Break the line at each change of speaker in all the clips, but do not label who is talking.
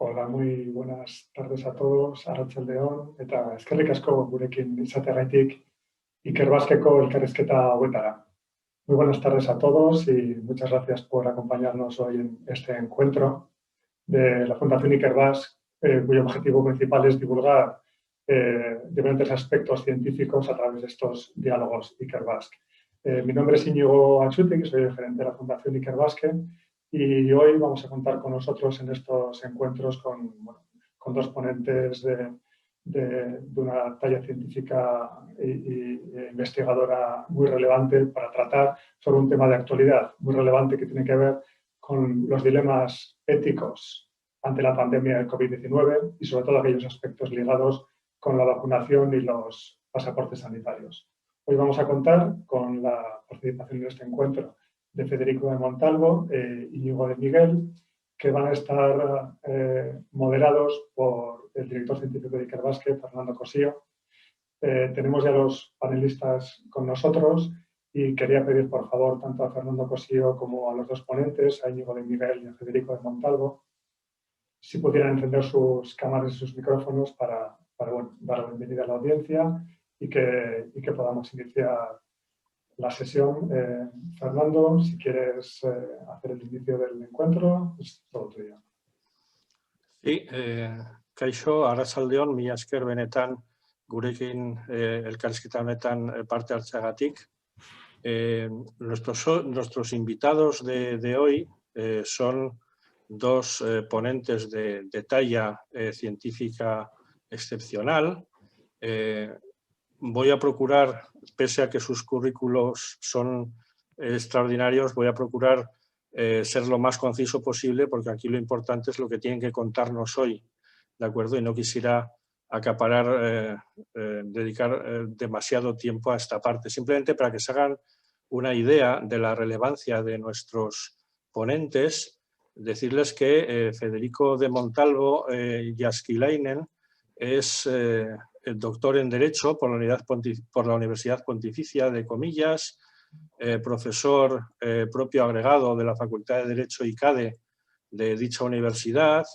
Hola, muy buenas tardes a todos, arratsalde-on, eta eskerrik asko gurekin izateagatik Iker Baskeko elkarrizketa hauetara. Muy buenas tardes a todos y muchas gracias por acompañarnos hoy en este encuentro de la Fundación Iker Bask, cuyo objetivo principal es divulgar diferentes aspectos científicos a través de estos diálogos Iker Bask. Mi nombre es Íñigo Anchute, que soy el gerente de la Fundación Iker Bask, y hoy vamos a contar con nosotros en estos encuentros con dos ponentes de una talla científica e investigadora muy relevante para tratar sobre un tema de actualidad muy relevante que tiene que ver con los dilemas éticos ante la pandemia del COVID-19 y sobre todo aquellos aspectos ligados con la vacunación y los pasaportes sanitarios. Hoy vamos a contar con la participación en este encuentro de Federico de Montalvo e Íñigo de Miguel, que van a estar moderados por el director científico de Iker Bask, Fernando Cosío. Tenemos ya los panelistas con nosotros y quería pedir, por favor, tanto a Fernando Cosío como a los dos ponentes, a Íñigo de Miguel y a Federico de Montalvo, si pudieran encender sus cámaras y sus micrófonos para dar la bienvenida a la audiencia y que podamos iniciar la sesión. Fernando, si quieres hacer el inicio del encuentro, es todo tuyo.
Sí, kaixo, arratsalde-on, mila esker benetan gurekin elkarrizketa honetan parte hartzeagatik. Nuestros invitados de hoy son dos ponentes de talla científica excepcional. Voy a procurar, pese a que sus currículos son extraordinarios, voy a procurar ser lo más conciso posible, porque aquí lo importante es lo que tienen que contarnos hoy, ¿de acuerdo? Y no quisiera acaparar, dedicar demasiado tiempo a esta parte, simplemente para que se hagan una idea de la relevancia de nuestros ponentes, decirles que Federico de Montalvo Jääskeläinen es el doctor en Derecho por la Universidad Pontificia de Comillas, profesor propio agregado de la Facultad de Derecho ICADE de dicha universidad,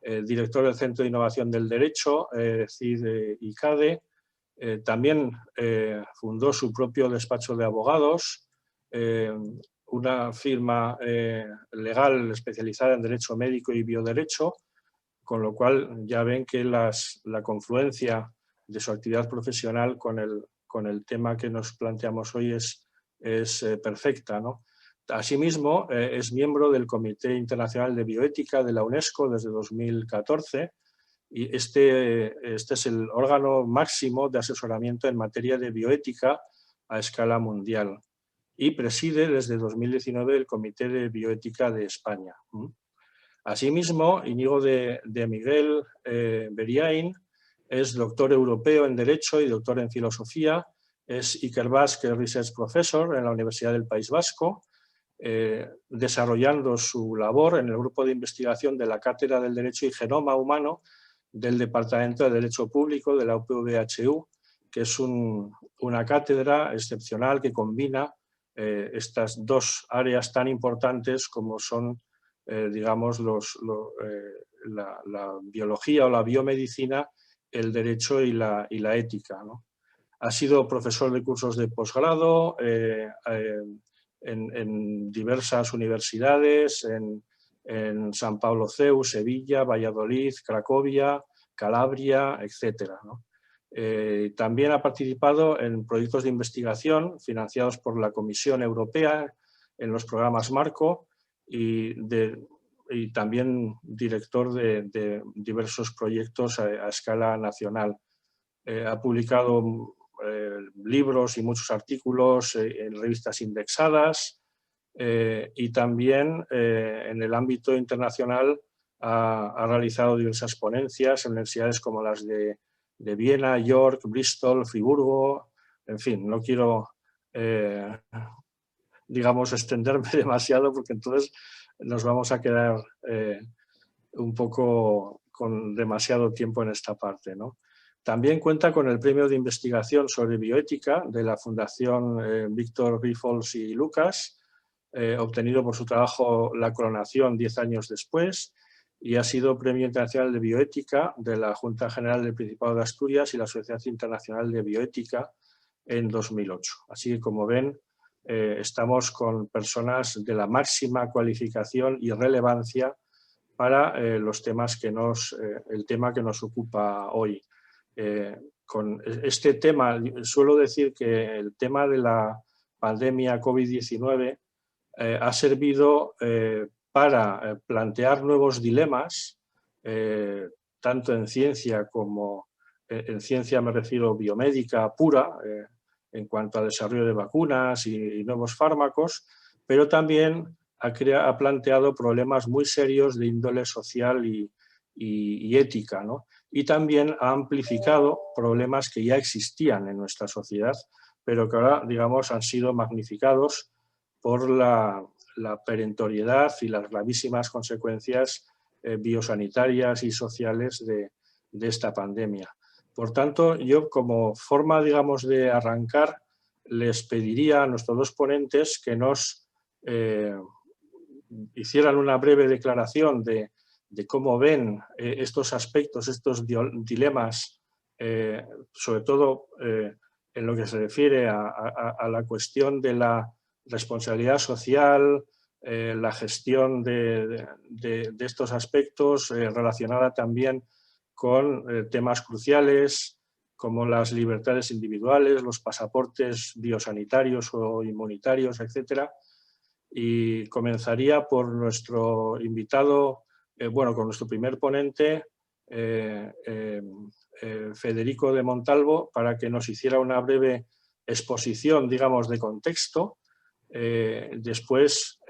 director del Centro de Innovación del Derecho, CID ICADE. También fundó su propio despacho de abogados, una firma legal especializada en Derecho Médico y Bioderecho, con lo cual ya ven que la confluencia de su actividad profesional con el tema que nos planteamos hoy es perfecta, ¿no? Asimismo, es miembro del Comité Internacional de Bioética de la UNESCO desde 2014 y este es el órgano máximo de asesoramiento en materia de bioética a escala mundial y preside desde 2019 el Comité de Bioética de España. Asimismo, Íñigo de Miguel Beriain es doctor europeo en Derecho y doctor en Filosofía, es Iker Bask Research Professor en la Universidad del País Vasco, desarrollando su labor en el grupo de investigación de la Cátedra del Derecho y Genoma Humano del Departamento de Derecho Público de la UPV-HU, que es una cátedra excepcional que combina estas dos áreas tan importantes como son digamos, la biología o la biomedicina, el derecho y la ética, ¿no? Ha sido profesor de cursos de posgrado en diversas universidades, en San Pablo CEU, Sevilla, Valladolid, Cracovia, Calabria, etc., ¿no? También ha participado en proyectos de investigación financiados por la Comisión Europea en los programas Marco, y también director de diversos proyectos a escala nacional. Ha publicado libros y muchos artículos en revistas indexadas y también en el ámbito internacional ha realizado diversas ponencias en universidades como las de Viena, York, Bristol, Friburgo, en fin, no quiero digamos, extenderme demasiado porque entonces nos vamos a quedar un poco con demasiado tiempo en esta parte, ¿no? También cuenta con el premio de investigación sobre bioética de la Fundación Víctor Grifols y Lucas, obtenido por su trabajo La clonación 10 años después, y ha sido Premio Internacional de Bioética de la Junta General del Principado de Asturias y la Sociedad Internacional de Bioética en 2008. Así que, como ven, estamos con personas de la máxima cualificación y relevancia para los temas el tema que nos ocupa hoy. Con este tema, suelo decir que el tema de la pandemia COVID-19 ha servido para plantear nuevos dilemas, tanto en ciencia como en ciencia me refiero biomédica pura, en cuanto al desarrollo de vacunas y nuevos fármacos, pero también ha planteado problemas muy serios de índole social y ética, ¿no? Y también ha amplificado problemas que ya existían en nuestra sociedad, pero que ahora, digamos, han sido magnificados por la perentoriedad y las gravísimas consecuencias biosanitarias y sociales de esta pandemia. Por tanto, yo como forma, digamos, de arrancar, les pediría a nuestros dos ponentes que nos hicieran una breve declaración de cómo ven estos aspectos, estos dilemas, sobre todo en lo que se refiere a la cuestión de la responsabilidad social, la gestión de estos aspectos relacionada también con temas cruciales como las libertades individuales, los pasaportes biosanitarios o inmunitarios, etcétera. Y comenzaría por nuestro invitado, con nuestro primer ponente, Federico de Montalvo, para que nos hiciera una breve exposición, digamos, de contexto. Después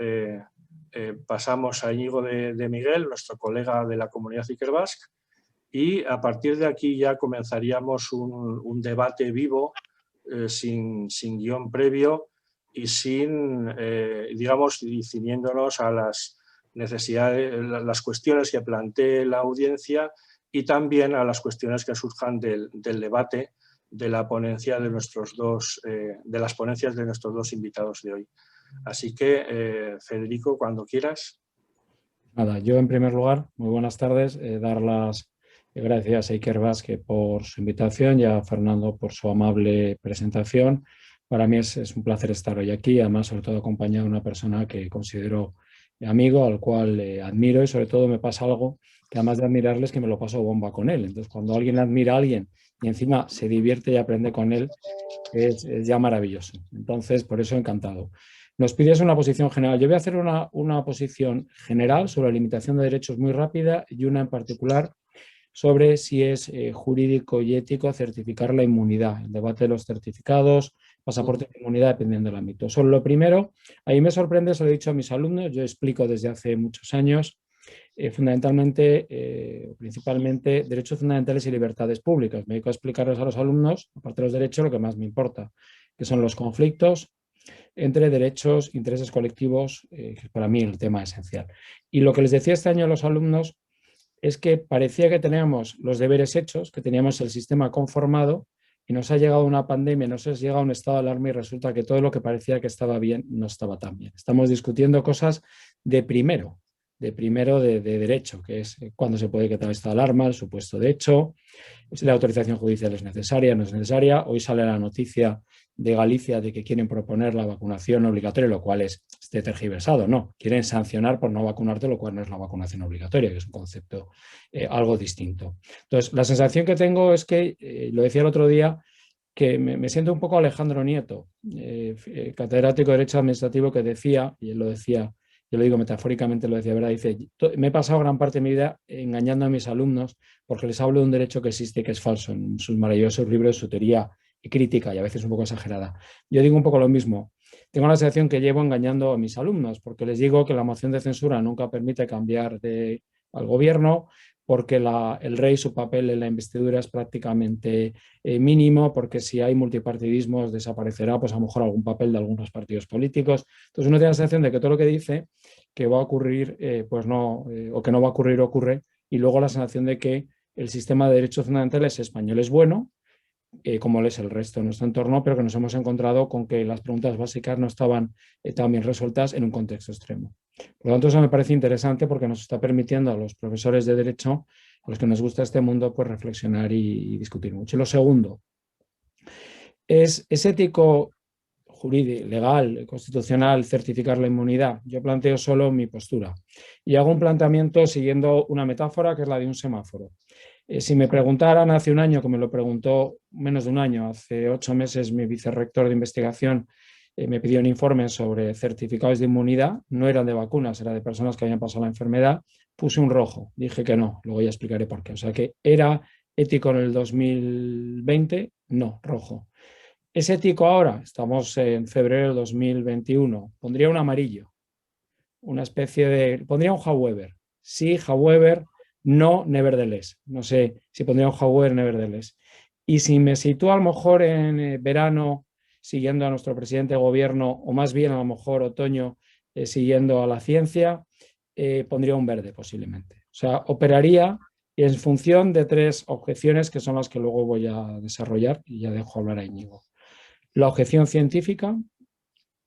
pasamos a Íñigo de Miguel, nuestro colega de la comunidad Ikerbasque, y a partir de aquí ya comenzaríamos un debate vivo, sin guión previo y digamos, ciñéndonos a las necesidades, las cuestiones que plantee la audiencia y también a las cuestiones que surjan del debate de la ponencia de las ponencias de nuestros dos invitados de hoy. Así que, Federico, cuando quieras.
Nada, yo en primer lugar, muy buenas tardes, dar las gracias a Ikerbasque por su invitación y a Fernando por su amable presentación. Para mí es un placer estar hoy aquí, además sobre todo acompañado de una persona que considero amigo, al cual admiro y sobre todo me pasa algo que además de admirarle es que me lo paso bomba con él. Entonces cuando alguien admira a alguien y encima se divierte y aprende con él, es ya maravilloso. Entonces por eso encantado. Nos pides una posición general. Yo voy a hacer una posición general sobre la limitación de derechos muy rápida y una en particular sobre si es jurídico y ético certificar la inmunidad, el debate de los certificados, pasaporte de inmunidad, dependiendo del ámbito. Sobre lo primero, ahí me sorprende, se lo he dicho a mis alumnos, yo explico desde hace muchos años, principalmente derechos fundamentales y libertades públicas. Me dedico a explicarles a los alumnos, aparte de los derechos, lo que más me importa, que son los conflictos entre derechos, intereses colectivos, que es para mí el tema esencial. Y lo que les decía este año a los alumnos es que parecía que teníamos los deberes hechos, que teníamos el sistema conformado y nos ha llegado una pandemia, nos ha llegado un estado de alarma y resulta que todo lo que parecía que estaba bien no estaba tan bien. Estamos discutiendo cosas de primero de derecho, que es cuándo se puede quitar el estado de alarma, el supuesto de hecho, si la autorización judicial es necesaria, no es necesaria. Hoy sale la noticia de Galicia de que quieren proponer la vacunación obligatoria, lo cual es tergiversado, no. Quieren sancionar por no vacunarte, lo cual no es la vacunación obligatoria, que es un concepto algo distinto. Entonces, la sensación que tengo es que, lo decía el otro día, que me siento un poco Alejandro Nieto, catedrático de Derecho Administrativo, que decía, y él lo decía, yo lo digo metafóricamente, lo decía, ¿verdad? Dice, me he pasado gran parte de mi vida engañando a mis alumnos porque les hablo de un derecho que existe y que es falso en sus maravillosos libros de su teoría y crítica, y a veces un poco exagerada. Yo digo un poco lo mismo. Tengo la sensación que llevo engañando a mis alumnos porque les digo que la moción de censura nunca permite cambiar al gobierno, porque el rey, su papel en la investidura es prácticamente mínimo, porque si hay multipartidismos desaparecerá pues a lo mejor algún papel de algunos partidos políticos. Entonces uno tiene la sensación de que todo lo que dice que va a ocurrir, pues no, o que no va a ocurrir, ocurre, y luego la sensación de que el sistema de derechos fundamentales español es bueno, como es el resto de nuestro entorno, pero que nos hemos encontrado con que las preguntas básicas no estaban tan bien resueltas en un contexto extremo. Por lo tanto, eso me parece interesante porque nos está permitiendo a los profesores de Derecho, a los que nos gusta este mundo, pues reflexionar y discutir mucho. Y lo segundo, ¿es ético, jurídico, legal, constitucional certificar la inmunidad? Yo planteo solo mi postura y hago un planteamiento siguiendo una metáfora que es la de un semáforo. Si me preguntaran hace un año, como me lo preguntó menos de un año, hace 8 meses mi vicerrector de investigación me pidió un informe sobre certificados de inmunidad, no eran de vacunas, era de personas que habían pasado la enfermedad, puse un rojo, dije que no, luego ya explicaré por qué. O sea que era ético en el 2020, no, rojo. ¿Es ético ahora? Estamos en febrero de 2021. Pondría un amarillo, una especie de... Pondría un however. Sí, however, no, nevertheless. No sé si pondría un however, nevertheless. Y si me sitúo a lo mejor en verano siguiendo a nuestro presidente de gobierno, o más bien a lo mejor otoño siguiendo a la ciencia, pondría un verde posiblemente. O sea, operaría en función de 3 objeciones que son las que luego voy a desarrollar y ya dejo hablar a Íñigo. La objeción científica,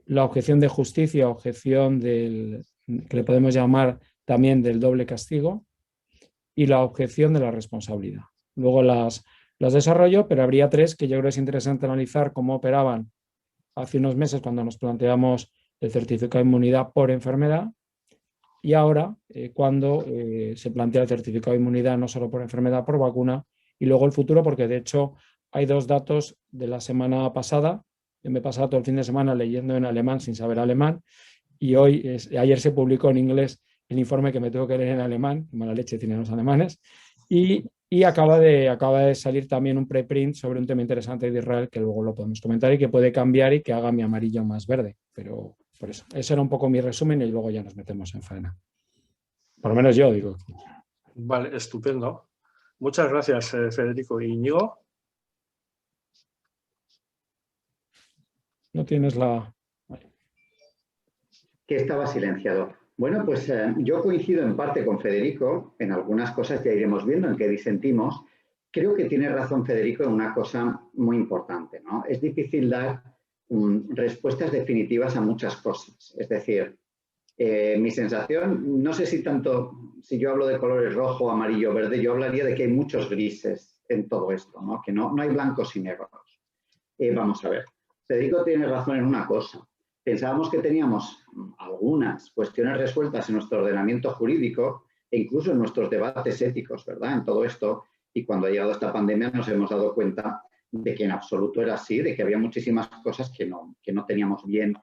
la objeción de justicia, objeción del, que le podemos llamar también del doble castigo, y la objeción de la responsabilidad. Luego las desarrollo, pero habría 3 que yo creo que es interesante analizar cómo operaban hace unos meses cuando nos planteamos el certificado de inmunidad por enfermedad y ahora cuando se plantea el certificado de inmunidad no solo por enfermedad, por vacuna, y luego el futuro, porque de hecho hay 2 datos de la semana pasada. Yo me he pasado todo el fin de semana leyendo en alemán sin saber alemán y ayer se publicó en inglés el informe que me tengo que leer en alemán, que mala leche tienen los alemanes, y acaba de salir también un preprint sobre un tema interesante de Israel que luego lo podemos comentar y que puede cambiar y que haga mi amarillo más verde. Pero por eso, ese era un poco mi resumen y luego ya nos metemos en faena. Por lo menos yo digo.
Vale, estupendo. Muchas gracias, Federico. Íñigo.
No tienes la...
Que estaba silenciado. Bueno, pues yo coincido en parte con Federico, en algunas cosas ya iremos viendo en qué disentimos. Creo que tiene razón Federico en una cosa muy importante, ¿no? Es difícil dar respuestas definitivas a muchas cosas. Es decir, mi sensación, no sé si tanto, si yo hablo de colores rojo, amarillo, verde, yo hablaría de que hay muchos grises en todo esto, ¿no? Que no hay blancos y negros. Vamos a ver, Federico tiene razón en una cosa. Pensábamos que teníamos algunas cuestiones resueltas en nuestro ordenamiento jurídico e incluso en nuestros debates éticos, ¿verdad? En todo esto. Y cuando ha llegado esta pandemia nos hemos dado cuenta de que en absoluto era así, de que había muchísimas cosas que no teníamos bien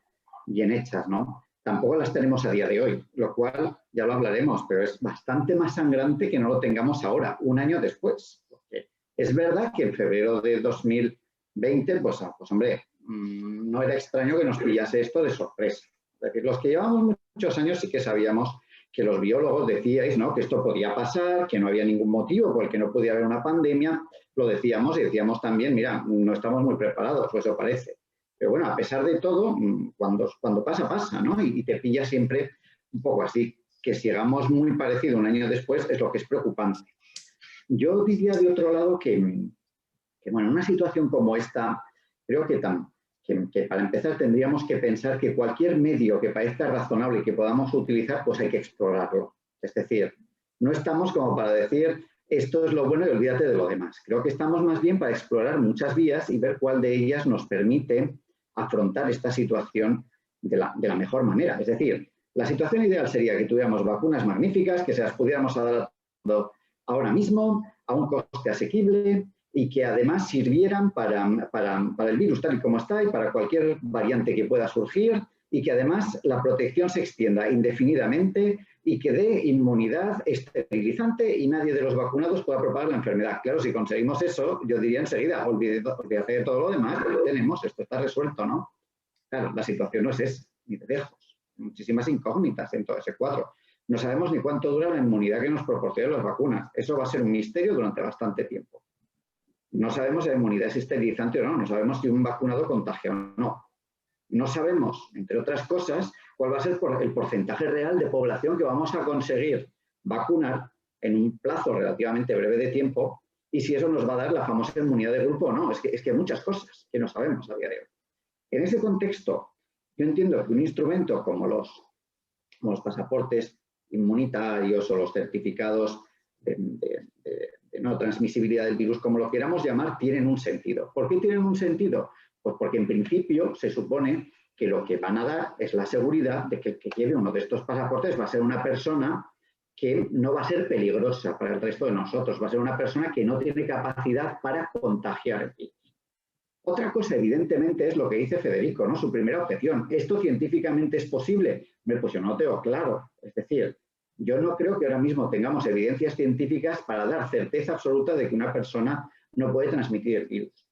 hechas, ¿no? Tampoco las tenemos a día de hoy, lo cual ya lo hablaremos, pero es bastante más sangrante que no lo tengamos ahora, un año después. Porque es verdad que en febrero de 2020, pues hombre, no era extraño que nos pillase esto de sorpresa. Es decir, los que llevamos muchos años sí que sabíamos que los biólogos decíais, ¿no?, que esto podía pasar, que no había ningún motivo por el que no podía haber una pandemia. Lo decíamos y decíamos también, mira, no estamos muy preparados, pues eso parece. Pero bueno, a pesar de todo, cuando pasa, pasa, ¿no? Y te pilla siempre un poco así. Que si llegamos muy parecido un año después es lo que es preocupante. Yo diría de otro lado que bueno, en una situación como esta, creo que para empezar tendríamos que pensar que cualquier medio que parezca razonable y que podamos utilizar, pues hay que explorarlo. Es decir, no estamos como para decir esto es lo bueno y olvídate de lo demás. Creo que estamos más bien para explorar muchas vías y ver cuál de ellas nos permite afrontar esta situación de la mejor manera. Es decir, la situación ideal sería que tuviéramos vacunas magníficas, que se las pudiéramos dar ahora mismo a un coste asequible y que además sirvieran para el virus tal y como está y para cualquier variante que pueda surgir y que además la protección se extienda indefinidamente y que dé inmunidad esterilizante y nadie de los vacunados pueda propagar la enfermedad. Claro, si conseguimos eso, yo diría enseguida, olvídate de todo lo demás, lo tenemos, esto está resuelto, ¿no? Claro, la situación no es esa, ni de lejos. Hay muchísimas incógnitas en todo ese cuadro. No sabemos ni cuánto dura la inmunidad que nos proporcionan las vacunas. Eso va a ser un misterio durante bastante tiempo. No sabemos si la inmunidad es esterilizante o no, no sabemos si un vacunado contagia o no. No sabemos, entre otras cosas, cuál va a ser el porcentaje real de población que vamos a conseguir vacunar en un plazo relativamente breve de tiempo y si eso nos va a dar la famosa inmunidad de grupo o no. Es que hay muchas cosas que no sabemos a día de hoy. En ese contexto, yo entiendo que un instrumento como los como los pasaportes inmunitarios o los certificados de no transmisibilidad del virus, como lo queramos llamar, tienen un sentido. ¿Por qué tienen un sentido? Pues porque en principio se supone que lo que van a dar es la seguridad de que el que lleve uno de estos pasaportes va a ser una persona que no va a ser peligrosa para el resto de nosotros, va a ser una persona que no tiene capacidad para contagiar el virus. Otra cosa, evidentemente, es lo que dice Federico, ¿no? Su primera objeción. ¿Esto científicamente es posible? Pues yo no tengo claro. Es decir, yo no creo que ahora mismo tengamos evidencias científicas para dar certeza absoluta de que una persona no puede transmitir el virus.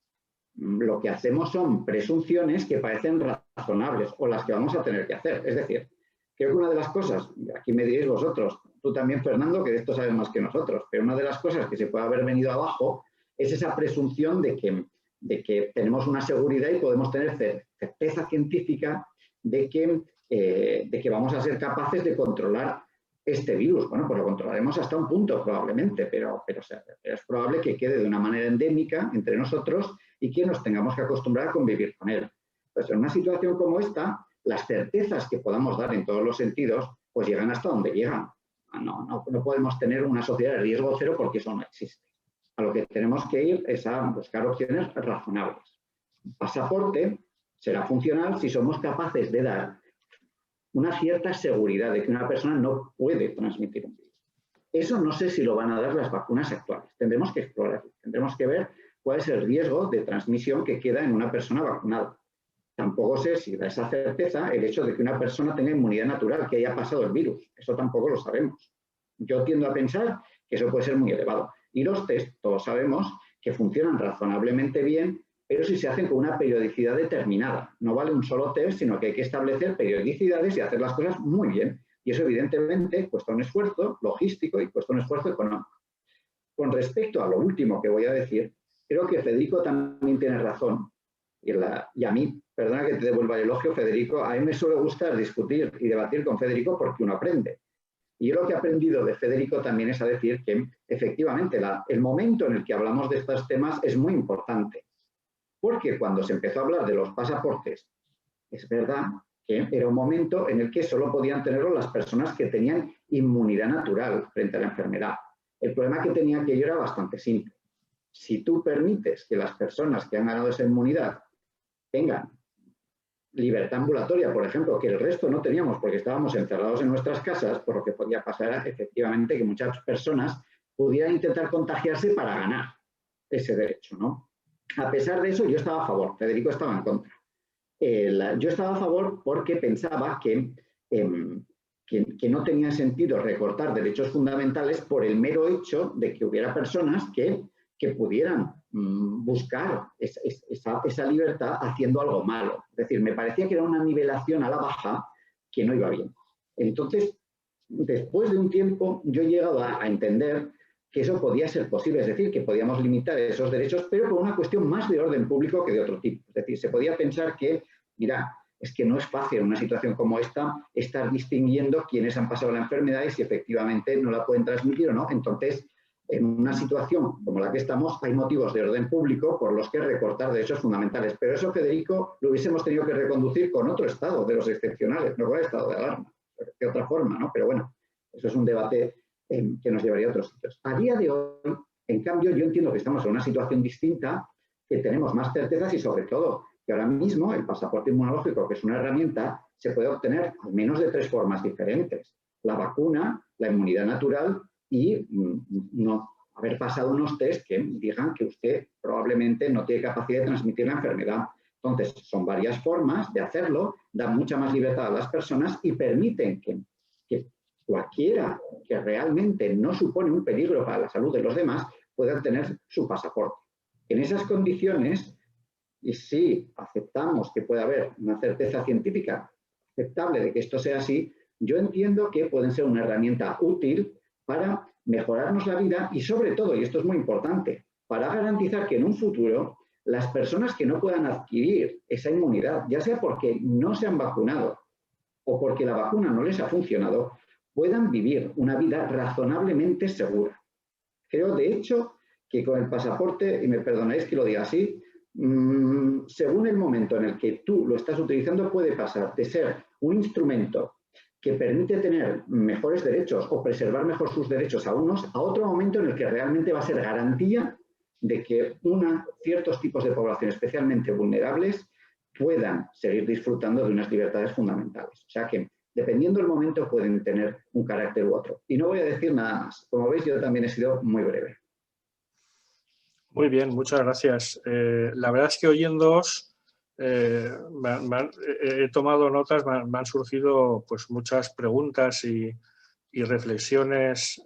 Lo que hacemos son presunciones que parecen razonables o las que vamos a tener que hacer. Es decir, creo que una de las cosas, aquí me diréis vosotros, tú también, Fernando, que de esto sabes más que nosotros, pero una de las cosas que se puede haber venido abajo es esa presunción de que tenemos una seguridad y podemos tener certeza científica de que vamos a ser capaces de controlar este virus. Bueno, pues lo controlaremos hasta un punto probablemente, pero es probable que quede de una manera endémica entre nosotros y que nos tengamos que acostumbrar a convivir con él. Entonces, en una situación como esta, las certezas que podamos dar en todos los sentidos, pues llegan hasta donde llegan. No podemos tener una sociedad de riesgo cero porque eso no existe. A lo que tenemos que ir es a buscar opciones razonables. Un pasaporte será funcional si somos capaces de dar una cierta seguridad de que una persona no puede transmitir un virus. Eso no sé si lo van a dar las vacunas actuales. Tendremos que explorarlo. Tendremos que ver cuál es el riesgo de transmisión que queda en una persona vacunada. Tampoco sé si da esa certeza el hecho de que una persona tenga inmunidad natural, que haya pasado el virus. Eso tampoco lo sabemos. Yo tiendo a pensar que eso puede ser muy elevado. Y los test, todos sabemos que funcionan razonablemente bien, pero si se hacen con una periodicidad determinada. No vale un solo test, sino que hay que establecer periodicidades y hacer las cosas muy bien. Y eso, evidentemente, cuesta un esfuerzo logístico y cuesta un esfuerzo económico. Con respecto a lo último que voy a decir, creo que Federico también tiene razón. Y a mí, perdona que te devuelva el elogio, Federico, a mí me suele gustar discutir y debatir con Federico porque uno aprende. Y yo lo que he aprendido de Federico también es a decir que, efectivamente, el momento en el que hablamos de estos temas es muy importante. Porque cuando se empezó a hablar de los pasaportes, es verdad que era un momento en el que solo podían tenerlo las personas que tenían inmunidad natural frente a la enfermedad. El problema que tenía aquello era bastante simple. Si tú permites que las personas que han ganado esa inmunidad tengan libertad ambulatoria, por ejemplo, que el resto no teníamos porque estábamos encerrados en nuestras casas, por lo que podía pasar era efectivamente que muchas personas pudieran intentar contagiarse para ganar ese derecho, ¿no? A pesar de eso, yo estaba a favor, Federico estaba en contra. Yo estaba a favor porque pensaba que no tenía sentido recortar derechos fundamentales por el mero hecho de que hubiera personas que pudieran buscar esa libertad haciendo algo malo. Es decir, me parecía que era una nivelación a la baja que no iba bien. Entonces, después de un tiempo, yo he llegado a entender que eso podía ser posible, es decir, que podíamos limitar esos derechos, pero por una cuestión más de orden público que de otro tipo. Es decir, se podía pensar que, mira, es que no es fácil en una situación como esta estar distinguiendo quiénes han pasado la enfermedad y si efectivamente no la pueden transmitir o no. Entonces, en una situación como la que estamos, hay motivos de orden público por los que recortar derechos fundamentales. Pero eso, Federico, lo hubiésemos tenido que reconducir con otro estado de los excepcionales, no con el estado de alarma, de otra forma, ¿no? Pero bueno, eso es un debate que nos llevaría a otros sitios. A día de hoy, en cambio, yo entiendo que estamos en una situación distinta, que tenemos más certezas y, sobre todo, que ahora mismo el pasaporte inmunológico, que es una herramienta, se puede obtener al menos de 3 formas diferentes. La vacuna, la inmunidad natural y no haber pasado unos test que digan que usted probablemente no tiene capacidad de transmitir la enfermedad. Entonces, son varias formas de hacerlo, dan mucha más libertad a las personas y permiten que cualquiera que realmente no supone un peligro para la salud de los demás pueda tener su pasaporte. En esas condiciones, y si aceptamos que puede haber una certeza científica aceptable de que esto sea así, yo entiendo que pueden ser una herramienta útil para mejorarnos la vida y, sobre todo, y esto es muy importante, para garantizar que en un futuro las personas que no puedan adquirir esa inmunidad, ya sea porque no se han vacunado o porque la vacuna no les ha funcionado, puedan vivir una vida razonablemente segura. Creo, de hecho, que con el pasaporte, y me perdonáis que lo diga así, según el momento en el que tú lo estás utilizando, puede pasar de ser un instrumento que permite tener mejores derechos o preservar mejor sus derechos a unos, a otro momento en el que realmente va a ser garantía de que ciertos tipos de población especialmente vulnerables puedan seguir disfrutando de unas libertades fundamentales. O sea que, dependiendo del momento, pueden tener un carácter u otro. Y no voy a decir nada más. Como veis, yo también he sido muy breve.
Muy bien, muchas gracias. La verdad es que oyéndoos, he tomado notas, me han surgido pues, muchas preguntas y reflexiones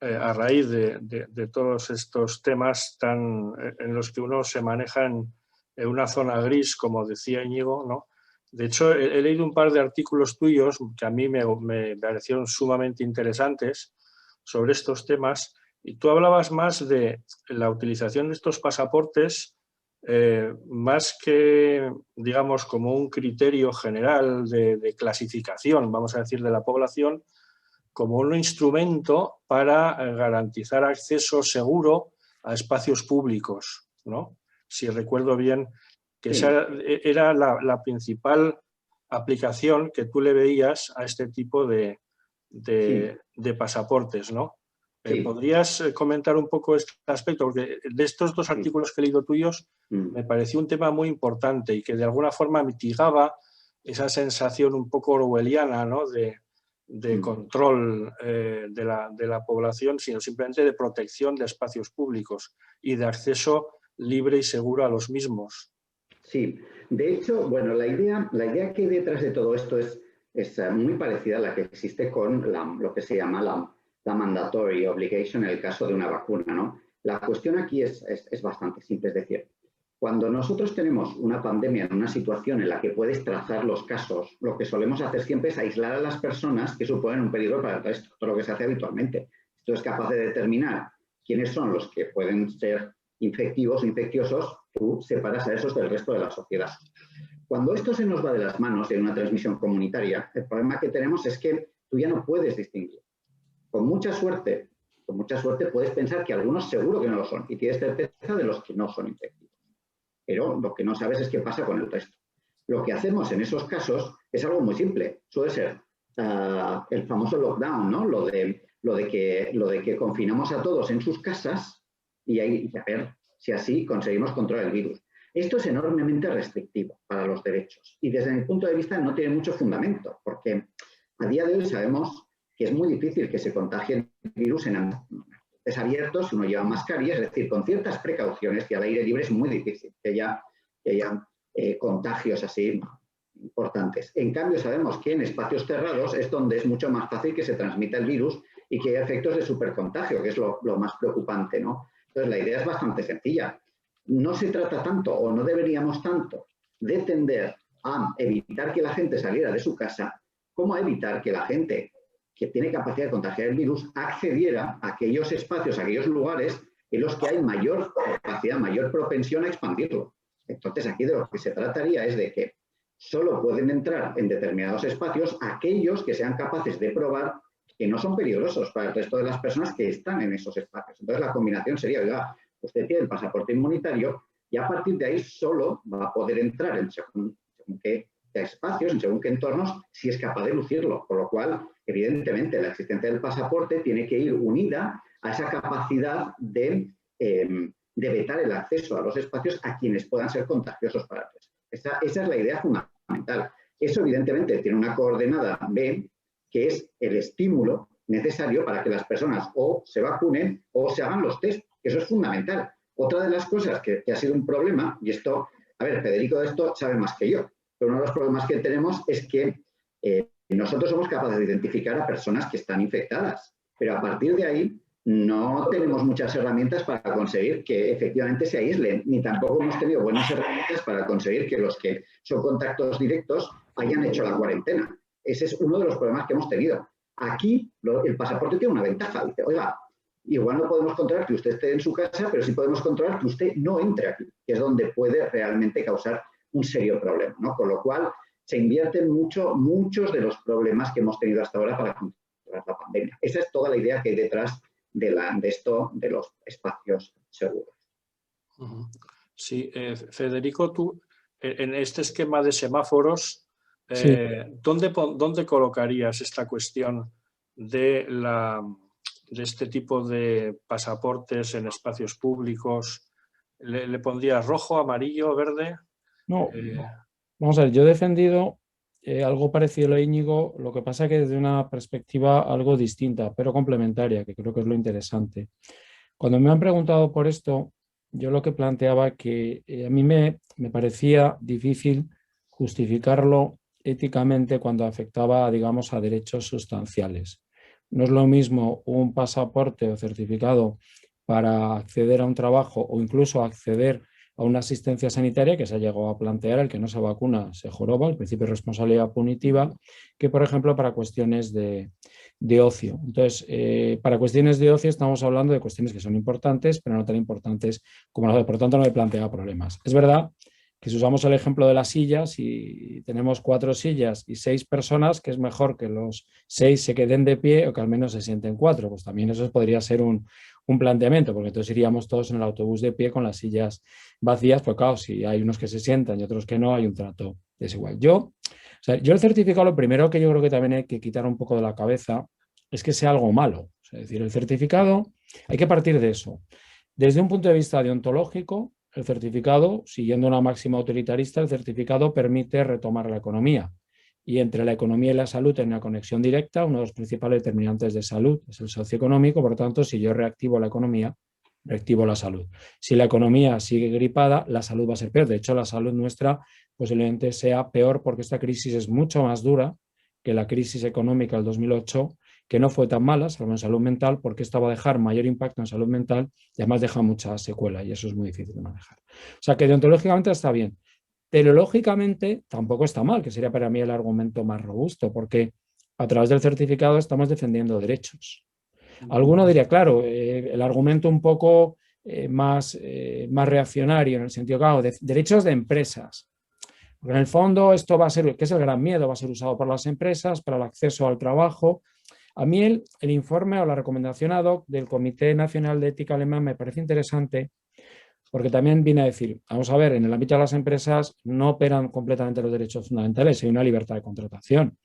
a raíz de todos estos temas en los que uno se maneja en una zona gris, como decía Íñigo, ¿no? De hecho, he leído un par de artículos tuyos que a mí me parecieron sumamente interesantes sobre estos temas, y tú hablabas más de la utilización de estos pasaportes más que, digamos, como un criterio general de clasificación, vamos a decir, de la población, como un instrumento para garantizar acceso seguro a espacios públicos, ¿no? Si recuerdo bien, que
Sí.
esa era la principal aplicación que tú le veías a este tipo de pasaportes, ¿no?
Sí.
¿Podrías comentar un poco este aspecto? Porque de estos dos artículos que he leído tuyos, me pareció un tema muy importante y que de alguna forma mitigaba esa sensación un poco orwelliana, ¿no? de control de la población, sino simplemente de protección de espacios públicos y de acceso libre y seguro a los mismos.
Sí, de hecho, bueno, la idea que hay detrás de todo esto es muy parecida a la que existe con lo que se llama la mandatory obligation en el caso de una vacuna, ¿no? La cuestión aquí es bastante simple, es decir, cuando nosotros tenemos una pandemia en una situación en la que puedes trazar los casos, lo que solemos hacer siempre es aislar a las personas que suponen un peligro para el resto, todo lo que se hace habitualmente. Esto es capaz de determinar quiénes son los que pueden ser infectivos o infecciosos, tú separas a esos del resto de la sociedad. Cuando esto se nos va de las manos en una transmisión comunitaria, el problema que tenemos es que tú ya no puedes distinguir. Con mucha suerte puedes pensar que algunos seguro que no lo son y tienes certeza de los que no son infectivos. Pero lo que no sabes es qué pasa con el resto. Lo que hacemos en esos casos es algo muy simple. Suele ser el famoso lockdown, ¿no? Lo de que confinamos a todos en sus casas y a ver si así conseguimos controlar el virus. Esto es enormemente restrictivo para los derechos y desde mi punto de vista no tiene mucho fundamento, porque a día de hoy sabemos que es muy difícil que se contagie el virus en ambientes abiertos, uno lleva mascarilla, es decir, con ciertas precauciones, que al aire libre es muy difícil que haya contagios así importantes. En cambio, sabemos que en espacios cerrados es donde es mucho más fácil que se transmita el virus y que haya efectos de supercontagio, que es lo más preocupante, ¿no? Entonces, la idea es bastante sencilla. No se trata tanto, o no deberíamos tanto, de tender a evitar que la gente saliera de su casa, como a evitar que la gente que tiene capacidad de contagiar el virus accediera a aquellos espacios, a aquellos lugares en los que hay mayor capacidad, mayor propensión a expandirlo. Entonces, aquí de lo que se trataría es de que solo pueden entrar en determinados espacios aquellos que sean capaces de probar que no son peligrosos para el resto de las personas que están en esos espacios. Entonces, la combinación sería, oiga, usted tiene el pasaporte inmunitario y a partir de ahí solo va a poder entrar en según qué espacios, en según qué entornos, si es capaz de lucirlo. Por lo cual, evidentemente, la existencia del pasaporte tiene que ir unida a esa capacidad de vetar el acceso a los espacios a quienes puedan ser contagiosos para el resto. Esa es la idea fundamental. Eso, evidentemente, tiene una coordenada B, que es el estímulo necesario para que las personas o se vacunen o se hagan los test. Eso es fundamental. Otra de las cosas que ha sido un problema, y esto, a ver, Federico de esto sabe más que yo, pero uno de los problemas que tenemos es que nosotros somos capaces de identificar a personas que están infectadas, pero a partir de ahí no tenemos muchas herramientas para conseguir que efectivamente se aíslen, ni tampoco hemos tenido buenas herramientas para conseguir que los que son contactos directos hayan hecho la cuarentena. Ese es uno de los problemas que hemos tenido. Aquí el pasaporte tiene una ventaja. Dice, oiga, igual no podemos controlar que usted esté en su casa, pero sí podemos controlar que usted no entre aquí, que es donde puede realmente causar un serio problema, ¿no? Con lo cual se invierten muchos de los problemas que hemos tenido hasta ahora para controlar la pandemia. Esa es toda la idea que hay detrás de los espacios seguros.
Sí, Federico, tú en este esquema de semáforos
Sí.
¿Dónde colocarías esta cuestión de este tipo de pasaportes en espacios públicos? ¿Le pondrías rojo, amarillo, verde?
No, vamos a ver, yo he defendido algo parecido a lo de Íñigo, lo que pasa que desde una perspectiva algo distinta, pero complementaria, que creo que es lo interesante. Cuando me han preguntado por esto, yo lo que planteaba que a mí me parecía difícil justificarlo éticamente cuando afectaba, digamos, a derechos sustanciales. No es lo mismo un pasaporte o certificado para acceder a un trabajo o incluso acceder a una asistencia sanitaria, que se ha llegado a plantear, el que no se vacuna se joroba, el principio de responsabilidad punitiva, que por ejemplo para cuestiones de ocio. Entonces, para cuestiones de ocio estamos hablando de cuestiones que son importantes, pero no tan importantes como las de, por lo tanto no me plantea problemas. Es verdad que si usamos el ejemplo de las sillas y tenemos 4 sillas y 6 personas, que es mejor que los 6 se queden de pie o que al menos se sienten 4, pues también eso podría ser un planteamiento, porque entonces iríamos todos en el autobús de pie con las sillas vacías, pues claro, si hay unos que se sientan y otros que no, hay un trato desigual. Yo el certificado, lo primero que yo creo que también hay que quitar un poco de la cabeza es que sea algo malo. Es decir, el certificado, hay que partir de eso. Desde un punto de vista deontológico, el certificado, siguiendo una máxima autoritarista, el certificado permite retomar la economía. Y entre la economía y la salud hay una conexión directa. Uno de los principales determinantes de salud es el socioeconómico. Por lo tanto, si yo reactivo la economía, reactivo la salud. Si la economía sigue gripada, la salud va a ser peor. De hecho, la salud nuestra posiblemente sea peor porque esta crisis es mucho más dura que la crisis económica del 2008, que no fue tan mala, salvo en salud mental, porque esta va a dejar mayor impacto en salud mental y además deja mucha secuela y eso es muy difícil de manejar. O sea que deontológicamente está bien. Teleológicamente tampoco está mal, que sería para mí el argumento más robusto, porque a través del certificado estamos defendiendo derechos. Alguno diría, claro, el argumento un poco más reaccionario, en el sentido, claro, de derechos de empresas. Porque en el fondo esto va a ser, que es el gran miedo, va a ser usado por las empresas para el acceso al trabajo. A mí el informe o la recomendación ad hoc del Comité Nacional de Ética Alemán me parece interesante porque también viene a decir, vamos a ver, en el ámbito de las empresas no operan completamente los derechos fundamentales, hay una libertad de contratación.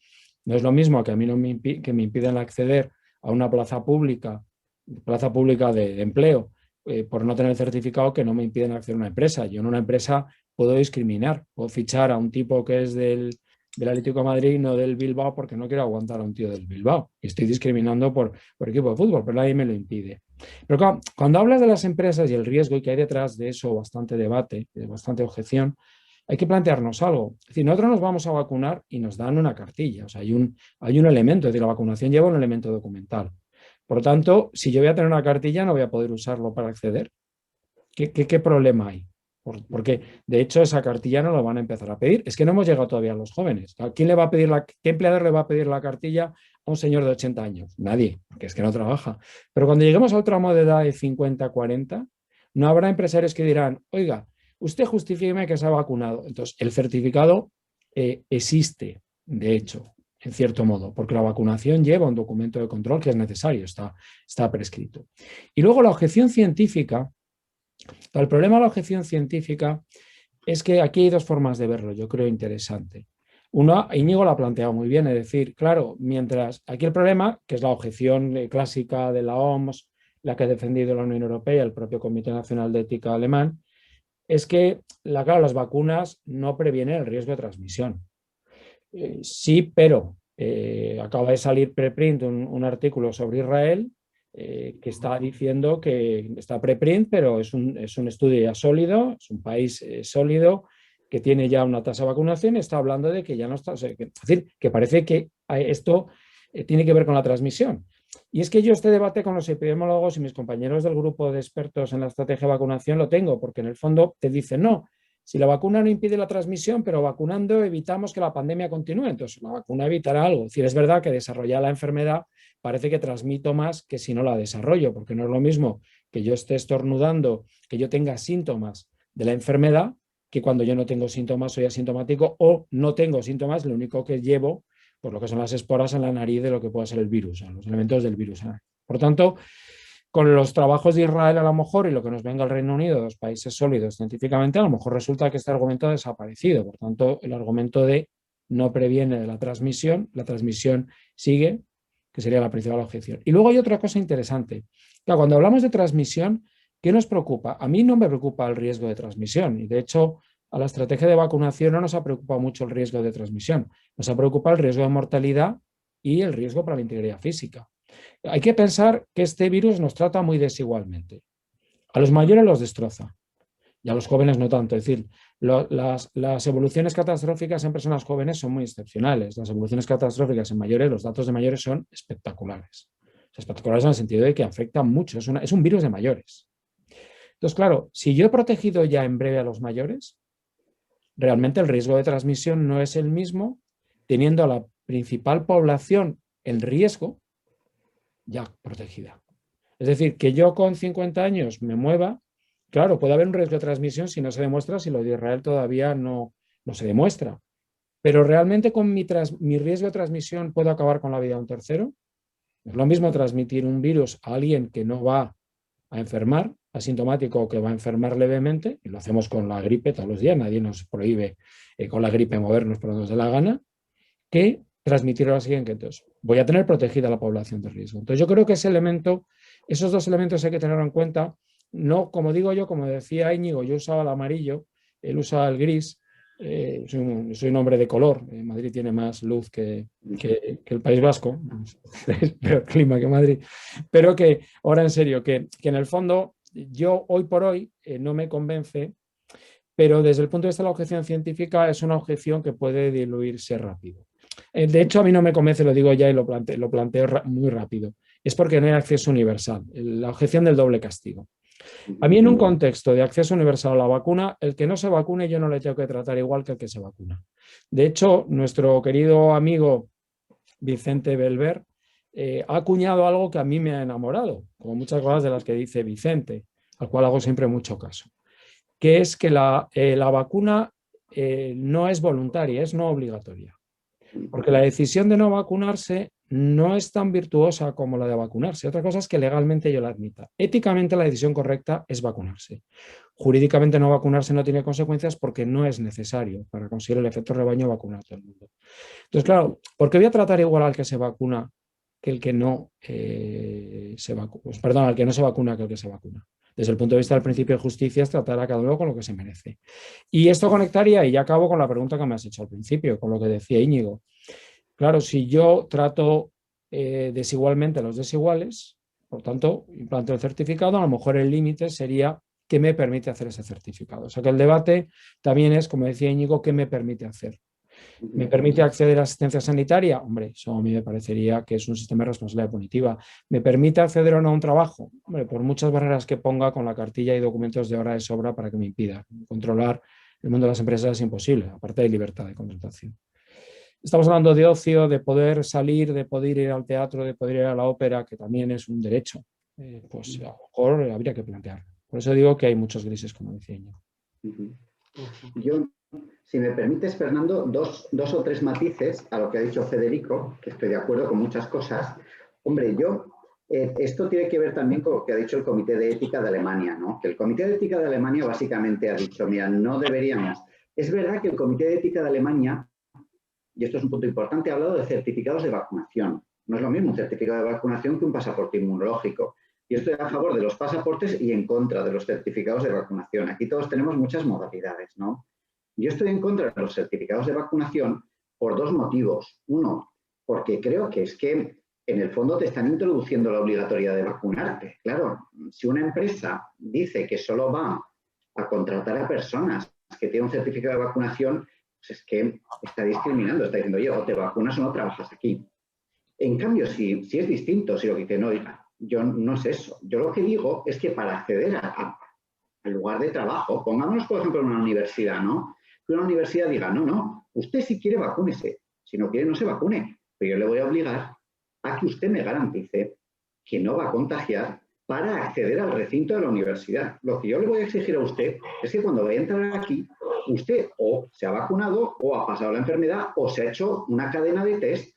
No es lo mismo que a mí no que me impiden acceder a una plaza pública de empleo por no tener certificado, que no me impiden acceder a una empresa. Yo en una empresa puedo discriminar, puedo fichar a un tipo que es del Atlético de Madrid, no del Bilbao, porque no quiero aguantar a un tío del Bilbao. Y estoy discriminando por equipo de fútbol, pero nadie me lo impide. Pero claro, cuando hablas de las empresas y el riesgo y que hay detrás de eso bastante debate, bastante objeción, hay que plantearnos algo. Es decir, nosotros nos vamos a vacunar y nos dan una cartilla. O sea, hay un elemento, es decir, la vacunación lleva un elemento documental. Por lo tanto, si yo voy a tener una cartilla, no voy a poder usarlo para acceder. ¿Qué problema hay? Porque, de hecho, esa cartilla no lo van a empezar a pedir. Es que no hemos llegado todavía a los jóvenes. ¿Quién le va a pedir qué empleador le va a pedir la cartilla a un señor de 80 años? Nadie, porque es que no trabaja. Pero cuando lleguemos a otro tramo de edad de 50, 40, no habrá empresarios que dirán, oiga, usted justifíqueme que se ha vacunado. Entonces, el certificado existe, de hecho, en cierto modo, porque la vacunación lleva un documento de control que es necesario, está prescrito. Y luego la objeción científica. El problema de la objeción científica es que aquí hay dos formas de verlo, yo creo interesante. Una, Íñigo la ha planteado muy bien, es decir, claro, mientras aquí el problema, que es la objeción clásica de la OMS, la que ha defendido la Unión Europea, el propio Comité Nacional de Ética alemán, es que claro, las vacunas no previenen el riesgo de transmisión. Sí, pero acaba de salir preprint un artículo sobre Israel que está diciendo que está preprint, pero es un estudio ya sólido, es un país sólido que tiene ya una tasa de vacunación y está hablando de que ya no está, es decir, que parece que esto tiene que ver con la transmisión. Y es que yo este debate con los epidemiólogos y mis compañeros del grupo de expertos en la estrategia de vacunación lo tengo, porque en el fondo te dicen, no, si la vacuna no impide la transmisión, pero vacunando evitamos que la pandemia continúe, entonces la vacuna evitará algo. Es decir, es verdad que desarrollar la enfermedad parece que transmito más que si no la desarrollo, porque no es lo mismo que yo esté estornudando, que yo tenga síntomas de la enfermedad, que cuando yo no tengo síntomas soy asintomático o no tengo síntomas, lo único que llevo, por lo que son las esporas en la nariz de lo que puede ser el virus, los elementos del virus. Por tanto, con los trabajos de Israel a lo mejor y lo que nos venga el Reino Unido, los países sólidos científicamente, a lo mejor resulta que este argumento ha desaparecido. Por tanto, el argumento de no previene de la transmisión sigue, que sería la principal objeción. Y luego hay otra cosa interesante. Claro, cuando hablamos de transmisión, ¿qué nos preocupa? A mí no me preocupa el riesgo de transmisión y de hecho a la estrategia de vacunación no nos ha preocupado mucho el riesgo de transmisión, nos ha preocupado el riesgo de mortalidad y el riesgo para la integridad física. Hay que pensar que este virus nos trata muy desigualmente. A los mayores los destroza y a los jóvenes no tanto. Es decir, las evoluciones catastróficas en personas jóvenes son muy excepcionales. Las evoluciones catastróficas en mayores, los datos de mayores son espectaculares. Espectaculares en el sentido de que afectan mucho. Es un virus de mayores. Entonces, claro, si yo he protegido ya en breve a los mayores, realmente el riesgo de transmisión no es el mismo teniendo a la principal población en riesgo ya protegida. Es decir, que yo con 50 años me mueva, claro, puede haber un riesgo de transmisión si no se demuestra, si lo de Israel todavía no se demuestra. Pero realmente con mi riesgo de transmisión puedo acabar con la vida de un tercero. Es lo mismo transmitir un virus a alguien que no va a enfermar, asintomático o que va a enfermar levemente, y lo hacemos con la gripe todos los días, nadie nos prohíbe con la gripe movernos por donde nos dé la gana, que transmitirlo a la siguiente. Entonces, voy a tener protegida a la población de riesgo. Entonces, yo creo que esos dos elementos hay que tenerlo en cuenta. No, como digo yo, como decía Íñigo, yo usaba el amarillo, él usaba el gris. Soy un hombre de color. Madrid tiene más luz que el País Vasco, peor clima que Madrid. Pero que, ahora en serio, que en el fondo yo hoy por hoy no me convence, pero desde el punto de vista de la objeción científica es una objeción que puede diluirse rápido. De hecho, a mí no me convence, lo digo ya y lo planteo muy rápido. Es porque no hay acceso universal. La objeción del doble castigo. A mí en un contexto de acceso universal a la vacuna, el que no se vacune yo no le tengo que tratar igual que el que se vacuna. De hecho, nuestro querido amigo Vicente Belver ha acuñado algo que a mí me ha enamorado, como muchas cosas de las que dice Vicente, al cual hago siempre mucho caso, que es que la vacuna no es voluntaria, es no obligatoria. Porque la decisión de no vacunarse no es tan virtuosa como la de vacunarse. Otra cosa es que legalmente yo la admita. Éticamente la decisión correcta es vacunarse. Jurídicamente no vacunarse no tiene consecuencias porque no es necesario para conseguir el efecto rebaño vacunar a todo el mundo. Entonces, claro, ¿por qué voy a tratar igual al que se vacuna que el que no se vacuna? Pues, perdón, al que no se vacuna que el que se vacuna. Desde el punto de vista del principio de justicia es tratar a cada uno con lo que se merece. Y esto conectaría, y ya acabo con la pregunta que me has hecho al principio, con lo que decía Íñigo. Claro, si yo trato desigualmente a los desiguales, por tanto, implanto el certificado, a lo mejor el límite sería qué me permite hacer ese certificado. O sea que el debate también es, como decía Íñigo, ¿qué me permite hacer? ¿Me permite acceder a asistencia sanitaria? Hombre, eso a mí me parecería que es un sistema de responsabilidad punitiva. ¿Me permite acceder o no a un trabajo? Hombre, por muchas barreras que ponga con la cartilla y documentos de hora de sobra para que me impida. Controlar el mundo de las empresas es imposible, aparte de libertad de contratación. Estamos hablando de ocio, de poder salir, de poder ir al teatro, de poder ir a la ópera, que también es un derecho. Pues a lo mejor habría que plantear. Por eso digo que hay muchos grises, como decía Íñigo.
Yo, si me permites, Fernando, dos o tres matices a lo que ha dicho Federico, que estoy de acuerdo con muchas cosas. Hombre, esto tiene que ver también con lo que ha dicho el Comité de Ética de Alemania, ¿no? Que el Comité de Ética de Alemania básicamente ha dicho, mira, no deberíamos. Es verdad que el Comité de Ética de Alemania, y esto es un punto importante, ha hablado de certificados de vacunación. No es lo mismo un certificado de vacunación que un pasaporte inmunológico. Yo estoy a favor de los pasaportes y en contra de los certificados de vacunación. Aquí todos tenemos muchas modalidades, ¿no? Yo estoy en contra de los certificados de vacunación por dos motivos. Uno, porque creo que es que en el fondo te están introduciendo la obligatoriedad de vacunarte. Claro, si una empresa dice que solo va a contratar a personas que tienen un certificado de vacunación, pues es que está discriminando, está diciendo, oye, o te vacunas o no trabajas aquí. En cambio, si es distinto, si lo que dice, no, yo no es eso. Yo lo que digo es que para acceder al lugar de trabajo, pongámonos, por ejemplo, en una universidad, ¿no? Que una universidad diga, no, usted si quiere vacúnese, si no quiere no se vacune, pero yo le voy a obligar a que usted me garantice que no va a contagiar para acceder al recinto de la universidad. Lo que yo le voy a exigir a usted es que cuando vaya a entrar aquí, usted o se ha vacunado o ha pasado la enfermedad o se ha hecho una cadena de test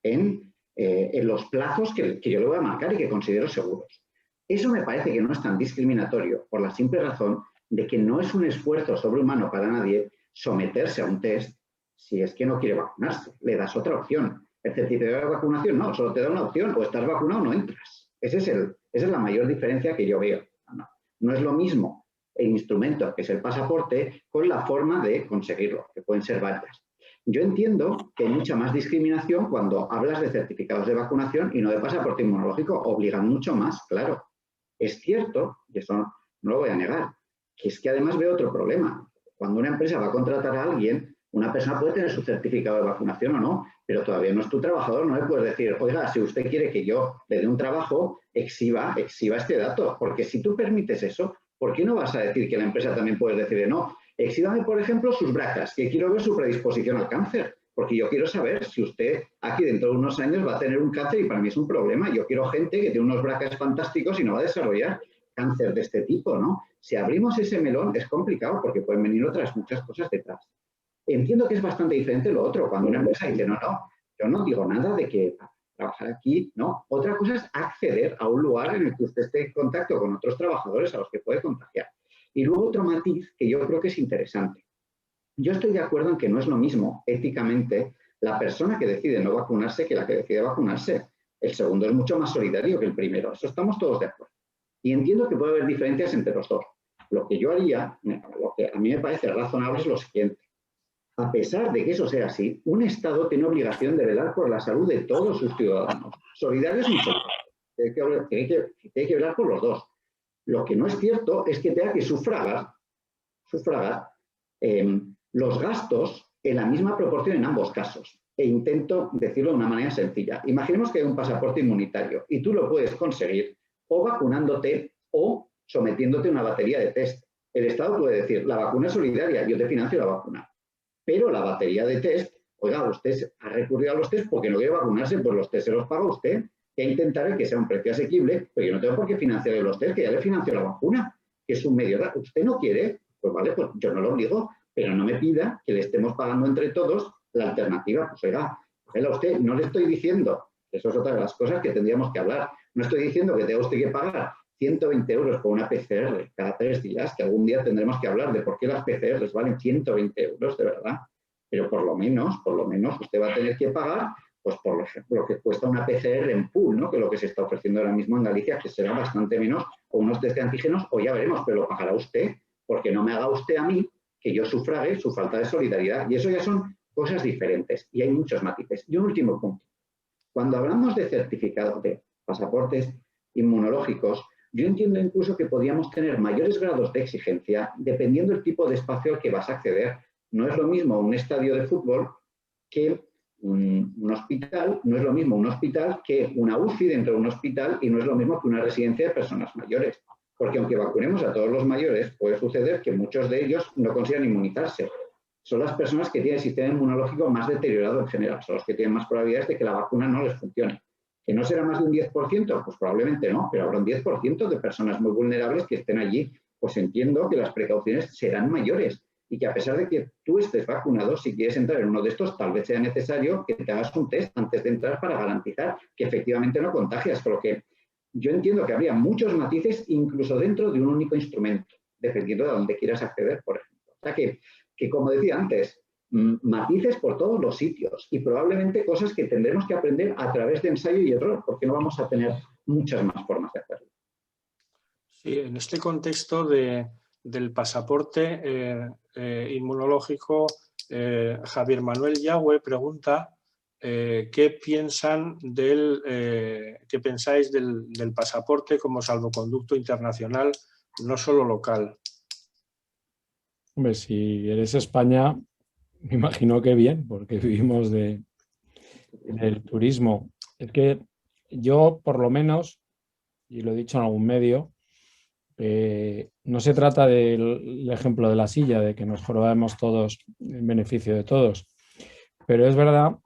en los plazos que yo le voy a marcar y que considero seguros. Eso me parece que no es tan discriminatorio por la simple razón de que no es un esfuerzo sobrehumano para nadie someterse a un test si es que no quiere vacunarse. Le das otra opción. El certificado de vacunación no, solo te da una opción, o estás vacunado o no entras. Esa es la mayor diferencia que yo veo. No es lo mismo el instrumento, que es el pasaporte, con la forma de conseguirlo, que pueden ser varias. Yo entiendo que hay mucha más discriminación cuando hablas de certificados de vacunación y no de pasaporte inmunológico. Obligan mucho más, claro. Es cierto, y eso no lo voy a negar, que es que además veo otro problema. Cuando una empresa va a contratar a alguien, una persona puede tener su certificado de vacunación o no, pero todavía no es tu trabajador, no le puedes decir, oiga, si usted quiere que yo le dé un trabajo, exhiba este dato, porque si tú permites eso, ¿por qué no vas a decir que la empresa también puede decir, no, exhíbame, por ejemplo, sus bracas, que quiero ver su predisposición al cáncer, porque yo quiero saber si usted aquí dentro de unos años va a tener un cáncer y para mí es un problema. Yo quiero gente que tiene unos bracas fantásticos y no va a desarrollar cáncer de este tipo, ¿no? Si abrimos ese melón es complicado porque pueden venir otras muchas cosas detrás. Entiendo que es bastante diferente lo otro, cuando una empresa dice, no, yo no digo nada de que trabajar aquí, no. Otra cosa es acceder a un lugar en el que usted esté en contacto con otros trabajadores a los que puede contagiar. Y luego otro matiz que yo creo que es interesante. Yo estoy de acuerdo en que no es lo mismo éticamente la persona que decide no vacunarse que la que decide vacunarse. El segundo es mucho más solidario que el primero, eso estamos todos de acuerdo. Y entiendo que puede haber diferencias entre los dos. Lo que yo haría, lo que a mí me parece razonable es lo siguiente. A pesar de que eso sea así, un Estado tiene obligación de velar por la salud de todos sus ciudadanos, solidarios e insolidarios. Tiene que velar por los dos. Lo que no es cierto es que tenga que sufragar los gastos en la misma proporción en ambos casos. E intento decirlo de una manera sencilla. Imaginemos que hay un pasaporte inmunitario y tú lo puedes conseguir o vacunándote o sometiéndote a una batería de test. El Estado puede decir, la vacuna es solidaria, yo te financio la vacuna. Pero la batería de test, oiga, usted ha recurrido a los test porque no quiere vacunarse, pues los test se los paga usted. Que intentaré que sea un precio asequible, pero yo no tengo por qué financiar los test, que ya le financio la vacuna, que es un medio. ¿Usted no quiere? Pues vale, pues yo no lo obligo, pero no me pida que le estemos pagando entre todos la alternativa. Pues oiga, a usted no le estoy diciendo, eso es otra de las cosas que tendríamos que hablar, no estoy diciendo que tenga usted que pagar 120 euros por una PCR cada 3 días, que algún día tendremos que hablar de por qué las PCRs valen 120 euros, de verdad. Pero por lo menos usted va a tener que pagar, pues por ejemplo, lo que cuesta una PCR en pool, ¿no? Que es lo que se está ofreciendo ahora mismo en Galicia, que será bastante menos, o unos test de antígenos, o ya veremos, pero lo pagará usted, porque no me haga usted a mí que yo sufrague su falta de solidaridad. Y eso ya son cosas diferentes, y hay muchos matices. Y un último punto. Cuando hablamos de certificados de pasaportes inmunológicos, yo entiendo incluso que podríamos tener mayores grados de exigencia dependiendo del tipo de espacio al que vas a acceder. No es lo mismo un estadio de fútbol que un hospital, no es lo mismo un hospital que una UCI dentro de un hospital y no es lo mismo que una residencia de personas mayores. Porque aunque vacunemos a todos los mayores, puede suceder que muchos de ellos no consigan inmunizarse. Son las personas que tienen el sistema inmunológico más deteriorado en general, son los que tienen más probabilidades de que la vacuna no les funcione. ¿Que no será más de un 10%? Pues probablemente no, pero habrá un 10% de personas muy vulnerables que estén allí. Pues entiendo que las precauciones serán mayores y que a pesar de que tú estés vacunado, si quieres entrar en uno de estos, tal vez sea necesario que te hagas un test antes de entrar para garantizar que efectivamente no contagias. Por lo que yo entiendo que habría muchos matices incluso dentro de un único instrumento, dependiendo de dónde quieras acceder, por ejemplo. O sea que como decía antes, matices por todos los sitios y probablemente cosas que tendremos que aprender a través de ensayo y error, porque no vamos a tener muchas más formas de hacerlo.
Sí, en este contexto del pasaporte inmunológico, Javier Manuel Yagüe pregunta ¿qué pensáis del pasaporte como salvoconducto internacional, no solo local?
Hombre, si eres España, me imagino que bien, porque vivimos del turismo. Es que yo, por lo menos, y lo he dicho en algún medio, no se trata del ejemplo de la silla, de que nos jorobemos todos en beneficio de todos, pero es verdad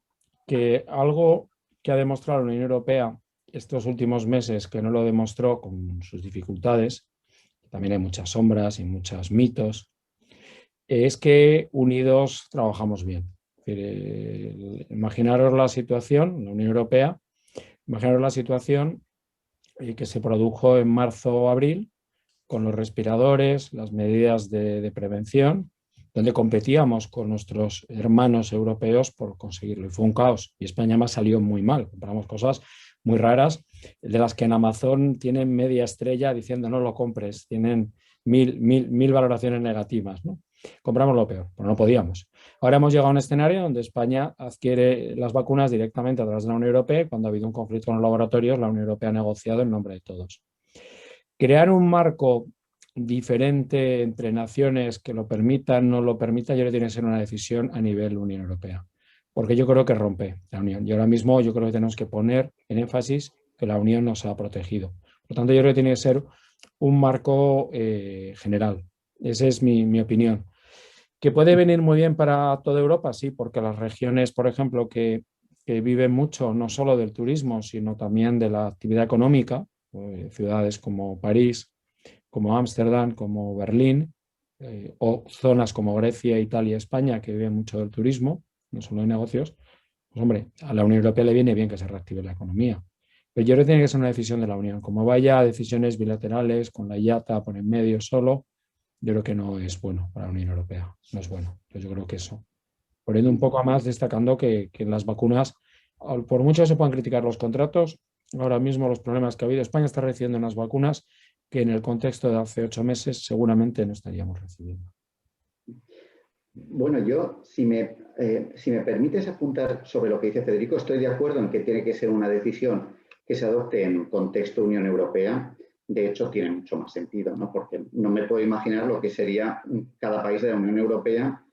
que algo que ha demostrado la Unión Europea estos últimos meses, que no lo demostró con sus dificultades, también hay muchas sombras y muchos mitos, es que unidos trabajamos bien. Imaginaros la situación, la Unión Europea, imaginaros la situación que se produjo en marzo o abril con los respiradores, las medidas de prevención, donde competíamos con nuestros hermanos europeos por conseguirlo. Y fue un caos. Y España más salió muy mal. Compramos cosas muy raras, de las que en Amazon tienen media estrella diciendo no lo compres. Tienen mil valoraciones negativas, ¿no? Compramos lo peor, pero no podíamos. Ahora hemos llegado a un escenario donde España adquiere las vacunas directamente a través de la Unión Europea. Cuando ha habido un conflicto con los laboratorios, la Unión Europea ha negociado en nombre de todos. Crear un marco diferente entre naciones que lo permitan o no lo permitan, yo creo que tiene que ser una decisión a nivel Unión Europea. Porque yo creo que rompe la Unión. Y ahora mismo yo creo que tenemos que poner en énfasis que la Unión nos ha protegido. Por lo tanto, yo creo que tiene que ser un marco general. Esa es mi opinión. ¿Que puede venir muy bien para toda Europa? Sí, porque las regiones, por ejemplo, que viven mucho, no solo del turismo, sino también de la actividad económica, ciudades como París, como Ámsterdam, como Berlín, o zonas como Grecia, Italia, España, que viven mucho del turismo, no solo de negocios, pues hombre, a la Unión Europea le viene bien que se reactive la economía. Pero yo creo que tiene que ser una decisión de la Unión. Como vaya a decisiones bilaterales, con la IATA por en medio solo, yo creo que no es bueno para la Unión Europea. No es bueno. Entonces yo creo que eso. Poniendo un poco más, destacando que en las vacunas, por mucho que se puedan criticar los contratos, ahora mismo los problemas que ha habido, España está recibiendo unas vacunas que en el contexto de hace 8 meses seguramente no estaríamos recibiendo.
Bueno, yo, si me permites apuntar sobre lo que dice Federico, estoy de acuerdo en que tiene que ser una decisión que se adopte en contexto Unión Europea. De hecho, tiene mucho más sentido, ¿no? Porque no me puedo imaginar lo que sería cada país de la Unión Europea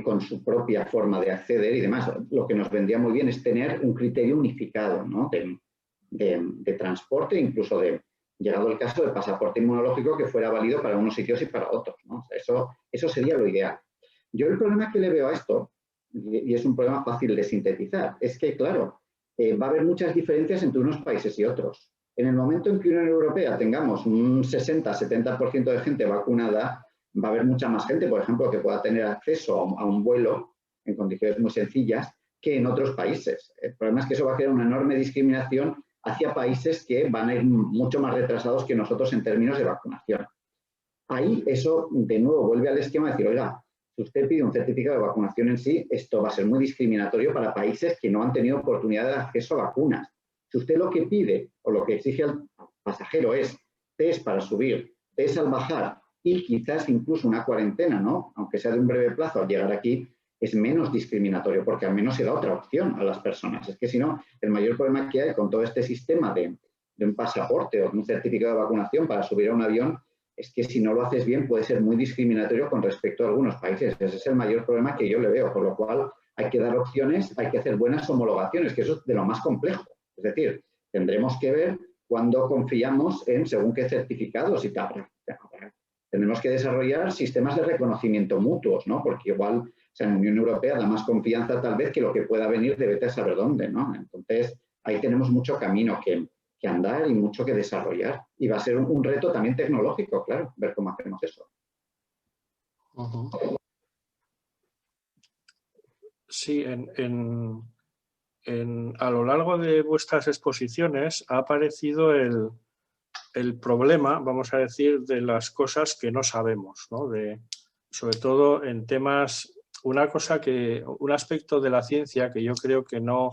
con su propia forma de acceder y demás. Lo que nos vendría muy bien es tener un criterio unificado, ¿no? de transporte, incluso llegado el caso, de pasaporte inmunológico que fuera válido para unos sitios y para otros, ¿no? O sea, eso sería lo ideal. Yo el problema que le veo a esto, y es un problema fácil de sintetizar, es que, claro, va a haber muchas diferencias entre unos países y otros. En el momento en que en la Unión Europea tengamos un 60-70% de gente vacunada, va a haber mucha más gente, por ejemplo, que pueda tener acceso a un vuelo en condiciones muy sencillas que en otros países. El problema es que eso va a crear una enorme discriminación hacia países que van a ir mucho más retrasados que nosotros en términos de vacunación. Ahí eso, de nuevo, vuelve al esquema de decir, oiga, si usted pide un certificado de vacunación en sí, esto va a ser muy discriminatorio para países que no han tenido oportunidad de acceso a vacunas. Si usted lo que pide o lo que exige al pasajero es test para subir, test al bajar y quizás incluso una cuarentena, ¿no? Aunque sea de un breve plazo al llegar aquí, es menos discriminatorio porque al menos se da otra opción a las personas. Es que si no, el mayor problema que hay con todo este sistema de un pasaporte o de un certificado de vacunación para subir a un avión es que si no lo haces bien puede ser muy discriminatorio con respecto a algunos países. Ese es el mayor problema que yo le veo, por lo cual hay que dar opciones, hay que hacer buenas homologaciones, que eso es de lo más complejo. Es decir, tendremos que ver cuándo confiamos en según qué certificados y tal. Tendremos que desarrollar sistemas de reconocimiento mutuos, ¿no? Porque igual, o sea, en la Unión Europea da más confianza tal vez que lo que pueda venir de vete a saber dónde, ¿no? Entonces, ahí tenemos mucho camino que andar y mucho que desarrollar. Y va a ser un reto también tecnológico, claro, ver cómo hacemos eso.
Sí, a lo largo de vuestras exposiciones ha aparecido el problema, vamos a decir, de las cosas que no sabemos, ¿no? Sobre todo en temas, un aspecto de la ciencia que yo creo que no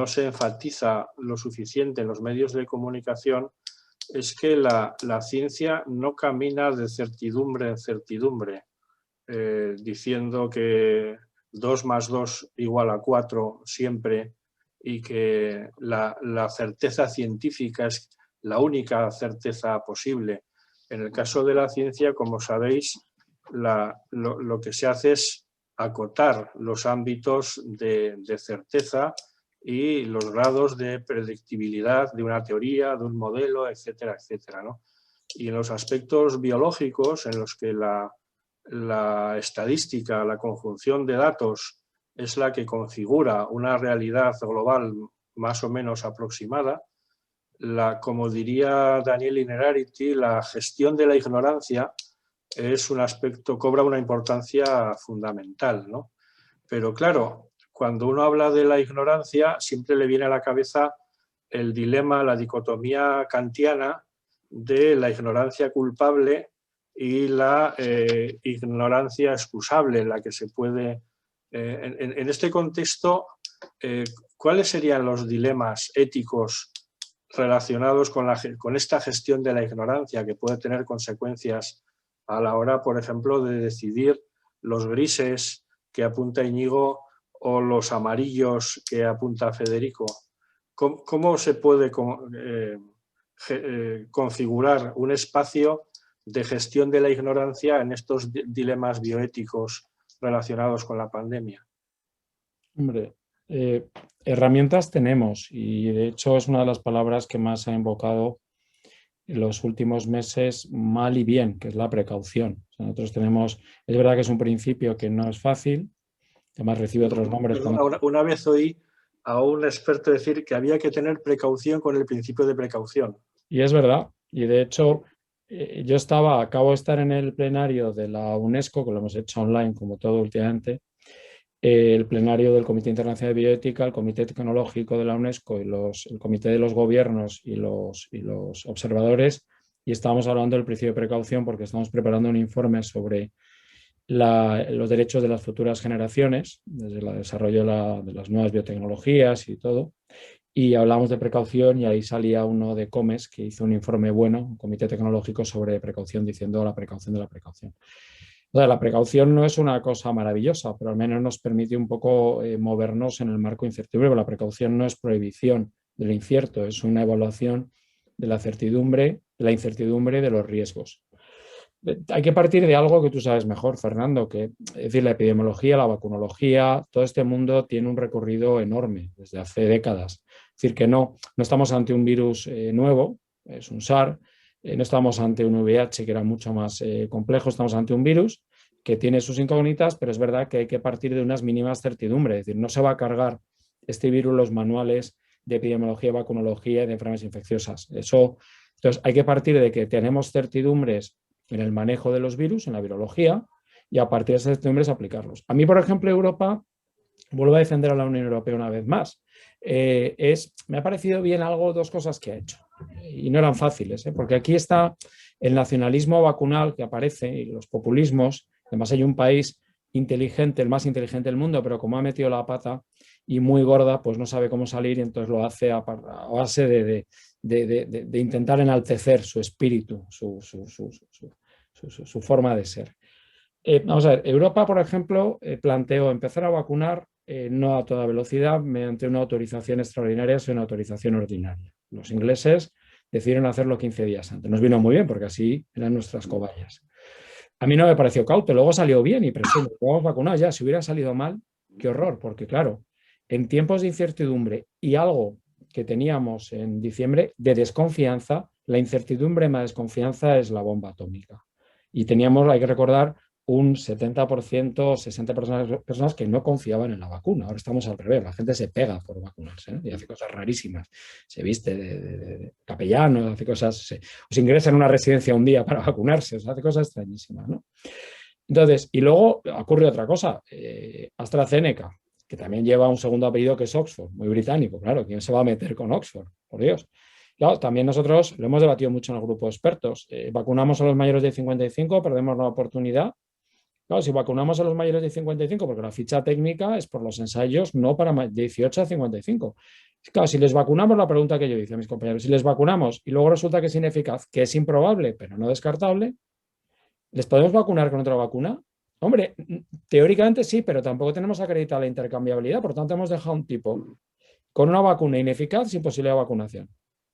se enfatiza lo suficiente en los medios de comunicación es que la ciencia no camina de certidumbre en certidumbre, diciendo que 2 más 2 igual a 4 siempre y que la certeza científica es la única certeza posible. En el caso de la ciencia, como sabéis, lo que se hace es acotar los ámbitos de certeza y los grados de predictibilidad de una teoría, de un modelo, etcétera, etcétera, ¿no? Y en los aspectos biológicos, en los que la estadística, la conjunción de datos es la que configura una realidad global más o menos aproximada, como diría Daniel Innerarity, la gestión de la ignorancia es un aspecto, cobra una importancia fundamental, ¿no? Pero claro, cuando uno habla de la ignorancia, siempre le viene a la cabeza el dilema, la dicotomía kantiana de la ignorancia culpable y la ignorancia excusable, la que se puede... en este contexto, ¿cuáles serían los dilemas éticos relacionados con esta gestión de la ignorancia que puede tener consecuencias a la hora, por ejemplo, de decidir los grises que apunta Íñigo o los amarillos que apunta Federico? ¿Cómo se puede configurar un espacio de gestión de la ignorancia en estos dilemas bioéticos relacionados con la pandemia?
Hombre, herramientas tenemos y de hecho es una de las palabras que más ha invocado en los últimos meses mal y bien, que es la precaución. O sea, nosotros tenemos, es verdad que es un principio que no es fácil, además recibe otros nombres.
Una vez oí a un experto decir que había que tener precaución con el principio de precaución.
Y es verdad, y de hecho yo acabo de estar en el plenario de la UNESCO, que lo hemos hecho online como todo últimamente, el plenario del Comité Internacional de Bioética, el Comité Tecnológico de la UNESCO y el Comité de los Gobiernos y los observadores, y estábamos hablando del principio de precaución porque estamos preparando un informe sobre los derechos de las futuras generaciones, desde el desarrollo de las nuevas biotecnologías y todo, y hablamos de precaución y ahí salía uno de Comes que hizo un informe bueno, un comité tecnológico sobre precaución, diciendo la precaución de la precaución. O sea, la precaución no es una cosa maravillosa, pero al menos nos permite un poco movernos en el marco de incertidumbre, pero la precaución no es prohibición de lo incierto, es una evaluación de la certidumbre, de la incertidumbre de los riesgos. Hay que partir de algo que tú sabes mejor, Fernando, que es decir, la epidemiología, la vacunología, todo este mundo tiene un recorrido enorme desde hace décadas. Es decir, que no estamos ante un virus nuevo, es un SARS, no estamos ante un VIH que era mucho más complejo, estamos ante un virus que tiene sus incógnitas, pero es verdad que hay que partir de unas mínimas certidumbres. Es decir, no se va a cargar este virus los manuales de epidemiología, vacunología y de enfermedades infecciosas. Entonces, hay que partir de que tenemos certidumbres en el manejo de los virus, en la virología, y a partir de esas certidumbres aplicarlos. A mí, por ejemplo, Europa, vuelvo a defender a la Unión Europea una vez más, me ha parecido bien dos cosas que ha hecho, y no eran fáciles, porque aquí está el nacionalismo vacunal que aparece y los populismos. Además hay un país inteligente, el más inteligente del mundo, pero como ha metido la pata y muy gorda, pues no sabe cómo salir y entonces lo hace a base de intentar enaltecer su espíritu, su forma de ser. Vamos a ver, Europa, por ejemplo, planteó empezar a vacunar no a toda velocidad, mediante una autorización extraordinaria, sino una autorización ordinaria. Los ingleses decidieron hacerlo 15 días antes. Nos vino muy bien porque así eran nuestras cobayas. A mí no me pareció cauto, luego salió bien y presumo, vamos vacunados ya. Si hubiera salido mal, qué horror, porque claro, en tiempos de incertidumbre y algo que teníamos en diciembre de desconfianza, la incertidumbre más desconfianza es la bomba atómica. Y teníamos, hay que recordar, un 70%, 60% personas que no confiaban en la vacuna. Ahora estamos al revés, la gente se pega por vacunarse, ¿no? Y hace cosas rarísimas. Se viste de capellano, hace cosas, se ingresa en una residencia un día para vacunarse, hace cosas extrañísimas, ¿no? Entonces, y luego ocurre otra cosa, AstraZeneca, que también lleva un segundo apellido que es Oxford, muy británico, claro, ¿quién se va a meter con Oxford? Por Dios. Claro, también nosotros lo hemos debatido mucho en el grupo de expertos. Vacunamos a los mayores de 55, perdemos la oportunidad. Claro, si vacunamos a los mayores de 55, porque la ficha técnica es por los ensayos, no para 18 a 55. Claro, si les vacunamos, la pregunta que yo hice a mis compañeros, si les vacunamos y luego resulta que es ineficaz, que es improbable, pero no descartable, ¿les podemos vacunar con otra vacuna? Hombre, teóricamente sí, pero tampoco tenemos acreditada la intercambiabilidad, por tanto hemos dejado un tipo con una vacuna ineficaz sin posibilidad de vacunación.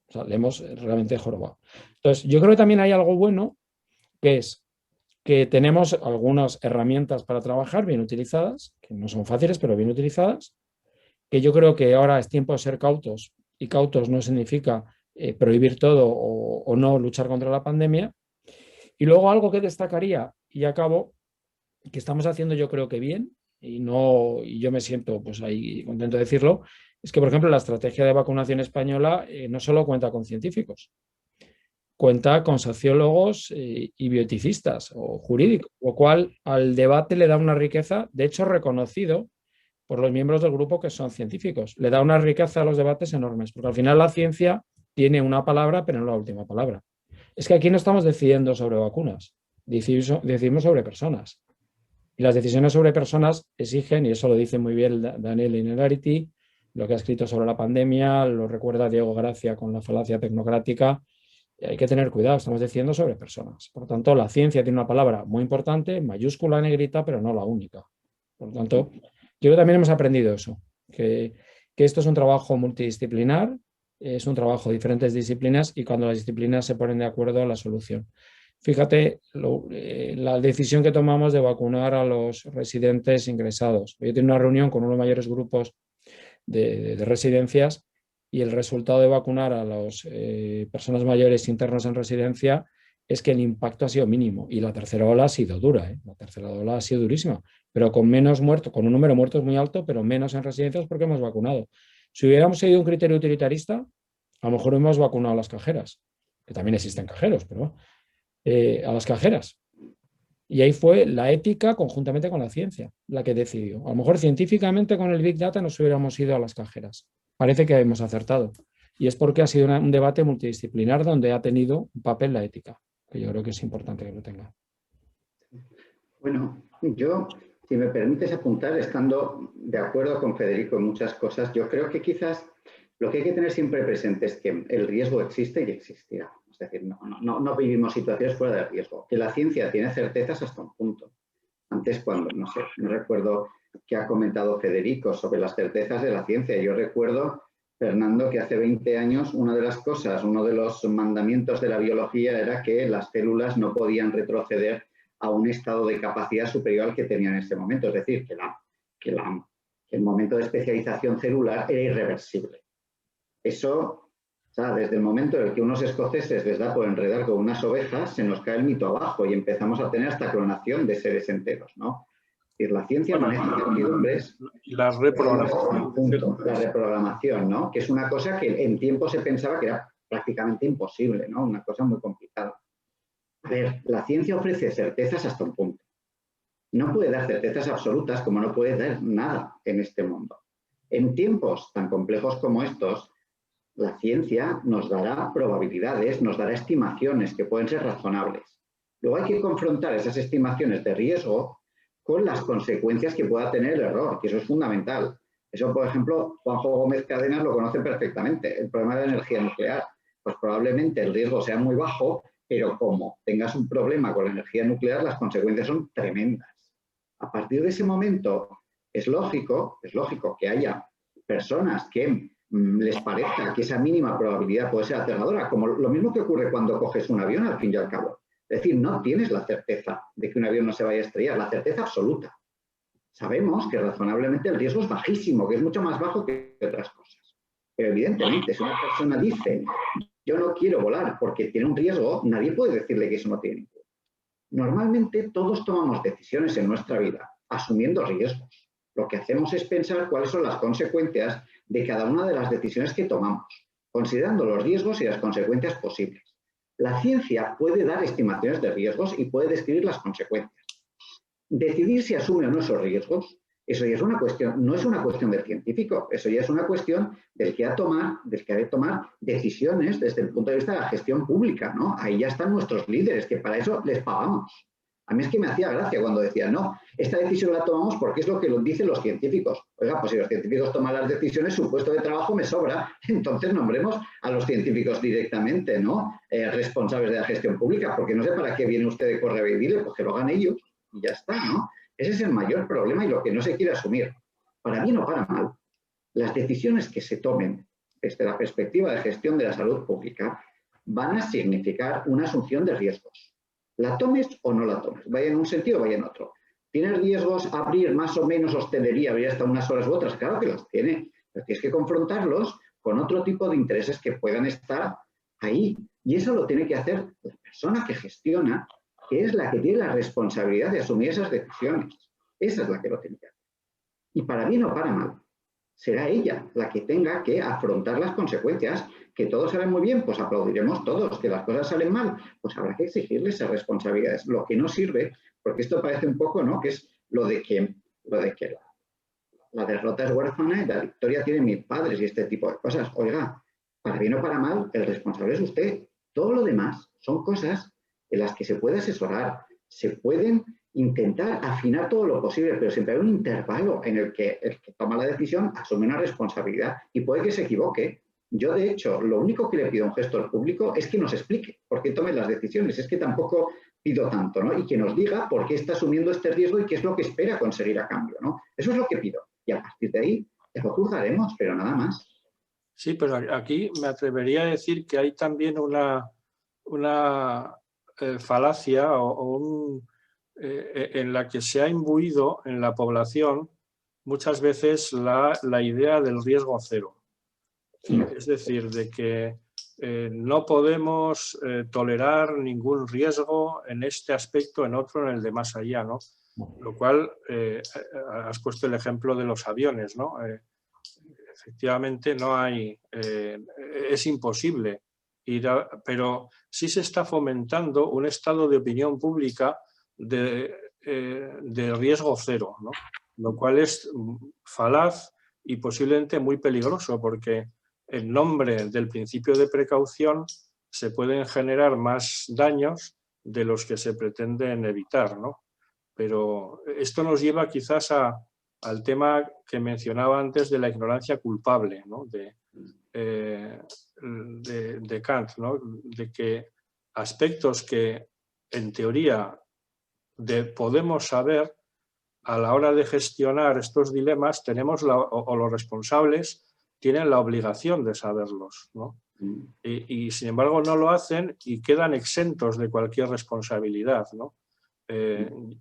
O sea, le hemos realmente jorobado. Entonces, yo creo que también hay algo bueno, que es que tenemos algunas herramientas para trabajar bien utilizadas, que no son fáciles, pero bien utilizadas, que yo creo que ahora es tiempo de ser cautos, y cautos no significa prohibir todo o no luchar contra la pandemia. Y luego algo que destacaría, y acabo, que estamos haciendo yo creo que bien, y yo me siento pues ahí contento de decirlo, es que, por ejemplo, la estrategia de vacunación española no solo cuenta con científicos, cuenta con sociólogos y bioeticistas o jurídicos, lo cual al debate le da una riqueza, de hecho reconocido por los miembros del grupo que son científicos. Le da una riqueza a los debates enormes, porque al final la ciencia tiene una palabra, pero no la última palabra. Es que aquí no estamos decidiendo sobre vacunas, decidimos sobre personas. Y las decisiones sobre personas exigen, y eso lo dice muy bien Daniel Innerarity, lo que ha escrito sobre la pandemia, lo recuerda Diego Gracia con la falacia tecnocrática, y hay que tener cuidado, estamos diciendo sobre personas. Por lo tanto, la ciencia tiene una palabra muy importante, mayúscula, negrita, pero no la única. Por lo tanto, yo creo que también hemos aprendido eso, que esto es un trabajo multidisciplinar, es un trabajo de diferentes disciplinas y cuando las disciplinas se ponen de acuerdo, la solución. Fíjate la decisión que tomamos de vacunar a los residentes ingresados. Yo tengo una reunión con uno de los mayores grupos de residencias y el resultado de vacunar a las personas mayores internos en residencia es que el impacto ha sido mínimo y la tercera ola ha sido dura, la tercera ola ha sido durísima, pero con menos muertos, con un número de muertos muy alto, pero menos en residencias porque hemos vacunado. Si hubiéramos seguido un criterio utilitarista, a lo mejor hemos vacunado a las cajeras, que también existen cajeros, pero a las cajeras. Y ahí fue la ética conjuntamente con la ciencia la que decidió. A lo mejor científicamente con el Big Data nos hubiéramos ido a las cajeras. Parece que hemos acertado. Y es porque ha sido un debate multidisciplinar donde ha tenido un papel la ética, que yo creo que es importante que lo tenga.
Bueno, yo, si me permites apuntar, estando de acuerdo con Federico en muchas cosas, yo creo que quizás lo que hay que tener siempre presente es que el riesgo existe y existirá. Es decir, no vivimos situaciones fuera de riesgo. Que la ciencia tiene certezas hasta un punto. Antes, cuando, no sé, no recuerdo qué ha comentado Federico sobre las certezas de la ciencia. Yo recuerdo, Fernando, que hace 20 años una de las cosas, uno de los mandamientos de la biología era que las células no podían retroceder a un estado de capacidad superior al que tenían en ese momento. Es decir, que el momento de especialización celular era irreversible. Eso, o sea, desde el momento en el que unos escoceses les da por enredar con unas ovejas, se nos cae el mito abajo y empezamos a tener hasta clonación de seres enteros, ¿no? Es decir, la ciencia maneja incertidumbres.
La reprogramación.
La reprogramación, ¿no? Que es una cosa que en tiempo se pensaba que era prácticamente imposible, ¿no? Una cosa muy complicada. A ver, la ciencia ofrece certezas hasta un punto. No puede dar certezas absolutas como no puede dar nada en este mundo. En tiempos tan complejos como estos, la ciencia nos dará probabilidades, nos dará estimaciones que pueden ser razonables. Luego hay que confrontar esas estimaciones de riesgo con las consecuencias que pueda tener el error, que eso es fundamental. Eso, por ejemplo, Juanjo Gómez Cadenas lo conoce perfectamente, el problema de la energía nuclear. Pues probablemente el riesgo sea muy bajo, pero como tengas un problema con la energía nuclear, las consecuencias son tremendas. A partir de ese momento, es lógico que haya personas que les parezca que esa mínima probabilidad puede ser aterradora, como lo mismo que ocurre cuando coges un avión al fin y al cabo. Es decir, no tienes la certeza de que un avión no se vaya a estrellar, la certeza absoluta. Sabemos que razonablemente el riesgo es bajísimo, que es mucho más bajo que otras cosas. Pero evidentemente, si una persona dice, yo no quiero volar porque tiene un riesgo, nadie puede decirle que eso no tiene ningún. Normalmente todos tomamos decisiones en nuestra vida asumiendo riesgos. Lo que hacemos es pensar cuáles son las consecuencias de cada una de las decisiones que tomamos, considerando los riesgos y las consecuencias posibles. La ciencia puede dar estimaciones de riesgos y puede describir las consecuencias. Decidir si asume o no esos riesgos, eso ya es una cuestión, no es una cuestión del científico, eso ya es una cuestión del que ha de tomar decisiones desde el punto de vista de la gestión pública, ¿no? Ahí ya están nuestros líderes, que para eso les pagamos. A mí es que me hacía gracia cuando decían, no, esta decisión la tomamos porque es lo que dicen los científicos. Oiga, pues si los científicos toman las decisiones, su puesto de trabajo me sobra. Entonces nombremos a los científicos directamente, ¿no? Responsables de la gestión pública, porque no sé para qué viene usted de correo y dile, pues que lo hagan ellos y ya está, ¿no? Ese es el mayor problema y lo que no se quiere asumir. Para bien o para mal, las decisiones que se tomen desde la perspectiva de gestión de la salud pública van a significar una asunción de riesgos. La tomes o no la tomes, vaya en un sentido o vaya en otro. ¿Tiene riesgos abrir más o menos hostelería, abrir hasta unas horas u otras? Claro que los tiene, pero tienes que confrontarlos con otro tipo de intereses que puedan estar ahí. Y eso lo tiene que hacer la persona que gestiona, que es la que tiene la responsabilidad de asumir esas decisiones. Esa es la que lo tiene que hacer. Y para bien o para mal, será ella la que tenga que afrontar las consecuencias. Que todo sale muy bien, pues aplaudiremos todos. Que las cosas salen mal, pues habrá que exigirles esas responsabilidades. Lo que no sirve, porque esto parece un poco, ¿no?, que es lo de que la derrota es huérfana y la victoria tiene mis padres y este tipo de cosas. Oiga, para bien o para mal, el responsable es usted. Todo lo demás son cosas en las que se puede asesorar, Se pueden intentar afinar todo lo posible, pero siempre hay un intervalo en el que el que toma la decisión asume una responsabilidad y puede que se equivoque. Yo, de hecho, lo único que le pido a un gestor público es que nos explique por qué tome las decisiones. Es que tampoco pido tanto, ¿no? Y que nos diga por qué está asumiendo este riesgo y qué es lo que espera conseguir a cambio, ¿no? Eso es lo que pido. Y a partir de ahí, lo juzgaremos, pero nada más.
Sí, pero aquí me atrevería a decir que hay también una falacia en la que se ha imbuido en la población muchas veces la idea del riesgo cero. Sí. Es decir, de que no podemos tolerar ningún riesgo en este aspecto, en otro, en el de más allá, ¿no? Lo cual, has puesto el ejemplo de los aviones, ¿no? Efectivamente no hay, es imposible ir pero sí se está fomentando un estado de opinión pública de riesgo cero, ¿no? Lo cual es falaz y posiblemente muy peligroso, porque en nombre del principio de precaución se pueden generar más daños de los que se pretenden evitar, ¿no? Pero esto nos lleva quizás al tema que mencionaba antes de la ignorancia culpable, ¿no? de Kant, ¿no? De que aspectos que en teoría podemos saber, a la hora de gestionar estos dilemas tenemos o los responsables tienen la obligación de saberlos, ¿no? Y sin embargo no lo hacen y quedan exentos de cualquier responsabilidad, ¿no?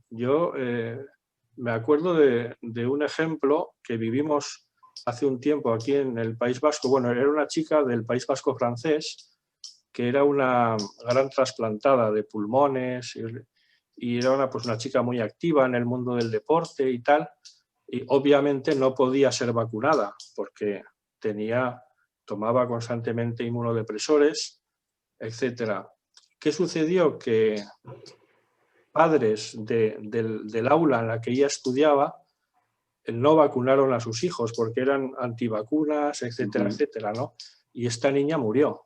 Yo me acuerdo de un ejemplo que vivimos hace un tiempo aquí en el País Vasco. Bueno, era una chica del País Vasco francés que era una gran trasplantada de pulmones y era pues una chica muy activa en el mundo del deporte y tal. Y obviamente no podía ser vacunada porque tomaba constantemente inmunodepresores, etc. ¿Qué sucedió? Que padres del aula en la que ella estudiaba no vacunaron a sus hijos porque eran antivacunas, etcétera, etcétera, ¿no? Y esta niña murió.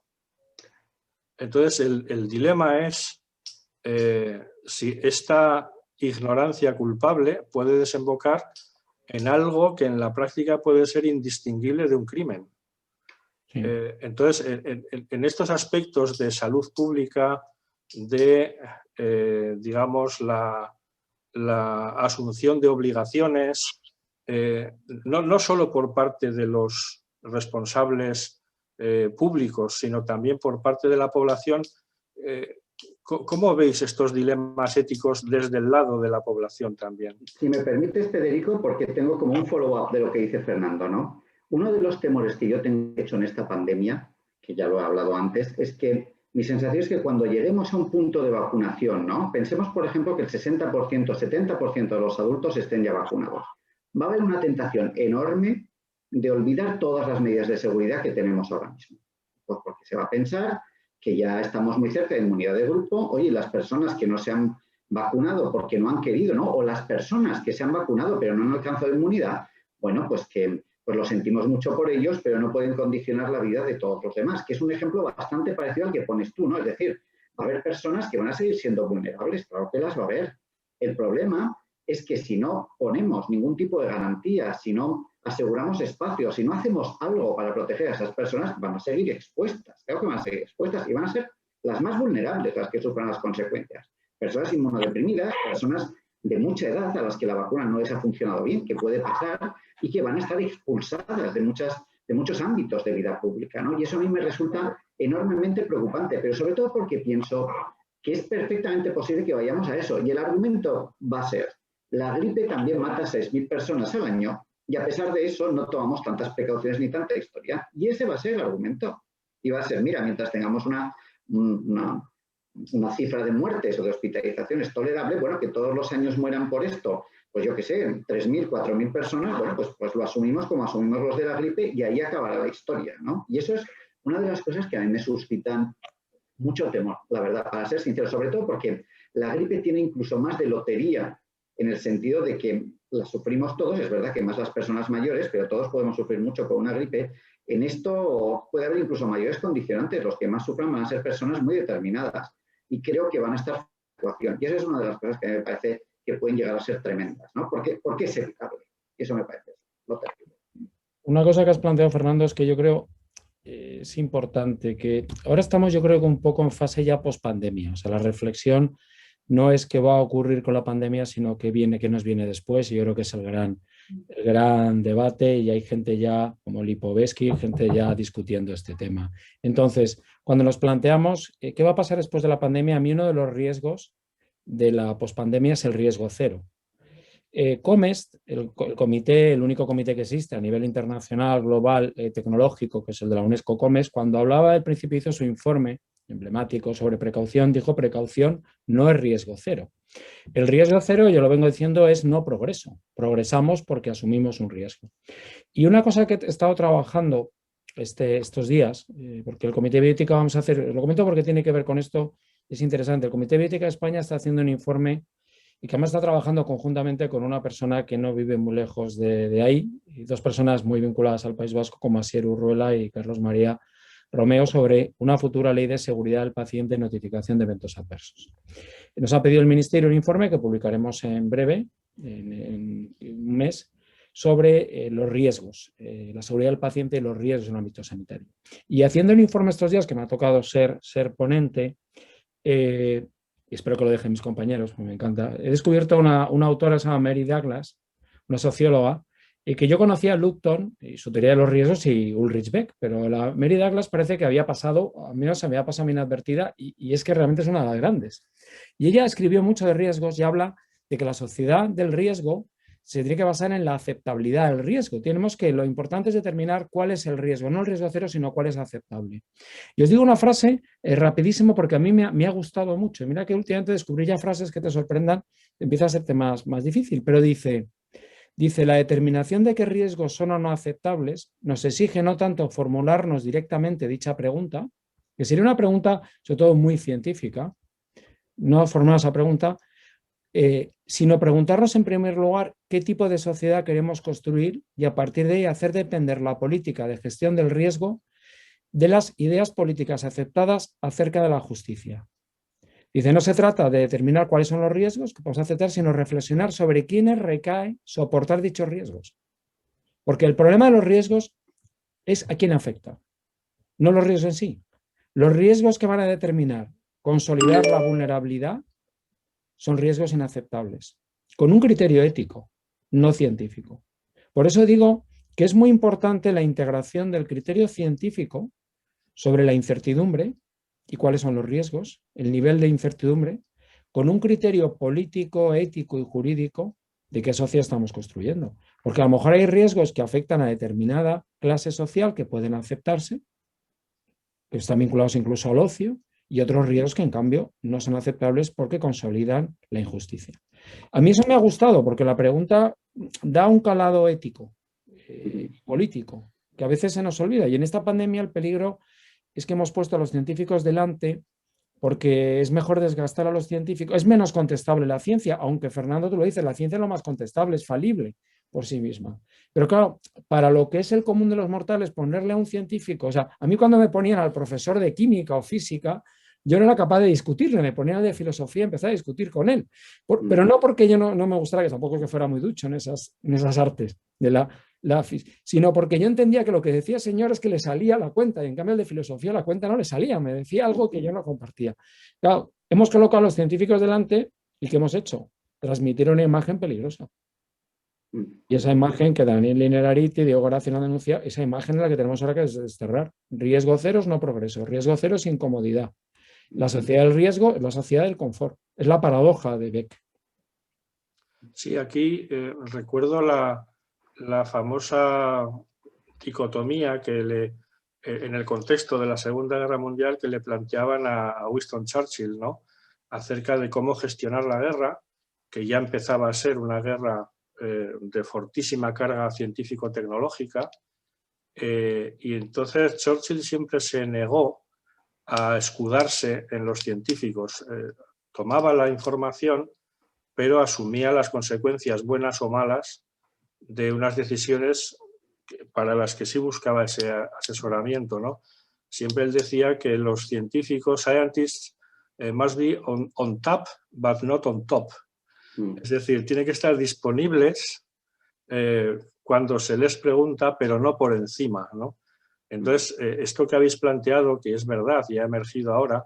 Entonces, el dilema es si esta ignorancia culpable puede desembocar en algo que en la práctica puede ser indistinguible de un crimen. Sí. Entonces, en estos aspectos de salud pública, digamos, la asunción de obligaciones, no solo por parte de los responsables públicos, sino también por parte de la población, ¿cómo veis estos dilemas éticos desde el lado de la población también?
Si me permites, Federico, porque tengo como un follow-up de lo que dice Fernando, ¿no? Uno de los temores que yo tengo hecho en esta pandemia, que ya lo he hablado antes, es que mi sensación es que cuando lleguemos a un punto de vacunación, ¿no? Pensemos, por ejemplo, que el 60%, 70% de los adultos estén ya vacunados. Va a haber una tentación enorme de olvidar todas las medidas de seguridad que tenemos ahora mismo. Pues porque se va a pensar que ya estamos muy cerca de inmunidad de grupo. Oye, las personas que no se han vacunado porque no han querido, ¿no? O las personas que se han vacunado pero no han alcanzado inmunidad, bueno, pues que lo sentimos mucho por ellos, pero no pueden condicionar la vida de todos los demás, que es un ejemplo bastante parecido al que pones tú, ¿no? Es decir, va a haber personas que van a seguir siendo vulnerables, claro que las va a haber. El problema es que si no ponemos ningún tipo de garantía, si no aseguramos espacios, si no hacemos algo para proteger a esas personas, van a seguir expuestas. Claro que van a seguir expuestas y van a ser las más vulnerables las que sufran las consecuencias. Personas inmunodeprimidas, personas de mucha edad a las que la vacuna no les ha funcionado bien, que puede pasar y que van a estar expulsadas de muchos ámbitos de vida pública, ¿no? Y eso a mí me resulta enormemente preocupante, pero sobre todo porque pienso que es perfectamente posible que vayamos a eso. Y el argumento va a ser, la gripe también mata a 6.000 personas al año y a pesar de eso no tomamos tantas precauciones ni tanta historia. Y ese va a ser el argumento. Y va a ser, mira, mientras tengamos una cifra de muertes o de hospitalizaciones tolerable, bueno, que todos los años mueran por esto, pues yo qué sé, 3.000, 4.000 personas, bueno, pues lo asumimos como asumimos los de la gripe y ahí acabará la historia, ¿no? Y eso es una de las cosas que a mí me suscitan mucho temor, la verdad, para ser sincero, sobre todo porque la gripe tiene incluso más de lotería en el sentido de que la sufrimos todos, es verdad que más las personas mayores, pero todos podemos sufrir mucho con una gripe. En esto puede haber incluso mayores condicionantes, los que más sufran van a ser personas muy determinadas y creo que van a estar situación. Y esa es una de las cosas que me parece que pueden llegar a ser tremendas, ¿no? ¿Por qué es evitable? Eso me parece lo terrible.
Una cosa que has planteado, Fernando, es que yo creo es importante que ahora estamos, yo creo que un poco en fase ya post-pandemia. O sea, la reflexión no es qué va a ocurrir con la pandemia, sino qué nos viene después. Y yo creo que es el gran debate y hay gente ya, como Lipovetsky, gente ya discutiendo este tema. Entonces, cuando nos planteamos qué va a pasar después de la pandemia, a mí uno de los riesgos de la pospandemia es el riesgo cero. COMEST, el comité, el único comité que existe a nivel internacional, global, tecnológico, que es el de la UNESCO COMEST, cuando hablaba al principio hizo su informe emblemático sobre precaución, dijo precaución no es riesgo cero. El riesgo cero, yo lo vengo diciendo, es no progreso. Progresamos porque asumimos un riesgo. Y una cosa que he estado trabajando estos días, porque el Comité de Bioética vamos a hacer, lo comento porque tiene que ver con esto, es interesante. El Comité de Bioética de España está haciendo un informe y que además está trabajando conjuntamente con una persona que no vive muy lejos de ahí, y dos personas muy vinculadas al País Vasco, como Asier Urruela y Carlos María Romeo, sobre una futura ley de seguridad del paciente y notificación de eventos adversos. Nos ha pedido el Ministerio un informe que publicaremos en breve, en un mes, sobre los riesgos, la seguridad del paciente y los riesgos en el ámbito sanitario. Y haciendo el informe estos días, que me ha tocado ser ponente, y espero que lo dejen mis compañeros, porque me encanta. He descubierto una autora que se llama Mary Douglas, una socióloga, y que yo conocía a Lupton y su teoría de los riesgos y Ulrich Beck, pero la Mary Douglas parece que había pasado, al menos se me había pasado inadvertida, y es que realmente es una de las grandes. Y ella escribió mucho de riesgos y habla de que la sociedad del riesgo se tiene que basar en la aceptabilidad del riesgo. Tenemos que, lo importante es determinar cuál es el riesgo, no el riesgo cero, sino cuál es aceptable. Y os digo una frase rapidísimo porque a mí me ha gustado mucho. Mira que últimamente descubrí ya frases que te sorprendan, empieza a serte más difícil, pero dice, la determinación de qué riesgos son o no aceptables nos exige no tanto formularnos directamente dicha pregunta, que sería una pregunta sobre todo muy científica, no formular esa pregunta, sino preguntarnos en primer lugar qué tipo de sociedad queremos construir y a partir de ahí hacer depender la política de gestión del riesgo de las ideas políticas aceptadas acerca de la justicia. Dice, no se trata de determinar cuáles son los riesgos que podemos aceptar, sino reflexionar sobre quiénes recae soportar dichos riesgos. Porque el problema de los riesgos es a quién afecta, no los riesgos en sí. Los riesgos que van a determinar consolidar la vulnerabilidad son riesgos inaceptables, con un criterio ético, no científico. Por eso digo que es muy importante la integración del criterio científico sobre la incertidumbre y cuáles son los riesgos, el nivel de incertidumbre, con un criterio político, ético y jurídico de qué sociedad estamos construyendo. Porque a lo mejor hay riesgos que afectan a determinada clase social que pueden aceptarse, que están vinculados incluso al ocio, y otros riesgos que en cambio no son aceptables porque consolidan la injusticia. A mí eso me ha gustado porque la pregunta da un calado ético y político que a veces se nos olvida, y en esta pandemia el peligro es que hemos puesto a los científicos delante porque es mejor desgastar a los científicos, es menos contestable la ciencia, aunque Fernando tú lo dices, la ciencia es lo más contestable, es falible por sí misma. Pero claro, para lo que es el común de los mortales, ponerle a un científico, o sea, a mí cuando me ponían al profesor de química o física, yo no era capaz de discutirle, me ponía de filosofía y empecé a discutir con él. Pero no porque yo no me gustara, que tampoco es que fuera muy ducho en esas artes de sino porque yo entendía que lo que decía el señor es que le salía la cuenta, y en cambio el de filosofía la cuenta no le salía, me decía algo que yo no compartía. Claro, hemos colocado a los científicos delante y ¿qué hemos hecho? Transmitir una imagen peligrosa. Y esa imagen que Daniel Linerariti y Diego Horacio han denunciado, esa imagen es la que tenemos ahora que desterrar. Riesgo cero es no progreso, riesgo cero es incomodidad. La sociedad del riesgo es la sociedad del confort. Es la paradoja de Beck.
Sí, aquí recuerdo la famosa dicotomía que en el contexto de la Segunda Guerra Mundial que le planteaban a Winston Churchill, ¿no? Acerca de cómo gestionar la guerra, que ya empezaba a ser una guerra de fortísima carga científico-tecnológica, y entonces Churchill siempre se negó a escudarse en los científicos. Tomaba la información, pero asumía las consecuencias buenas o malas de unas decisiones para las que sí buscaba ese asesoramiento, ¿no? Siempre él decía que los científicos, scientists, must be on tap, but not on top. Es decir, tienen que estar disponibles cuando se les pregunta, pero no por encima, ¿no? Entonces, esto que habéis planteado, que es verdad y ha emergido ahora,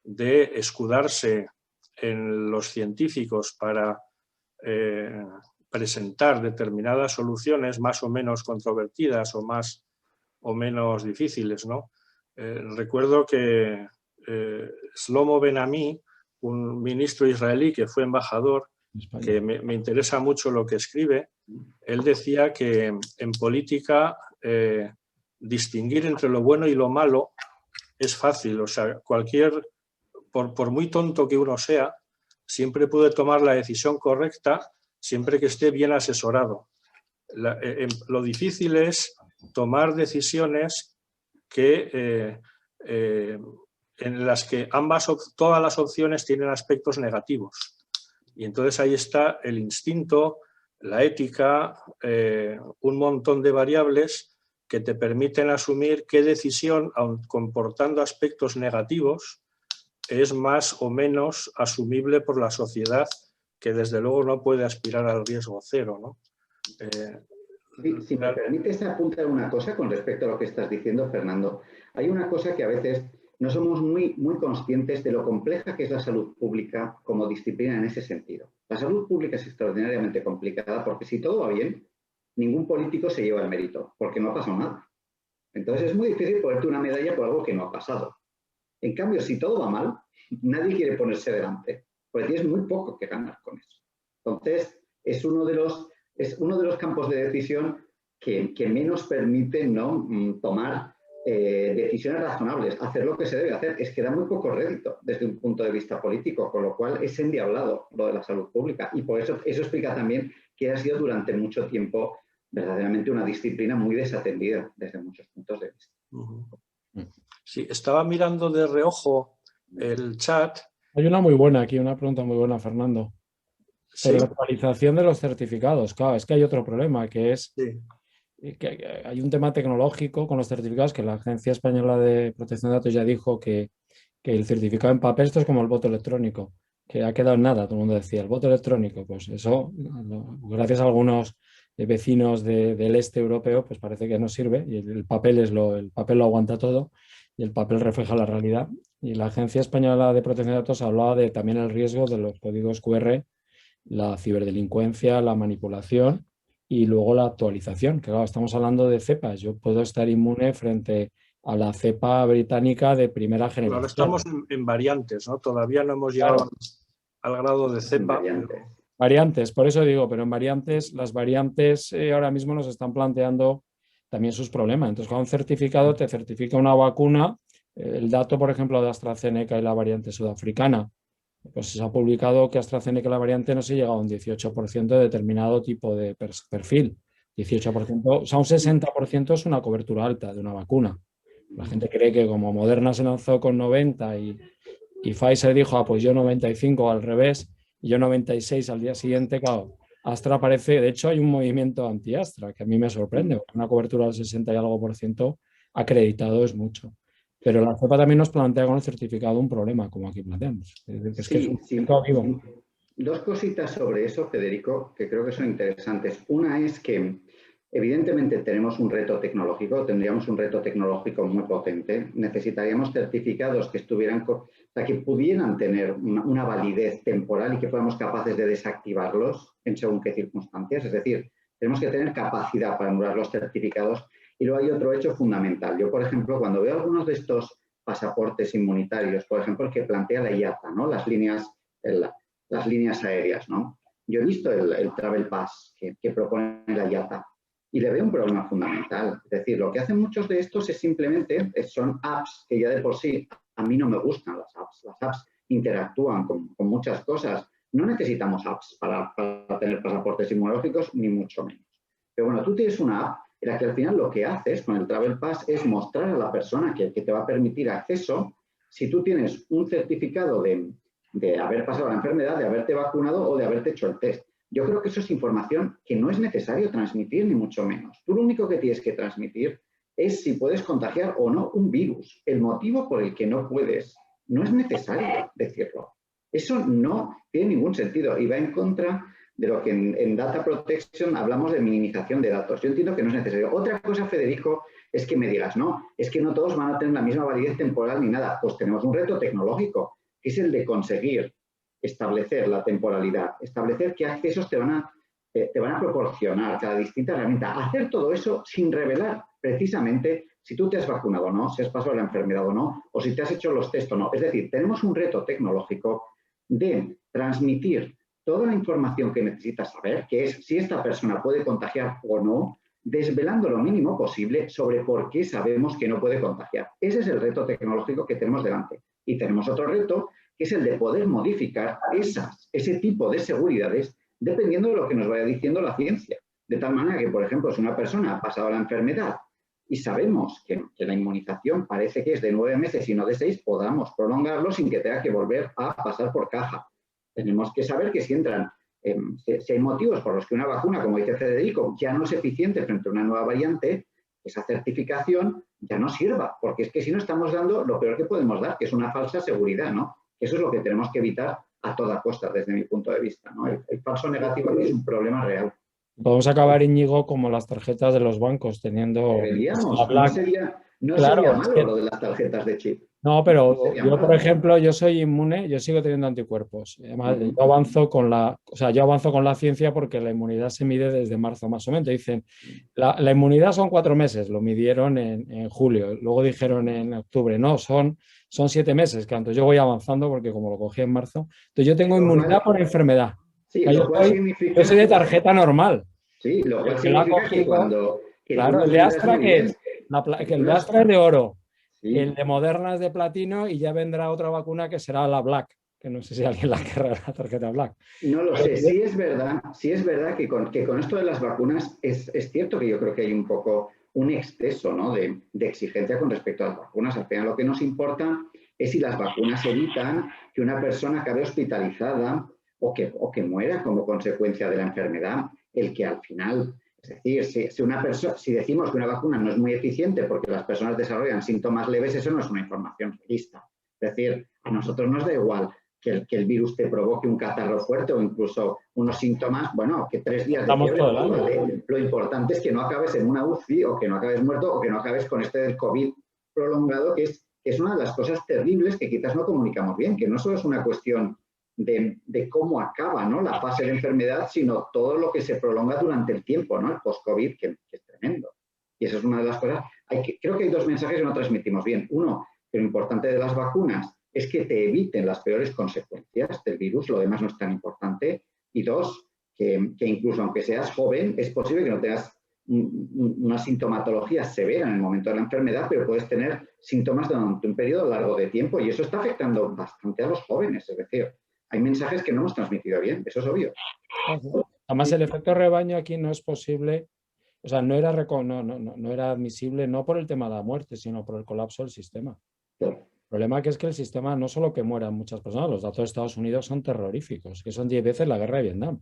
de escudarse en los científicos para presentar determinadas soluciones más o menos controvertidas o más o menos difíciles, ¿no? Recuerdo que Shlomo Ben-Ami, un ministro israelí que fue embajador, que me interesa mucho lo que escribe, él decía que en política distinguir entre lo bueno y lo malo es fácil. O sea, por muy tonto que uno sea, siempre puede tomar la decisión correcta siempre que esté bien asesorado. Lo difícil es tomar decisiones en las que todas las opciones tienen aspectos negativos. Y entonces ahí está el instinto, la ética, un montón de variables que te permiten asumir qué decisión, aun comportando aspectos negativos, es más o menos asumible por la sociedad, que desde luego no puede aspirar al riesgo cero, ¿no?
Si me permites apuntar una cosa con respecto a lo que estás diciendo, Fernando. Hay una cosa que a veces no somos muy conscientes de lo compleja que es la salud pública como disciplina en ese sentido. La salud pública es extraordinariamente complicada porque si todo va bien, ningún político se lleva el mérito, porque no ha pasado nada. Entonces es muy difícil ponerte una medalla por algo que no ha pasado. En cambio, si todo va mal, nadie quiere ponerse delante, porque tienes muy poco que ganar con eso. Entonces, es uno de los campos de decisión que menos permiten, ¿no?, tomar decisiones razonables, hacer lo que se debe hacer. Es que da muy poco rédito desde un punto de vista político, con lo cual es endiablado lo de la salud pública. Y por eso explica también que ha sido durante mucho tiempo verdaderamente una disciplina muy desatendida desde muchos puntos de vista.
Sí, estaba mirando de reojo el chat.
Hay una muy buena aquí, una pregunta muy buena, Fernando. Sobre
Sí.
la actualización de los certificados. Claro, es que hay otro problema, que es que hay un tema tecnológico con los certificados, que la Agencia Española de Protección de Datos ya dijo que el certificado en papel, esto es como el voto electrónico, que ha quedado en nada, todo el mundo decía, el voto electrónico, pues eso, gracias a algunos vecinos del este europeo, pues parece que no sirve, y el papel lo aguanta todo, y el papel refleja la realidad. Y la Agencia Española de Protección de Datos hablaba de también el riesgo de los códigos QR, la ciberdelincuencia, la manipulación y luego la actualización, que claro, estamos hablando de cepas. Yo puedo estar inmune frente a la cepa británica de primera generación.
Ahora estamos en variantes, ¿no? Todavía no hemos llegado al grado de cepa.
Variantes, por eso digo, pero en variantes, las variantes ahora mismo nos están planteando también sus problemas. Entonces, con un certificado te certifica una vacuna, el dato, por ejemplo, de AstraZeneca y la variante sudafricana. Pues se ha publicado que AstraZeneca y la variante no se llega a un 18% de determinado tipo de perfil. 18%, o sea, un 60% es una cobertura alta de una vacuna. La gente cree que como Moderna se lanzó con 90 y Pfizer dijo, pues yo 95 al revés, y yo 96 al día siguiente, claro, Astra aparece, de hecho hay un movimiento anti-Astra, que a mí me sorprende, una cobertura del 60 y algo por ciento acreditado es mucho. Pero la cepa también nos plantea con el certificado un problema, como aquí planteamos. Es que es un certificado vivo.
Dos cositas sobre eso, Federico, que creo que son interesantes. Una es que, evidentemente, tenemos un reto tecnológico, tendríamos un reto tecnológico muy potente. Necesitaríamos certificados que estuvieran, o sea, que pudieran tener una validez temporal y que fuéramos capaces de desactivarlos en según qué circunstancias. Es decir, tenemos que tener capacidad para anular los certificados. Y luego hay otro hecho fundamental. Yo, por ejemplo, cuando veo algunos de estos pasaportes inmunitarios, por ejemplo, el que plantea la IATA, ¿no?, las líneas aéreas, ¿no? Yo he visto el Travel Pass que propone la IATA y le veo un problema fundamental. Es decir, lo que hacen muchos de estos es simplemente, son apps que ya de por sí, a mí no me gustan las apps. Las apps interactúan con muchas cosas. No necesitamos apps para tener pasaportes inmunológicos, ni mucho menos. Pero bueno, tú tienes una app en la que al final lo que haces con el Travel Pass es mostrar a la persona que te va a permitir acceso si tú tienes un certificado de haber pasado la enfermedad, de haberte vacunado o de haberte hecho el test. Yo creo que eso es información que no es necesario transmitir, ni mucho menos. Tú lo único que tienes que transmitir es si puedes contagiar o no un virus, el motivo por el que no puedes No es necesario decirlo. Eso no tiene ningún sentido y va en contra de lo que en Data Protection hablamos de minimización de datos. Yo entiendo que no es necesario. Otra cosa, Federico, es que me digas, no, es que no todos van a tener la misma validez temporal ni nada. Pues tenemos un reto tecnológico, que es el de conseguir establecer la temporalidad, establecer qué accesos te van a proporcionar cada distinta herramienta. Hacer todo eso sin revelar precisamente si tú te has vacunado o no, si has pasado la enfermedad o no, o si te has hecho los test o no. Es decir, tenemos un reto tecnológico de transmitir toda la información que necesitas saber, que es si esta persona puede contagiar o no, desvelando lo mínimo posible sobre por qué sabemos que no puede contagiar. Ese es el reto tecnológico que tenemos delante. Y tenemos otro reto, que es el de poder modificar ese tipo de seguridades dependiendo de lo que nos vaya diciendo la ciencia. De tal manera que, por ejemplo, si una persona ha pasado la enfermedad y sabemos que la inmunización parece que es de 9 meses y no de 6, podamos prolongarlo sin que tenga que volver a pasar por caja. Tenemos que saber que si entran, si hay motivos por los que una vacuna, como dice Federico, ya no es eficiente frente a una nueva variante, esa certificación ya no sirva, porque es que si no estamos dando lo peor que podemos dar, que es una falsa seguridad, ¿no? Eso es lo que tenemos que evitar a toda costa, desde mi punto de vista, ¿no? El falso negativo aquí es un problema real.
Podemos acabar, Íñigo, como las tarjetas de los bancos, teniendo...
Deberíamos, no
Claro,
sería malo lo de las tarjetas de chip.
No, pero
No sería
yo,
malo.
por ejemplo, yo soy inmune, yo sigo teniendo anticuerpos. Además, yo avanzo con la ciencia porque la inmunidad se mide desde marzo más o menos. Dicen, la inmunidad son 4 meses, lo midieron en julio, luego dijeron en octubre, no, son 7 meses, que antes yo voy avanzando porque como lo cogí en marzo, entonces yo tengo inmunidad por enfermedad.
Sí,
O sea,
lo cual significa...
yo soy de tarjeta normal.
Sí, lo cual
El que la ha
significa que
cogido,
cuando...
claro, el de Astra, que es el de Astra es de oro.
Sí.
El de Moderna es de platino y ya vendrá otra vacuna que será la Black, que no sé si alguien la querrá, la tarjeta Black.
No lo sé, sí es verdad que con esto de las vacunas es cierto que yo creo que hay un poco un exceso, ¿no? de exigencia con respecto a las vacunas. Al final lo que nos importa es si las vacunas evitan que una persona acabe hospitalizada o que muera como consecuencia de la enfermedad, el que al final... Es decir, si decimos que una vacuna no es muy eficiente porque las personas desarrollan síntomas leves, eso no es una información realista. Es decir, a nosotros nos da igual que el virus te provoque un catarro fuerte o incluso unos síntomas, bueno, que 3 días de fiebre. ¿Vale? Lo importante es que no acabes en una UCI o que no acabes muerto o que no acabes con este del COVID prolongado, que es una de las cosas terribles que quizás no comunicamos bien, que no solo es una cuestión de cómo acaba, ¿no? la fase de enfermedad, sino todo lo que se prolonga durante el tiempo, ¿no? El post-COVID, que es tremendo. Y esa es una de las cosas. Creo que hay 2 mensajes que no transmitimos bien. Uno, que lo importante de las vacunas es que te eviten las peores consecuencias del virus, lo demás no es tan importante. Y 2, que incluso aunque seas joven, es posible que no tengas una sintomatología severa en el momento de la enfermedad, pero puedes tener síntomas durante un periodo largo de tiempo y eso está afectando bastante a los jóvenes, es decir, hay mensajes que no hemos transmitido bien, eso es obvio.
Además, el efecto rebaño aquí no es posible, o sea, no era admisible, no por el tema de la muerte, sino por el colapso del sistema. Sí. El problema que es que el sistema, no solo que mueran muchas personas, los datos de Estados Unidos son terroríficos, que son 10 veces la guerra de Vietnam.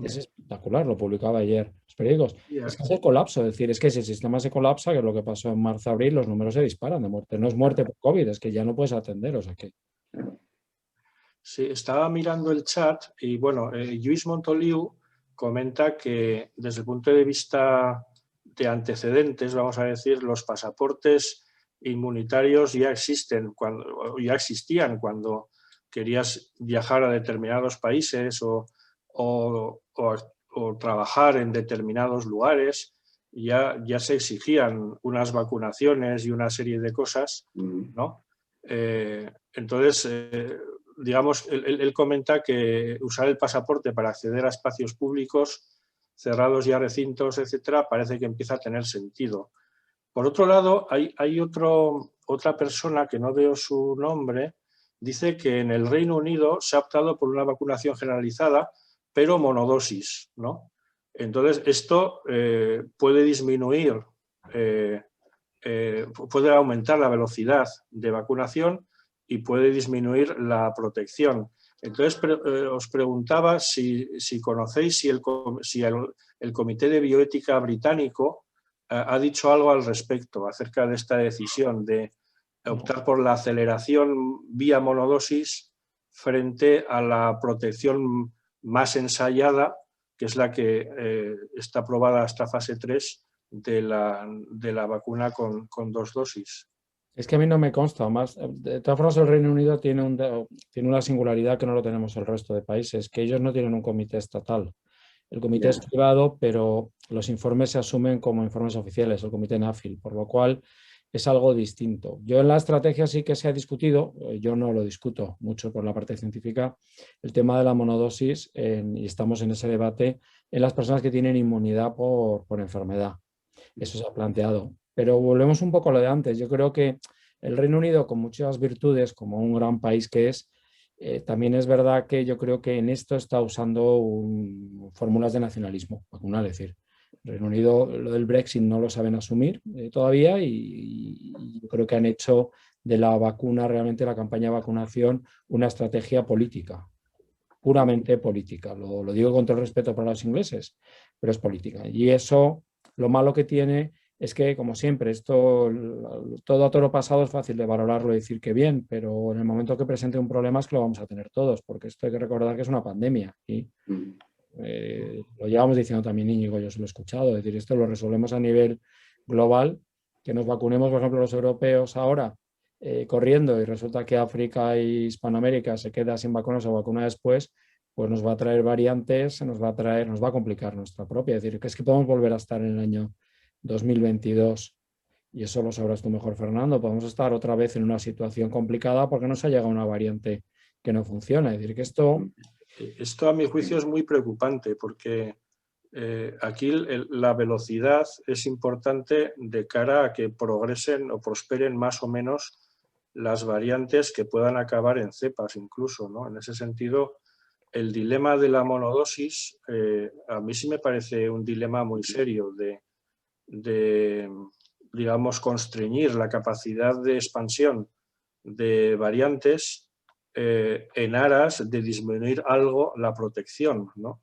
Es espectacular, lo publicaba ayer los periódicos. Es que es el colapso, es decir, es que si el sistema se colapsa, que es lo que pasó en marzo-abril, los números se disparan de muerte. No es muerte por COVID, es que ya no puedes atender, o sea que...
Sí, estaba mirando el chat y bueno, Lluís Montoliu comenta que desde el punto de vista de antecedentes, vamos a decir, los pasaportes inmunitarios ya existían cuando querías viajar a determinados países o trabajar en determinados lugares, ya se exigían unas vacunaciones y una serie de cosas, ¿no? Entonces, digamos, él comenta que usar el pasaporte para acceder a espacios públicos cerrados y a recintos, etcétera, parece que empieza a tener sentido. Por otro lado, hay otra persona que no veo su nombre, dice que en el Reino Unido se ha optado por una vacunación generalizada, pero monodosis, ¿no? Entonces, esto puede disminuir, puede aumentar la velocidad de vacunación y puede disminuir la protección. Entonces, os preguntaba si conocéis si el Comité de Bioética británico ha dicho algo al respecto, acerca de esta decisión de optar por la aceleración vía monodosis frente a la protección más ensayada, que es la que está aprobada hasta fase 3 de la vacuna con 2 dosis.
Es que a mí no me consta, más. De todas formas, el Reino Unido tiene una singularidad que no lo tenemos el resto de países, que ellos no tienen un comité estatal. El comité es privado, pero los informes se asumen como informes oficiales, el comité NAFIL, por lo cual es algo distinto. Yo en la estrategia sí que se ha discutido, yo no lo discuto mucho por la parte científica, el tema de la monodosis, y estamos en ese debate, en las personas que tienen inmunidad por enfermedad. Eso se ha planteado. Pero volvemos un poco a lo de antes. Yo creo que el Reino Unido, con muchas virtudes, como un gran país que es, también es verdad que yo creo que en esto está usando fórmulas de nacionalismo, vacunal, es decir, el Reino Unido lo del Brexit no lo saben asumir todavía y yo creo que han hecho de la vacuna, realmente la campaña de vacunación, una estrategia política, puramente política. Lo digo con todo el respeto para los ingleses, pero es política. Y eso, lo malo que tiene es que, como siempre, todo a toro pasado es fácil de valorarlo y decir que bien, pero en el momento que presente un problema es que lo vamos a tener todos, porque esto hay que recordar que es una pandemia. Y lo llevamos diciendo también Íñigo, yo se lo he escuchado, es decir, esto lo resolvemos a nivel global, que nos vacunemos, por ejemplo, los europeos ahora, corriendo, y resulta que África y Hispanoamérica se queda sin vacunas o vacuna después, pues nos va a traer variantes, nos va a complicar nuestra propia. Es decir, que es que podemos volver a estar en el año 2022, y eso lo sabrás tú mejor, Fernando, podemos estar otra vez en una situación complicada porque nos ha llegado una variante que no funciona. Es decir, que
esto a mi juicio es muy preocupante porque aquí la velocidad es importante de cara a que progresen o prosperen más o menos las variantes que puedan acabar en cepas incluso, ¿no? En ese sentido, el dilema de la monodosis a mí sí me parece un dilema muy serio de digamos, constreñir la capacidad de expansión de variantes en aras de disminuir algo la protección, ¿no?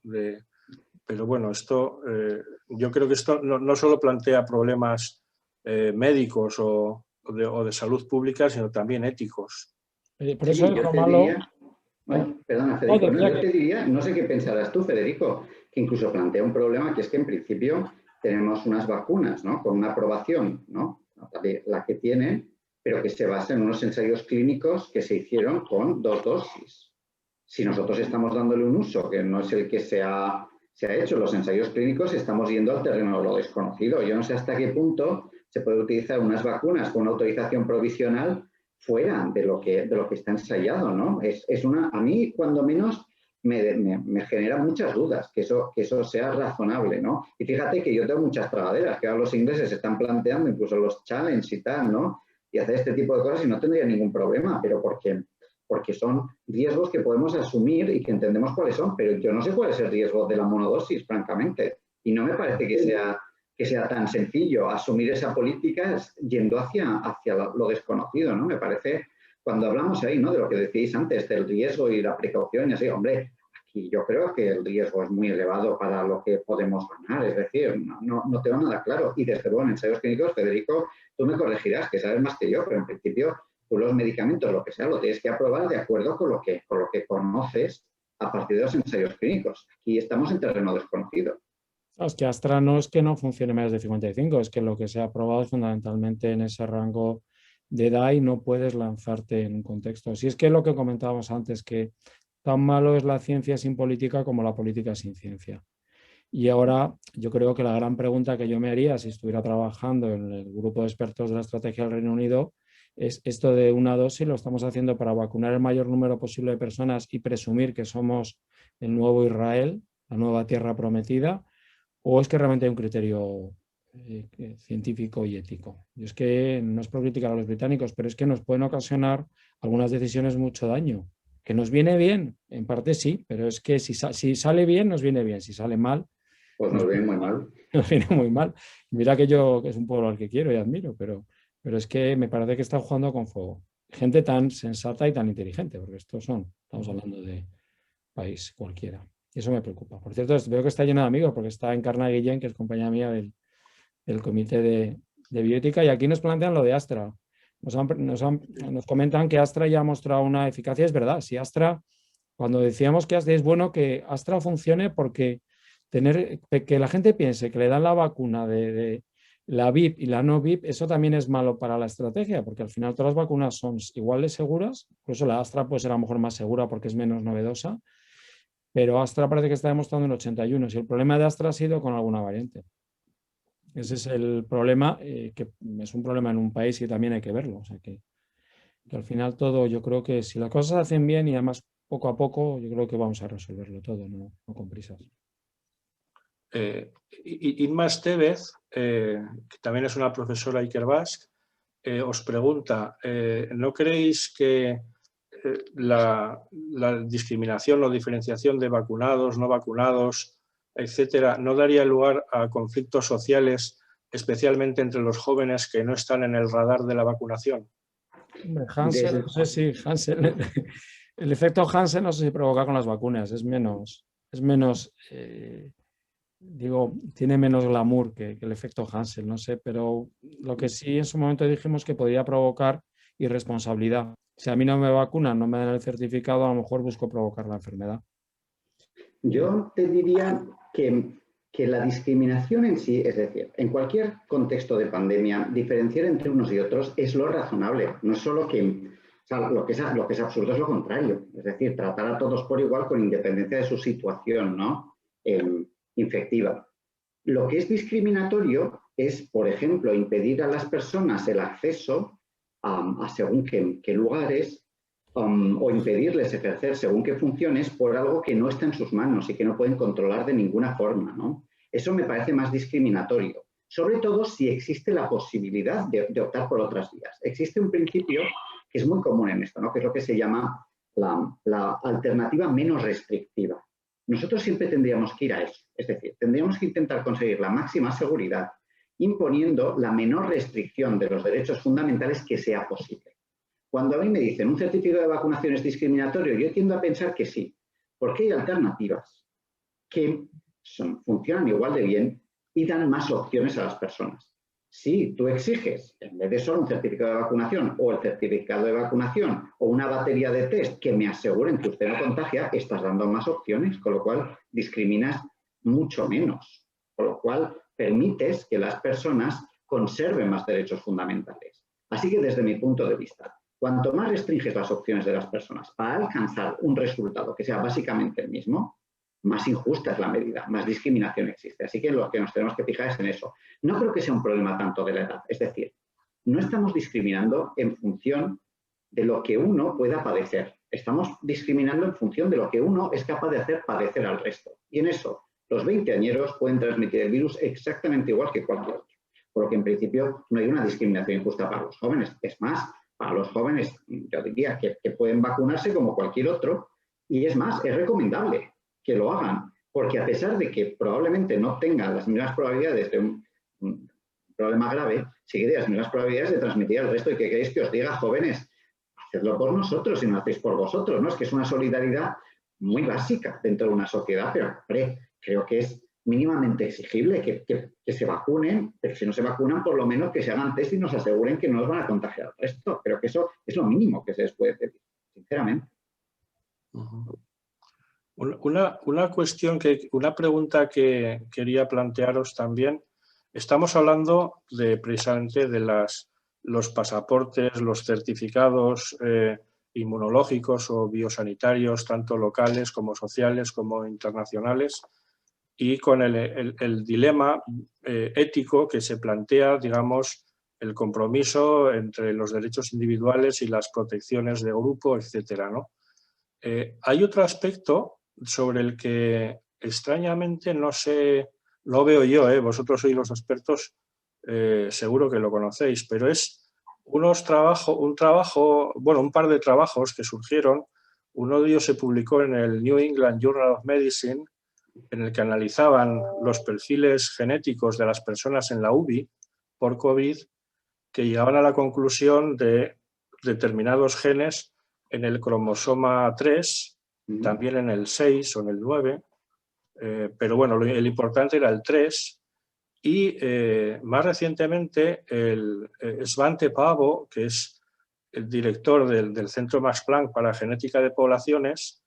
Pero bueno, yo creo que esto no solo plantea problemas médicos o de salud pública, sino también éticos.
Por eso es lo malo.
Perdona, Federico, yo te diría, no sé qué pensarás tú, Federico, que incluso plantea un problema que es que en principio tenemos unas vacunas, ¿no? Con una aprobación, ¿no? La que tienen, pero que se basa en unos ensayos clínicos que se hicieron con 2 dosis. Si nosotros estamos dándole un uso que no es el que se ha hecho, los ensayos clínicos, estamos yendo al terreno de lo desconocido. Yo no sé hasta qué punto se puede utilizar unas vacunas con una autorización provisional fuera de lo que está ensayado, ¿no? A mí, cuando menos, me genera muchas dudas que eso sea razonable, ¿no? Y fíjate que yo tengo muchas tragaderas, que ahora los ingleses están planteando incluso los challenge y tal, ¿no? Y hacer este tipo de cosas y no tendría ningún problema, pero porque son riesgos que podemos asumir y que entendemos cuáles son, pero yo no sé cuál es el riesgo de la monodosis, francamente, y no me parece que sea tan sencillo asumir esa política yendo hacia lo desconocido, ¿no? Me parece, cuando hablamos ahí, ¿no? De lo que decíais antes, del riesgo y la precaución, y así, hombre, aquí yo creo que el riesgo es muy elevado para lo que podemos ganar, es decir, no tengo nada claro. Y desde luego en ensayos clínicos, Federico, tú me corregirás, que sabes más que yo, pero en principio tú los medicamentos, lo que sea, lo tienes que aprobar de acuerdo con lo que conoces a partir de los ensayos clínicos. Aquí estamos en terreno desconocido.
Es que Astra no es que no funcione menos de 55, es que lo que se ha aprobado es fundamentalmente en ese rango de edad y no puedes lanzarte en un contexto. Si es que lo que comentábamos antes, que tan malo es la ciencia sin política como la política sin ciencia. Y ahora yo creo que la gran pregunta que yo me haría si estuviera trabajando en el grupo de expertos de la estrategia del Reino Unido es esto de una dosis, lo estamos haciendo para vacunar el mayor número posible de personas y presumir que somos el nuevo Israel, la nueva tierra prometida, o es que realmente hay un criterio científico y ético. Y es que no es por criticar a los británicos, pero es que nos pueden ocasionar algunas decisiones mucho daño. Que nos viene bien, en parte sí, pero es que si sale bien, nos viene bien. Si sale mal,
pues nos viene muy mal.
Nos viene muy mal. Mira que yo, que es un pueblo al que quiero y admiro, pero es que me parece que están jugando con fuego. Gente tan sensata y tan inteligente, porque estamos hablando de país cualquiera. Y eso me preocupa. Por cierto, veo que está lleno de amigos, porque está Encarna Guillén, que es compañera mía del comité de bioética, y aquí nos plantean lo de Astra. Nos comentan que Astra ya ha mostrado una eficacia. Es verdad, si Astra, cuando decíamos que es bueno que Astra funcione porque que la gente piense que le dan la vacuna de la VIP y la no VIP, eso también es malo para la estrategia, porque al final todas las vacunas son igual de seguras, incluso la Astra puede ser a lo mejor más segura porque es menos novedosa, pero Astra parece que está demostrando en 81, y el problema de Astra ha sido con alguna variante. Ese es el problema, que es un problema en un país y también hay que verlo. O sea que al final todo, yo creo que si las cosas se hacen bien y además poco a poco, yo creo que vamos a resolverlo todo, no con prisas.
Inma Estevez, que también es una profesora Ikerbasque, os pregunta, ¿no creéis que la discriminación o diferenciación de vacunados, no vacunados, etcétera, no daría lugar a conflictos sociales, especialmente entre los jóvenes que no están en el radar de la vacunación?
Hansen, no sé si Hansen, el efecto Hansen no sé si provoca con las vacunas, es menos digo, tiene menos glamour que el efecto Hansen, no sé, pero lo que sí en su momento dijimos que podría provocar irresponsabilidad. Si a mí no me vacunan, no me dan el certificado, a lo mejor busco provocar la enfermedad.
Yo te diría que la discriminación en sí, es decir, en cualquier contexto de pandemia, diferenciar entre unos y otros es lo razonable. No es solo que, o sea, lo que es absurdo es lo contrario. Es decir, tratar a todos por igual con independencia de su situación, ¿no? Infectiva. Lo que es discriminatorio es, por ejemplo, impedir a las personas el acceso a según qué lugares o impedirles ejercer según qué funciones por algo que no está en sus manos y que no pueden controlar de ninguna forma, ¿no? Eso me parece más discriminatorio, sobre todo si existe la posibilidad de optar por otras vías. Existe un principio que es muy común en esto, ¿no? Que es lo que se llama la alternativa menos restrictiva. Nosotros siempre tendríamos que ir a eso, es decir, tendríamos que intentar conseguir la máxima seguridad imponiendo la menor restricción de los derechos fundamentales que sea posible. Cuando a mí me dicen un certificado de vacunación es discriminatorio, yo tiendo a pensar que sí, porque hay alternativas que funcionan igual de bien y dan más opciones a las personas. Si tú exiges, en vez de solo un certificado de vacunación o el certificado de vacunación o una batería de test que me aseguren que usted no contagia, estás dando más opciones, con lo cual discriminas mucho menos, con lo cual permites que las personas conserven más derechos fundamentales. Así que desde mi punto de vista, cuanto más restringes las opciones de las personas para alcanzar un resultado que sea básicamente el mismo, más injusta es la medida, más discriminación existe. Así que lo que nos tenemos que fijar es en eso. No creo que sea un problema tanto de la edad. Es decir, no estamos discriminando en función de lo que uno pueda padecer. Estamos discriminando en función de lo que uno es capaz de hacer padecer al resto. Y en eso, los veinteañeros pueden transmitir el virus exactamente igual que cualquier otro. Por lo que en principio no hay una discriminación injusta para los jóvenes. Es más, para los jóvenes yo diría que pueden vacunarse como cualquier otro. Y es más, es recomendable que lo hagan, porque a pesar de que probablemente no tengan las mismas probabilidades de un problema grave, sí que tienen las mismas probabilidades de transmitir al resto. ¿Y que queréis que os diga, jóvenes? Hacedlo por nosotros y no hacéis por vosotros, ¿no? Es que es una solidaridad muy básica dentro de una sociedad, pero hombre, creo que es mínimamente exigible que se vacunen, pero si no se vacunan, por lo menos que se hagan test y nos aseguren que no nos van a contagiar al resto. Creo que eso es lo mínimo que se les puede pedir, sinceramente.
Una pregunta que quería plantearos también. Estamos hablando precisamente de los pasaportes, los certificados inmunológicos o biosanitarios, tanto locales como sociales como internacionales, y con el dilema ético que se plantea, digamos, el compromiso entre los derechos individuales y las protecciones de grupo, etcétera, ¿no? Hay otro aspecto sobre el que extrañamente no sé, lo veo yo, vosotros sois los expertos, seguro que lo conocéis, pero es un par de trabajos que surgieron. Uno de ellos se publicó en el New England Journal of Medicine, en el que analizaban los perfiles genéticos de las personas en la UBI por COVID, que llegaban a la conclusión de determinados genes en el cromosoma 3, también en el 6 o en el 9, pero bueno, el importante era el 3, Y más recientemente, Svante Paavo, que es el director del Centro Max Planck para Genética de Poblaciones,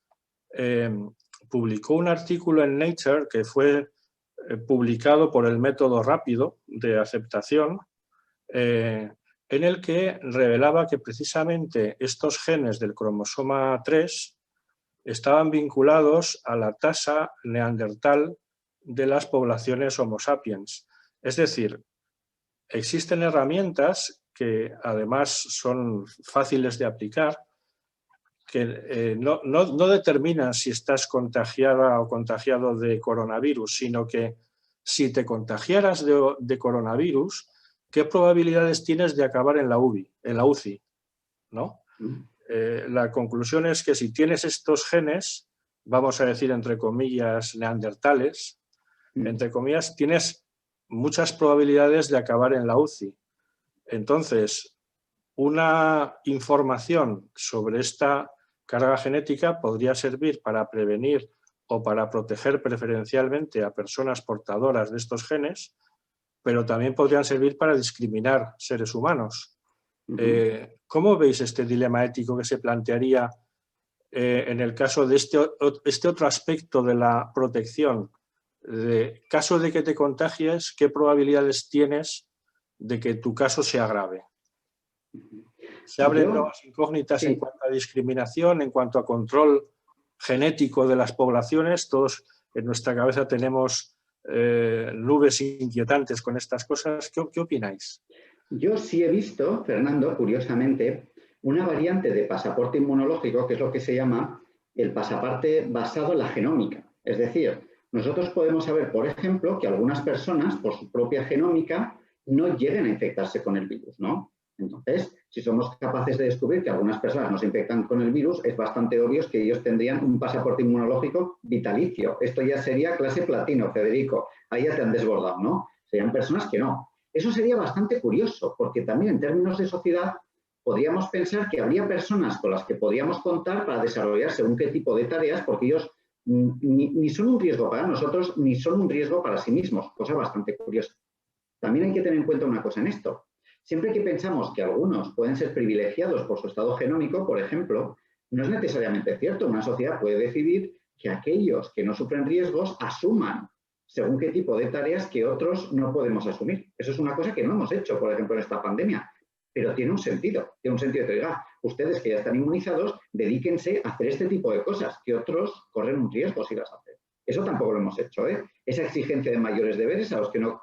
publicó un artículo en Nature que fue publicado por el método rápido de aceptación, en el que revelaba que precisamente estos genes del cromosoma 3 estaban vinculados a la tasa neandertal de las poblaciones Homo sapiens. Es decir, existen herramientas que además son fáciles de aplicar, que no determinan si estás contagiada o contagiado de coronavirus, sino que si te contagiaras de coronavirus, ¿qué probabilidades tienes de acabar en la UCI? ¿No? La conclusión es que si tienes estos genes, vamos a decir entre comillas neandertales, entre comillas, tienes muchas probabilidades de acabar en la UCI. Entonces, una información sobre esta carga genética podría servir para prevenir o para proteger preferencialmente a personas portadoras de estos genes, pero también podrían servir para discriminar seres humanos. ¿Cómo veis este dilema ético que se plantearía en el caso de este otro aspecto de la protección? De caso de que te contagies, ¿qué probabilidades tienes de que tu caso se agrave? Se abren nuevas incógnitas en cuanto a discriminación, en cuanto a control genético de las poblaciones. Todos en nuestra cabeza tenemos nubes inquietantes con estas cosas. ¿Qué opináis?
Yo sí he visto, Fernando, curiosamente, una variante de pasaporte inmunológico que es lo que se llama el pasaporte basado en la genómica. Es decir, nosotros podemos saber, por ejemplo, que algunas personas, por su propia genómica, no lleguen a infectarse con el virus, ¿no? Entonces, si somos capaces de descubrir que algunas personas no se infectan con el virus, es bastante obvio que ellos tendrían un pasaporte inmunológico vitalicio. Esto ya sería clase platino, Federico. Ahí ya te han desbordado, ¿no? Serían personas que no. Eso sería bastante curioso, porque también en términos de sociedad podríamos pensar que habría personas con las que podríamos contar para desarrollar según qué tipo de tareas, porque ellos ni son un riesgo para nosotros, ni son un riesgo para sí mismos, cosa bastante curiosa. También hay que tener en cuenta una cosa en esto. Siempre que pensamos que algunos pueden ser privilegiados por su estado genómico, por ejemplo, no es necesariamente cierto. Una sociedad puede decidir que aquellos que no sufren riesgos asuman según qué tipo de tareas que otros no podemos asumir. Eso es una cosa que no hemos hecho, por ejemplo, en esta pandemia, pero tiene un sentido de que, oiga, ustedes que ya están inmunizados, dedíquense a hacer este tipo de cosas, que otros corren un riesgo si las hacen. Eso tampoco lo hemos hecho, ¿eh? Esa exigencia de mayores deberes a los que no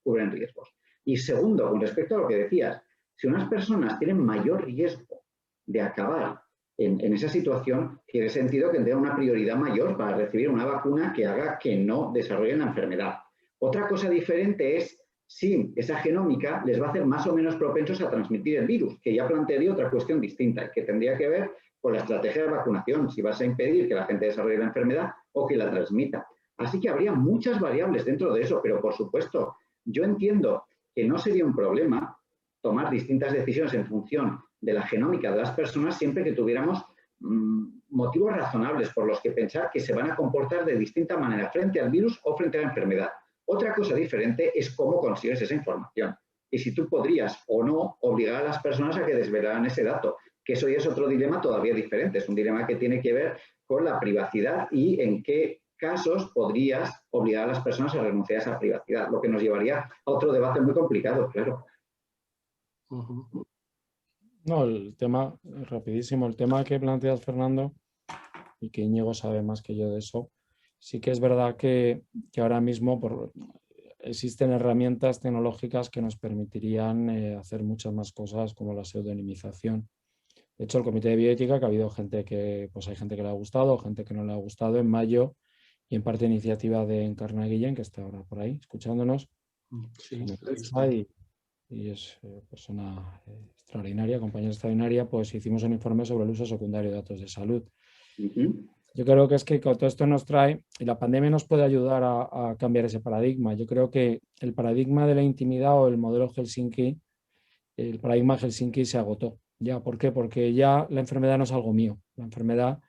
cubren riesgos. Y segundo, con respecto a lo que decías, si unas personas tienen mayor riesgo de acabar en esa situación, tiene sentido que tendrán una prioridad mayor para recibir una vacuna que haga que no desarrollen la enfermedad. Otra cosa diferente es si esa genómica les va a hacer más o menos propensos a transmitir el virus, que ya plantearía otra cuestión distinta, que tendría que ver con la estrategia de vacunación, si vas a impedir que la gente desarrolle la enfermedad o que la transmita. Así que habría muchas variables dentro de eso, pero por supuesto, yo entiendo que no sería un problema tomar distintas decisiones en función de la genómica de las personas siempre que tuviéramos motivos razonables por los que pensar que se van a comportar de distinta manera frente al virus o frente a la enfermedad. Otra cosa diferente es cómo consigues esa información y si tú podrías o no obligar a las personas a que desvelaran ese dato, que eso ya es otro dilema todavía diferente, es un dilema que tiene que ver con la privacidad y en qué casos podrías obligar a las personas a renunciar a esa privacidad, lo que nos llevaría a otro debate muy complicado, claro.
No, el tema, rapidísimo, el tema que planteas, Fernando, y que Íñigo sabe más que yo de eso, sí que es verdad que ahora mismo existen herramientas tecnológicas que nos permitirían hacer muchas más cosas como la pseudonimización. De hecho, el Comité de Bioética, que ha habido gente que, pues hay gente que le ha gustado, gente que no le ha gustado, en mayo, y en parte iniciativa de Encarna Guillén, que está ahora por ahí escuchándonos,
sí,
y es persona extraordinaria, compañera extraordinaria, pues hicimos un informe sobre el uso secundario de datos de salud. Yo creo que es que todo esto nos trae, y la pandemia nos puede ayudar a cambiar ese paradigma. Yo creo que el paradigma de la intimidad o el modelo Helsinki, el paradigma Helsinki se agotó. ¿Ya? ¿Por qué? Porque ya la enfermedad no es algo mío, la enfermedad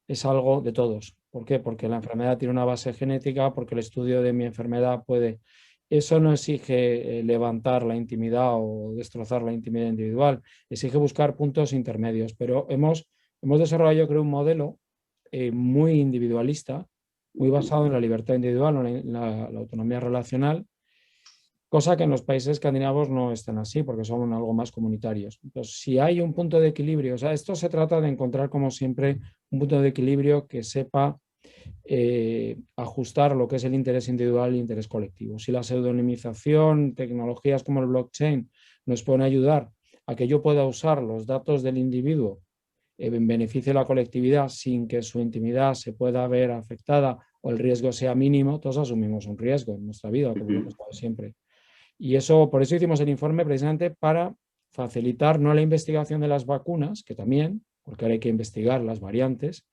es algo de todos. ¿Por qué? Porque la enfermedad tiene una base genética, porque el estudio de mi enfermedad puede eso no exige levantar la intimidad o destrozar la intimidad individual, exige buscar puntos intermedios, pero hemos desarrollado, yo creo, un modelo muy individualista, muy basado en la libertad individual, en la autonomía relacional, cosa que en los países escandinavos no están así, porque son algo más comunitarios. Entonces, si hay un punto de equilibrio, o sea, esto se trata de encontrar, como siempre, un punto de equilibrio que sepa ajustar lo que es el interés individual y el interés colectivo. Si la pseudonimización, tecnologías como el blockchain nos pueden ayudar a que yo pueda usar los datos del individuo en beneficio de la colectividad sin que su intimidad se pueda ver afectada o el riesgo sea mínimo, todos asumimos un riesgo en nuestra vida, como lo hemos estado siempre. Y eso, por eso hicimos el informe precisamente para facilitar no la investigación de las vacunas, que también, porque ahora hay que investigar las variantes,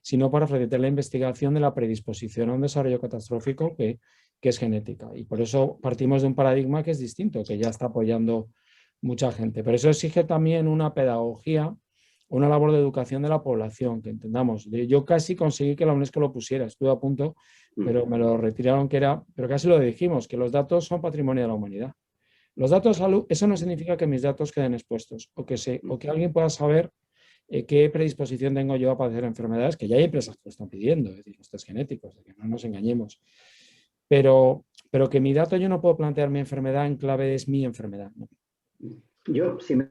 sino para facilitar la investigación de la predisposición a un desarrollo catastrófico que es genética. Y por eso partimos de un paradigma que es distinto, que ya está apoyando mucha gente. Pero eso exige también una pedagogía, una labor de educación de la población, que entendamos. Yo casi conseguí que la UNESCO lo pusiera, estuve a punto, pero me lo retiraron, pero casi lo dijimos, que los datos son patrimonio de la humanidad. Los datos de salud, eso no significa que mis datos queden expuestos o que alguien pueda saber qué predisposición tengo yo a padecer enfermedades, que ya hay empresas que lo están pidiendo, es decir, los test genéticos, que no nos engañemos. Pero que mi dato, yo no puedo plantear mi enfermedad en clave es mi enfermedad, ¿no?
Yo, si me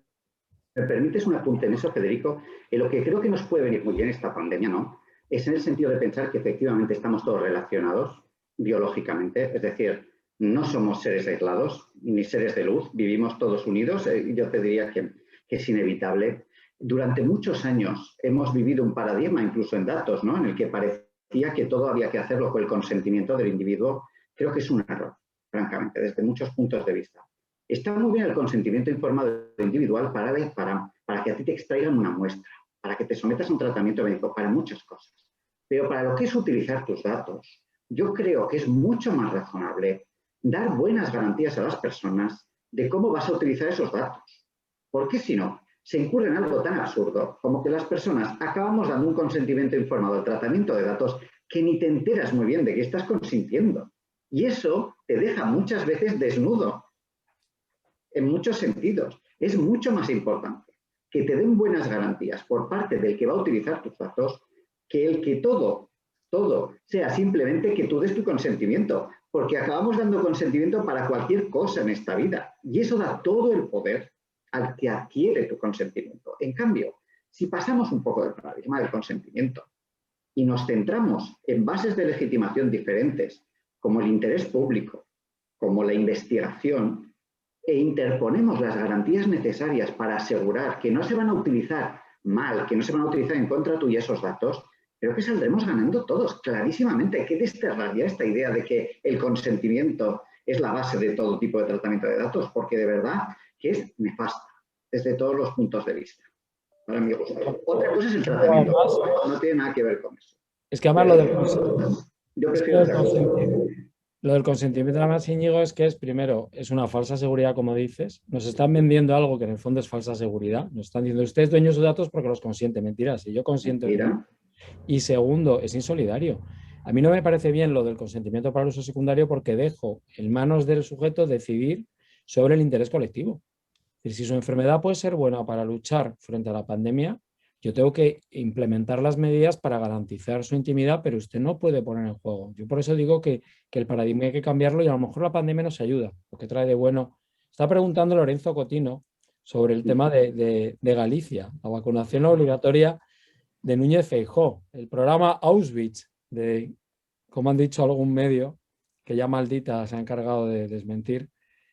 permites un apunte en eso, Federico, en lo que creo que nos puede venir muy bien esta pandemia, ¿no?, es en el sentido de pensar que efectivamente estamos todos relacionados biológicamente, es decir, no somos seres aislados ni seres de luz, vivimos todos unidos. Yo te diría que es inevitable. Durante muchos años hemos vivido un paradigma, incluso en datos, ¿no?, en el que parecía que todo había que hacerlo con el consentimiento del individuo. Creo que es un error, francamente, desde muchos puntos de vista. Está muy bien el consentimiento informado individual para que a ti te extraigan una muestra, para que te sometas a un tratamiento médico, para muchas cosas. Pero para lo que es utilizar tus datos, yo creo que es mucho más razonable dar buenas garantías a las personas de cómo vas a utilizar esos datos. Porque si no, se incurre en algo tan absurdo como que las personas acabamos dando un consentimiento informado al tratamiento de datos que ni te enteras muy bien de qué estás consintiendo. Y eso te deja muchas veces desnudo, en muchos sentidos. Es mucho más importante que te den buenas garantías por parte del que va a utilizar tus datos que el que todo sea simplemente que tú des tu consentimiento, porque acabamos dando consentimiento para cualquier cosa en esta vida y eso da todo el poder al que adquiere tu consentimiento. En cambio, si pasamos un poco del paradigma del consentimiento y nos centramos en bases de legitimación diferentes, como el interés público, como la investigación, e interponemos las garantías necesarias para asegurar que no se van a utilizar mal, que no se van a utilizar en contra tuya esos datos, creo que saldremos ganando todos, clarísimamente. Hay que desterrar ya esta idea de que el consentimiento es la base de todo tipo de tratamiento de datos, porque de verdad que es nefasta desde todos los puntos de vista, para mi gusto. Otra cosa es el tratamiento, no tiene nada que ver con eso.
Es que además
Yo
lo del consentimiento, nada más, Íñigo, es que primero, es una falsa seguridad, como dices. Nos están vendiendo algo que en el fondo es falsa seguridad. Nos están diciendo, usted es dueño de sus datos porque los consiente. Mentira, si yo consiento. Y segundo, es insolidario. A mí no me parece bien lo del consentimiento para el uso secundario porque dejo en manos del sujeto decidir sobre el interés colectivo. Es decir, si su enfermedad puede ser buena para luchar frente a la pandemia, yo tengo que implementar las medidas para garantizar su intimidad, pero usted no puede poner en juego. Yo por eso digo que el paradigma hay que cambiarlo y a lo mejor la pandemia nos ayuda, porque trae de bueno. Está preguntando Lorenzo Cotino sobre el tema de Galicia, la vacunación obligatoria de Núñez Feijóo, el programa Auschwitz, como han dicho algún medio, que ya maldita se ha encargado de desmentir,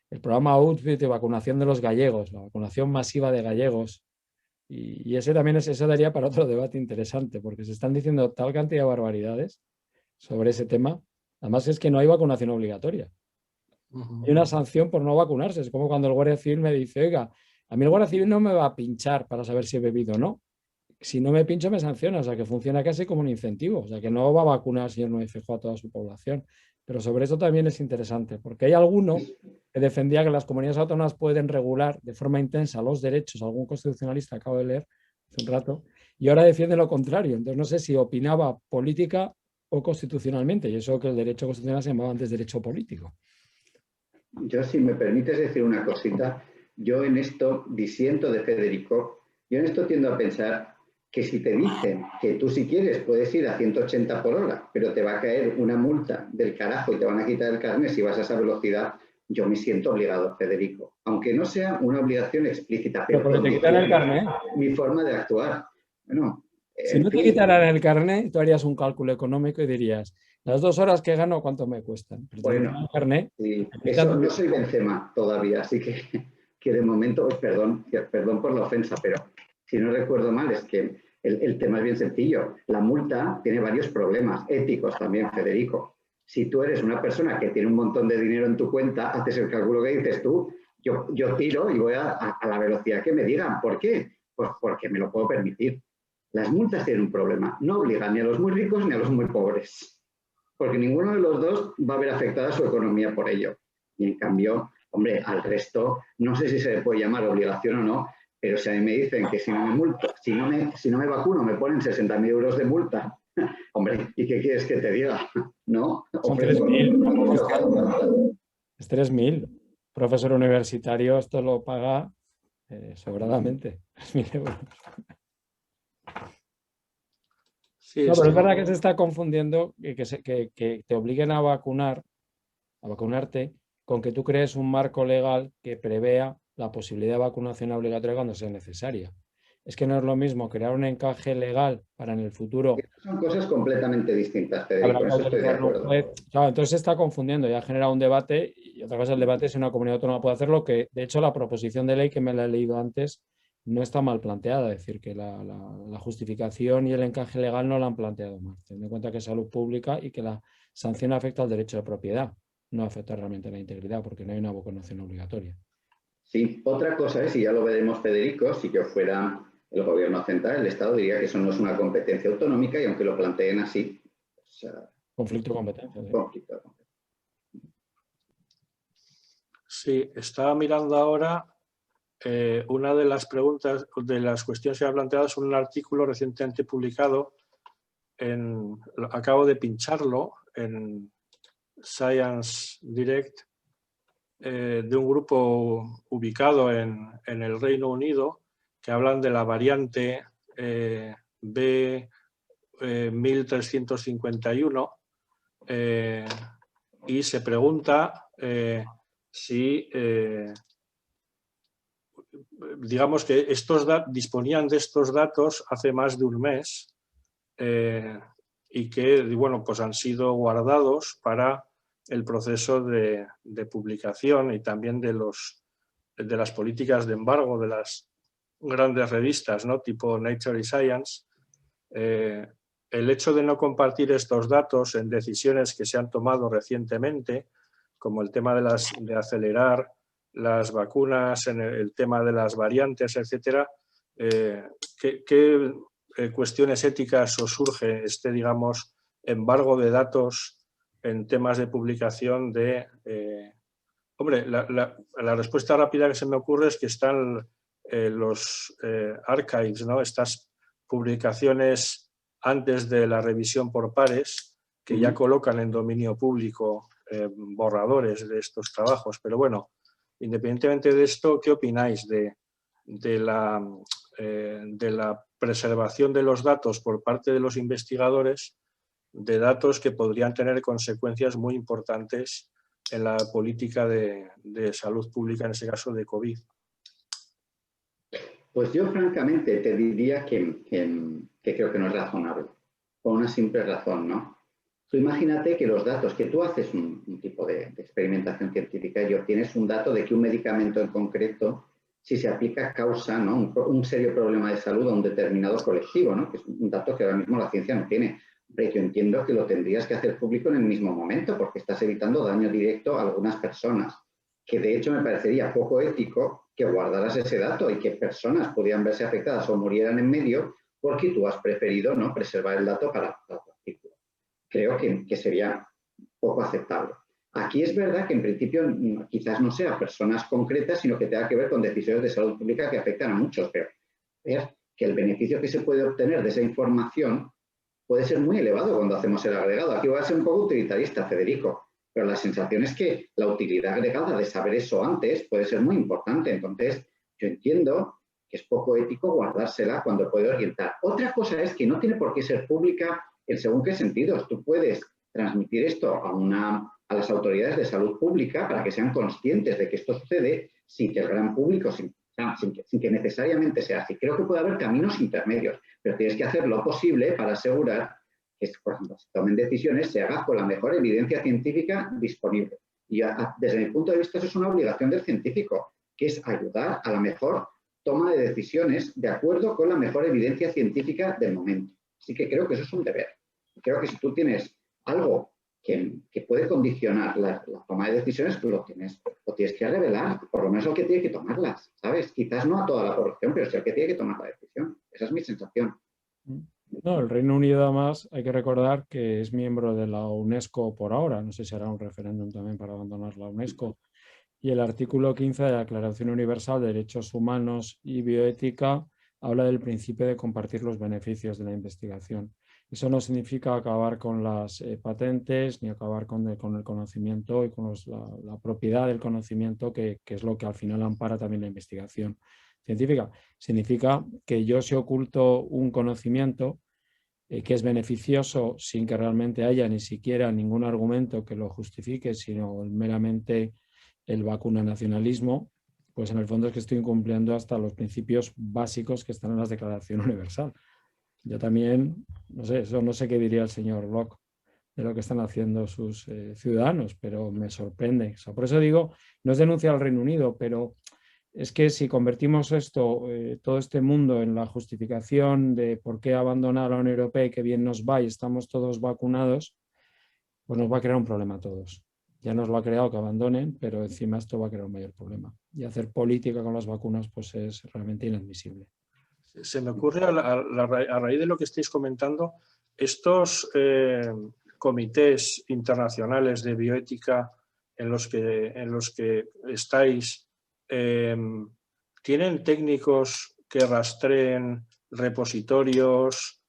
el programa Auschwitz de vacunación de los gallegos, la vacunación masiva de gallegos. Y ese también ese daría para otro debate interesante, porque se están diciendo tal cantidad de barbaridades sobre ese tema. Además es que no hay vacunación obligatoria. Hay una sanción por no vacunarse. Es como cuando el Guardia Civil me dice, oiga, a mí el Guardia Civil no me va a pinchar para saber si he bebido o no. Si no me pincho me sanciona, o sea que funciona casi como un incentivo, o sea que no va a vacunar señor Núñez Feijóo a toda su población. Pero sobre eso también es interesante, porque hay alguno que defendía que las comunidades autónomas pueden regular de forma intensa los derechos, algún constitucionalista acabo de leer hace un rato, y ahora defiende lo contrario. Entonces no sé si opinaba política o constitucionalmente, y eso que el derecho constitucional se llamaba antes derecho político.
Yo, si me permites decir una cosita, yo en esto disiento de Federico, yo en esto tiendo a pensar que si te dicen que tú si quieres puedes ir a 180 por hora, pero te va a caer una multa del carajo y te van a quitar el carnet si vas a esa velocidad, yo me siento obligado, Federico. Aunque no sea una obligación explícita,
pero te quitan el carnet.
Mi forma de actuar. Bueno,
si no te quitaran el carnet, tú harías un cálculo económico y dirías, las 2 horas que gano, ¿cuánto me cuestan? Pero
bueno,
el carnet,
sí, eso no soy Benzema todavía, así que de momento, perdón por la ofensa, pero si no recuerdo mal, es que el tema es bien sencillo. La multa tiene varios problemas éticos también, Federico. Si tú eres una persona que tiene un montón de dinero en tu cuenta, haces el cálculo que dices tú, yo tiro y voy a la velocidad que me digan. ¿Por qué? Pues porque me lo puedo permitir. Las multas tienen un problema. No obligan ni a los muy ricos ni a los muy pobres. Porque ninguno de los dos va a ver afectada su economía por ello. Y en cambio, hombre, al resto, no sé si se le puede llamar obligación o no, pero si a mí me dicen que si no me multo, si no me vacuno me ponen 60.000 euros de multa, hombre, ¿y qué quieres que te diga? ¿No?
Son 3.000. Es 3.000. Profesor universitario, esto lo paga sobradamente. 3.000 euros.
Sí,
no, pero es verdad que se está confundiendo que te obliguen a vacunarte, con que tú crees un marco legal que prevea la posibilidad de vacunación obligatoria cuando sea necesaria. Es que no es lo mismo crear un encaje legal para en el futuro.
Son cosas completamente distintas, Federico, eso estoy de acuerdo.
Claro, entonces se está confundiendo, ya ha generado un debate y otra cosa es el debate si una comunidad autónoma puede hacerlo, que de hecho la proposición de ley que me la he leído antes no está mal planteada, es decir, que la justificación y el encaje legal no la han planteado mal, teniendo en cuenta que es salud pública y que la sanción afecta al derecho de propiedad, no afecta realmente a la integridad, porque no hay una vacunación obligatoria.
Sí, otra cosa es, y ya lo veremos, Federico, si yo fuera el gobierno central, el Estado diría que eso no es una competencia autonómica y aunque lo planteen así... Pues,
conflicto de competencia. ¿Sí?
Conflicto de competencia.
Sí, estaba mirando ahora una de las preguntas, de las cuestiones que ha planteado es un artículo recientemente publicado, acabo de pincharlo en Science Direct, de un grupo ubicado en el Reino Unido, que hablan de la variante B1351 y se pregunta si, digamos que disponían de estos datos hace más de un mes y que, bueno, pues han sido guardados para el proceso de publicación y también de las políticas de embargo de las grandes revistas, ¿no? Tipo Nature y Science. El hecho de no compartir estos datos en decisiones que se han tomado recientemente, como el tema de acelerar las vacunas, en el tema de las variantes, etcétera, ¿qué cuestiones éticas os surge digamos, embargo de datos en temas de publicación de... hombre, la respuesta rápida que se me ocurre es que están los archives, ¿no? Estas publicaciones antes de la revisión por pares, que ya colocan en dominio público borradores de estos trabajos. Pero bueno, independientemente de esto, ¿qué opináis de la preservación de los datos por parte de los investigadores, de datos que podrían tener consecuencias muy importantes en la política de salud pública, en ese caso de COVID?
Pues yo francamente te diría que creo que no es razonable, por una simple razón, ¿no? Tú imagínate que los datos, que tú haces un tipo de experimentación científica y obtienes un dato de que un medicamento en concreto, si se aplica, causa, ¿no?, un serio problema de salud a un determinado colectivo, ¿no?, que es un dato que ahora mismo la ciencia no tiene. Hombre, yo entiendo que lo tendrías que hacer público en el mismo momento porque estás evitando daño directo a algunas personas, que de hecho me parecería poco ético que guardaras ese dato y que personas podían verse afectadas o murieran en medio porque tú has preferido, ¿no?, preservar el dato para tu artículo. Creo que sería poco aceptable. Aquí es verdad que en principio quizás no sea personas concretas, sino que tenga que ver con decisiones de salud pública que afectan a muchos, pero ver que el beneficio que se puede obtener de esa información puede ser muy elevado cuando hacemos el agregado. Aquí voy a ser un poco utilitarista, Federico. pero la sensación es que la utilidad agregada de saber eso antes puede ser muy importante. Entonces, yo entiendo que es poco ético guardársela cuando puede orientar. Otra cosa es que no tiene por qué ser pública en según qué sentidos. Tú puedes transmitir esto a las autoridades de salud pública para que sean conscientes de que esto sucede sin que el gran público, sin que necesariamente sea así. Creo que puede haber caminos intermedios, pero tienes que hacer lo posible para asegurar que cuando se tomen decisiones se haga con la mejor evidencia científica disponible. Y desde mi punto de vista eso es una obligación del científico, que es ayudar a la mejor toma de decisiones de acuerdo con la mejor evidencia científica del momento. Así que creo que eso es un deber. Creo que si tú tienes algo que puede condicionar la toma de decisiones, tú lo tienes que revelar, por lo menos al que tiene que tomarlas, ¿sabes? Quizás no a toda la población, pero sí al que tiene que tomar la decisión. Esa es mi sensación.
No, el Reino Unido además hay que recordar que es miembro de la UNESCO por ahora, no sé si hará un referéndum también para abandonar la UNESCO, y el artículo 15 de la Declaración Universal de Derechos Humanos y Bioética habla del principio de compartir los beneficios de la investigación. Eso no significa acabar con las patentes ni acabar con el conocimiento y con la propiedad del conocimiento, que es lo que al final ampara también la investigación científica. Significa que yo si oculto un conocimiento que es beneficioso sin que realmente haya ni siquiera ningún argumento que lo justifique, sino meramente el vacunanacionalismo, pues en el fondo es que estoy incumpliendo hasta los principios básicos que están en la Declaración Universal. Yo también, no sé qué diría el señor Locke de lo que están haciendo sus ciudadanos, pero me sorprende. O sea, por eso digo, no es denuncia al Reino Unido, pero es que si convertimos esto, todo este mundo en la justificación de por qué abandonar a la Unión Europea y que bien nos va y estamos todos vacunados, pues nos va a crear un problema a todos. Ya nos lo ha creado que abandonen, pero encima esto va a crear un mayor problema. Y hacer política con las vacunas pues es realmente inadmisible.
Se me ocurre, a raíz de lo que estáis comentando, estos comités internacionales de bioética en los que estáis, ¿tienen técnicos que rastreen repositorios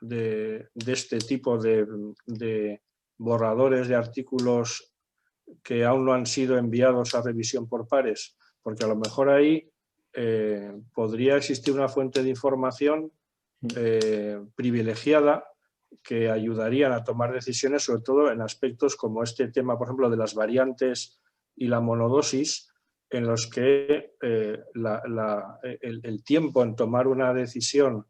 de este tipo de borradores de artículos que aún no han sido enviados a revisión por pares? Porque a lo mejor ahí podría existir una fuente de información privilegiada que ayudarían a tomar decisiones, sobre todo en aspectos como este tema, por ejemplo, de las variantes y la monodosis, en los que el tiempo en tomar una decisión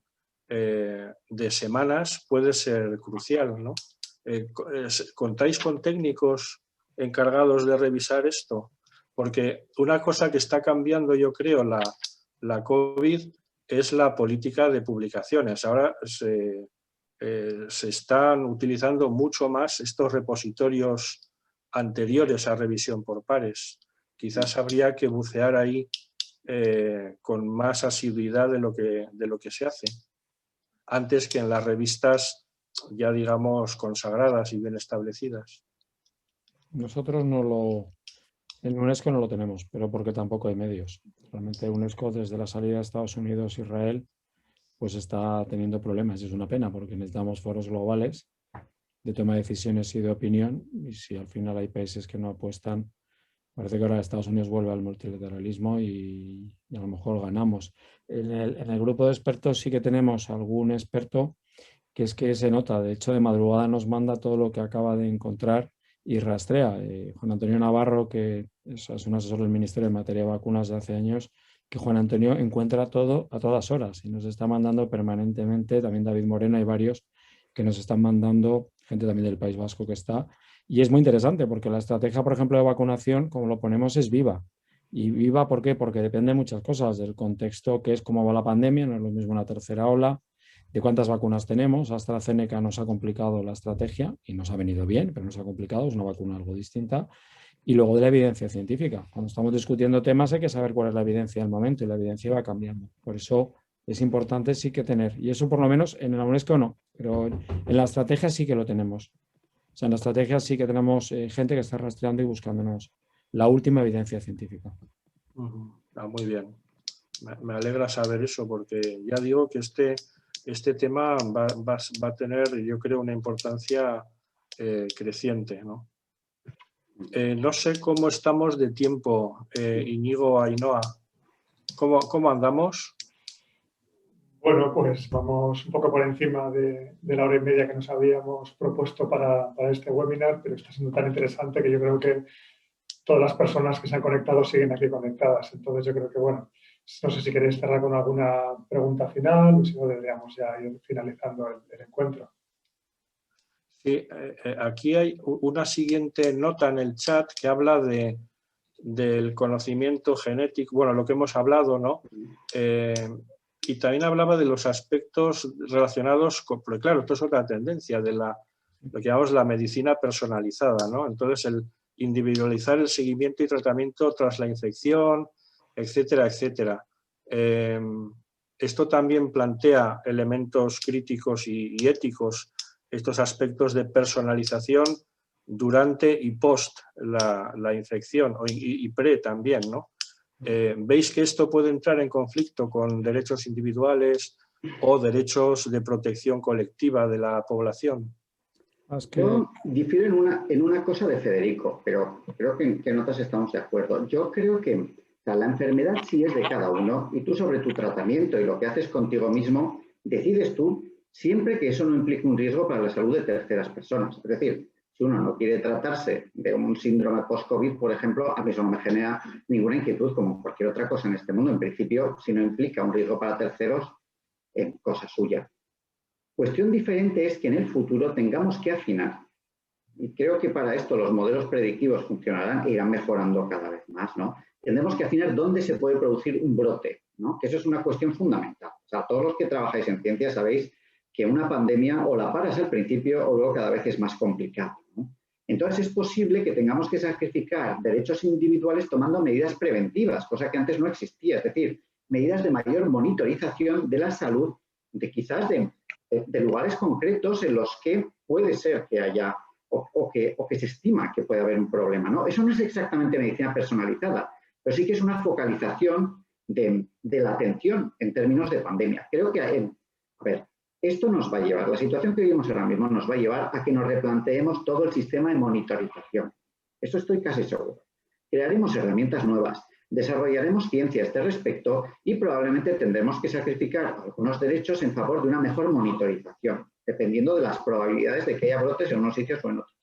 de semanas puede ser crucial, ¿no? ¿Contáis con técnicos encargados de revisar esto? Porque una cosa que está cambiando, yo creo, la COVID es la política de publicaciones. Ahora se están utilizando mucho más estos repositorios anteriores a revisión por pares. Quizás habría que bucear ahí con más asiduidad de lo que se hace, antes que en las revistas ya digamos consagradas y bien establecidas.
Nosotros en UNESCO no lo tenemos, pero porque tampoco hay medios. Realmente UNESCO desde la salida de Estados Unidos e Israel pues está teniendo problemas. Es una pena porque necesitamos foros globales de toma de decisiones y de opinión, y si al final hay países que no apuestan, parece que ahora Estados Unidos vuelve al multilateralismo y a lo mejor ganamos. En el grupo de expertos sí que tenemos algún experto que es que se nota, de hecho de madrugada nos manda todo lo que acaba de encontrar y rastrea. Juan Antonio Navarro, que es un asesor del Ministerio en materia de vacunas de hace años, que Juan Antonio encuentra todo a todas horas y nos está mandando permanentemente, también David Moreno, hay varios que nos están mandando, gente también del País Vasco que está, y es muy interesante porque la estrategia, por ejemplo, de vacunación, como lo ponemos, es viva. ¿Y viva por qué? Porque depende de muchas cosas, del contexto que es cómo va la pandemia, no es lo mismo una tercera ola, de cuántas vacunas tenemos. AstraZeneca nos ha complicado la estrategia y nos ha venido bien, pero nos ha complicado, es una vacuna algo distinta. Y luego de la evidencia científica. Cuando estamos discutiendo temas hay que saber cuál es la evidencia del momento y la evidencia va cambiando. Por eso es importante sí que tener, y eso por lo menos en la UNESCO no, pero en la estrategia sí que lo tenemos. O sea, en la estrategia sí que tenemos gente que está rastreando y buscándonos la última evidencia científica.
Muy bien. Me alegra saber eso porque ya digo que este tema va a tener, yo creo, una importancia creciente, ¿no? No sé cómo estamos de tiempo, Íñigo, Ainhoa. ¿Cómo andamos?
Bueno, pues vamos un poco por encima de la hora y media que nos habíamos propuesto para este webinar, pero está siendo tan interesante que yo creo que todas las personas que se han conectado siguen aquí conectadas. Entonces yo creo que, bueno, no sé si queréis cerrar con alguna pregunta final o si no deberíamos ya ir finalizando el encuentro.
Sí, aquí hay una siguiente nota en el chat que habla del conocimiento genético, bueno, lo que hemos hablado, ¿no? Y también hablaba de los aspectos relacionados con, porque claro, esto es otra tendencia de lo que llamamos la medicina personalizada, ¿no? Entonces, el individualizar el seguimiento y tratamiento tras la infección, etcétera, etcétera. Esto también plantea elementos críticos y éticos, estos aspectos de personalización durante y post la infección y pre también, ¿no? ¿Veis que esto puede entrar en conflicto con derechos individuales o derechos de protección colectiva de la población?
Yo difiero en una cosa de Federico, pero creo que en otras estamos de acuerdo. Yo creo que la enfermedad sí es de cada uno y tú sobre tu tratamiento y lo que haces contigo mismo decides tú, siempre que eso no implique un riesgo para la salud de terceras personas. Es decir, si uno no quiere tratarse de un síndrome post-COVID, por ejemplo, a mí eso no me genera ninguna inquietud como cualquier otra cosa en este mundo. En principio, si no implica un riesgo para terceros, cosa suya. Cuestión diferente es que en el futuro tengamos que afinar. Y creo que para esto los modelos predictivos funcionarán e irán mejorando cada vez más, ¿no? Tendremos que afinar dónde se puede producir un brote, ¿no? Que eso es una cuestión fundamental. O sea, todos los que trabajáis en ciencia sabéis que una pandemia o la paras al principio o luego cada vez es más complicado, ¿no? Entonces es posible que tengamos que sacrificar derechos individuales tomando medidas preventivas, cosa que antes no existía. Es decir, medidas de mayor monitorización de la salud, de quizás de lugares concretos en los que puede ser que haya o que se estima que puede haber un problema, ¿no? Eso no es exactamente medicina personalizada, pero sí que es una focalización de la atención en términos de pandemia. Creo que, a ver, esto nos va a llevar, la situación que vivimos ahora mismo nos va a llevar a que nos replanteemos todo el sistema de monitorización. Eso estoy casi seguro. Crearemos herramientas nuevas, desarrollaremos ciencia a este respecto y probablemente tendremos que sacrificar algunos derechos en favor de una mejor monitorización, dependiendo de las probabilidades de que haya brotes en unos sitios o en otros.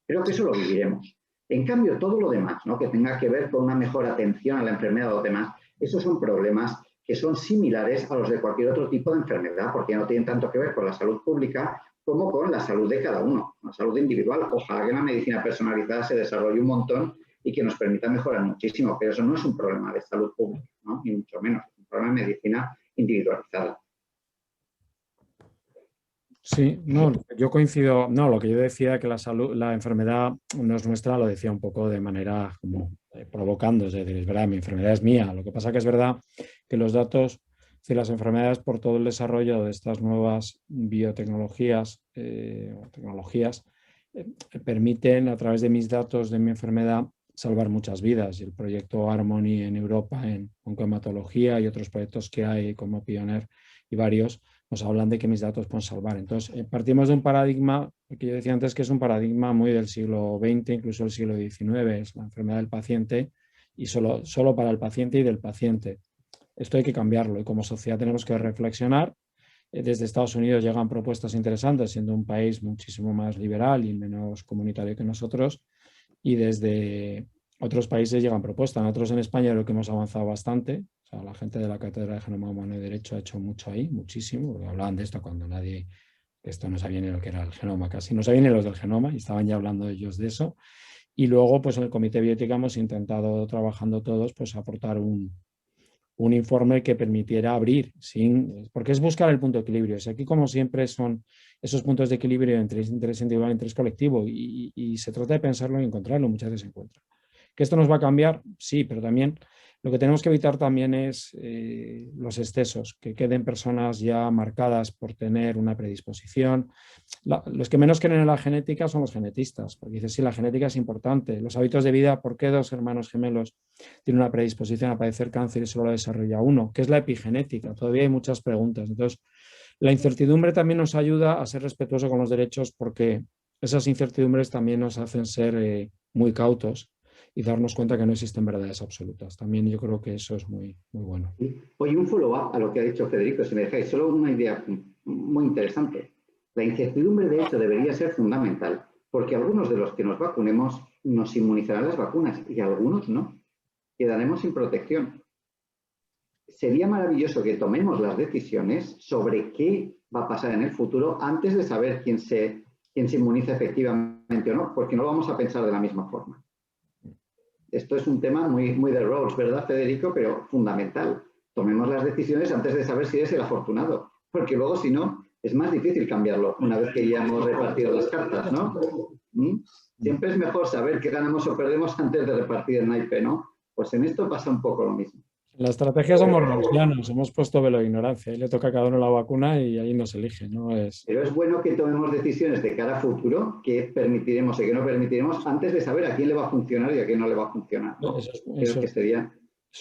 Creo que eso lo viviremos. En cambio, todo lo demás, ¿no?, que tenga que ver con una mejor atención a la enfermedad o demás, esos son problemas que son similares a los de cualquier otro tipo de enfermedad, porque no tienen tanto que ver con la salud pública como con la salud de cada uno, la salud individual. Ojalá que la medicina personalizada se desarrolle un montón y que nos permita mejorar muchísimo, pero eso no es un problema de salud pública, ¿no?, ni mucho menos, es un problema de medicina individualizada.
Sí, no, yo coincido, no, lo que yo decía que la enfermedad no es nuestra, lo decía un poco de manera como provocando, es decir, es verdad, mi enfermedad es mía, lo que pasa que es verdad que los datos, si las enfermedades por todo el desarrollo de estas nuevas biotecnologías o tecnologías permiten a través de mis datos de mi enfermedad salvar muchas vidas, y el proyecto Harmony en Europa en oncohematología y otros proyectos que hay como Pioneer y varios nos hablan de que mis datos pueden salvar. Entonces, partimos de un paradigma que yo decía antes que es un paradigma muy del siglo XX, incluso del siglo XIX, es la enfermedad del paciente y solo para el paciente y del paciente. Esto hay que cambiarlo y como sociedad tenemos que reflexionar. Desde Estados Unidos llegan propuestas interesantes, siendo un país muchísimo más liberal y menos comunitario que nosotros, y desde otros países llegan propuestas. Nosotros en España creo que hemos avanzado bastante. O sea, la gente de la Cátedra de Genoma Humano y Derecho ha hecho mucho ahí, muchísimo, porque hablaban de esto cuando nadie, esto no sabía ni lo que era el genoma casi, no sabían ni los del genoma y estaban ya hablando ellos de eso. Y luego, pues en el Comité Bioética hemos intentado, trabajando todos, pues aportar un informe que permitiera abrir, porque es buscar el punto de equilibrio. Si aquí, como siempre, son esos puntos de equilibrio entre interés individual e interés colectivo y se trata de pensarlo y encontrarlo, muchas veces se encuentra. ¿Que esto nos va a cambiar? Sí, pero también lo que tenemos que evitar también es los excesos, que queden personas ya marcadas por tener una predisposición. Los que menos creen en la genética son los genetistas, porque dicen, sí, la genética es importante. Los hábitos de vida, ¿por qué 2 hermanos gemelos tienen una predisposición a padecer cáncer y solo la desarrolla uno? ¿Qué es la epigenética? Todavía hay muchas preguntas. Entonces, la incertidumbre también nos ayuda a ser respetuosos con los derechos porque esas incertidumbres también nos hacen ser muy cautos y darnos cuenta que no existen verdades absolutas. También yo creo que eso es muy, muy bueno.
Oye, un follow-up a lo que ha dicho Federico, si me dejáis, solo una idea muy interesante. La incertidumbre, de hecho, debería ser fundamental, porque algunos de los que nos vacunemos nos inmunizarán las vacunas y algunos no. Quedaremos sin protección. Sería maravilloso que tomemos las decisiones sobre qué va a pasar en el futuro antes de saber quién se inmuniza efectivamente o no, porque no lo vamos a pensar de la misma forma. Esto es un tema muy, muy de Rawls, ¿verdad, Federico? Pero fundamental. Tomemos las decisiones antes de saber si eres el afortunado, porque luego, si no, es más difícil cambiarlo una vez que ya hemos repartido las cartas, ¿no? Siempre es mejor saber que ganamos o perdemos antes de repartir el naipe, ¿no? Pues en esto pasa un poco lo mismo.
En la estrategia somos rawlsianos, hemos puesto velo de ignorancia y le toca a cada uno la vacuna y ahí nos elige, ¿no?
Pero es bueno que tomemos decisiones de cara a futuro que permitiremos y que no permitiremos antes de saber a quién le va a funcionar y a quién no le va a funcionar, ¿no? Creo que sería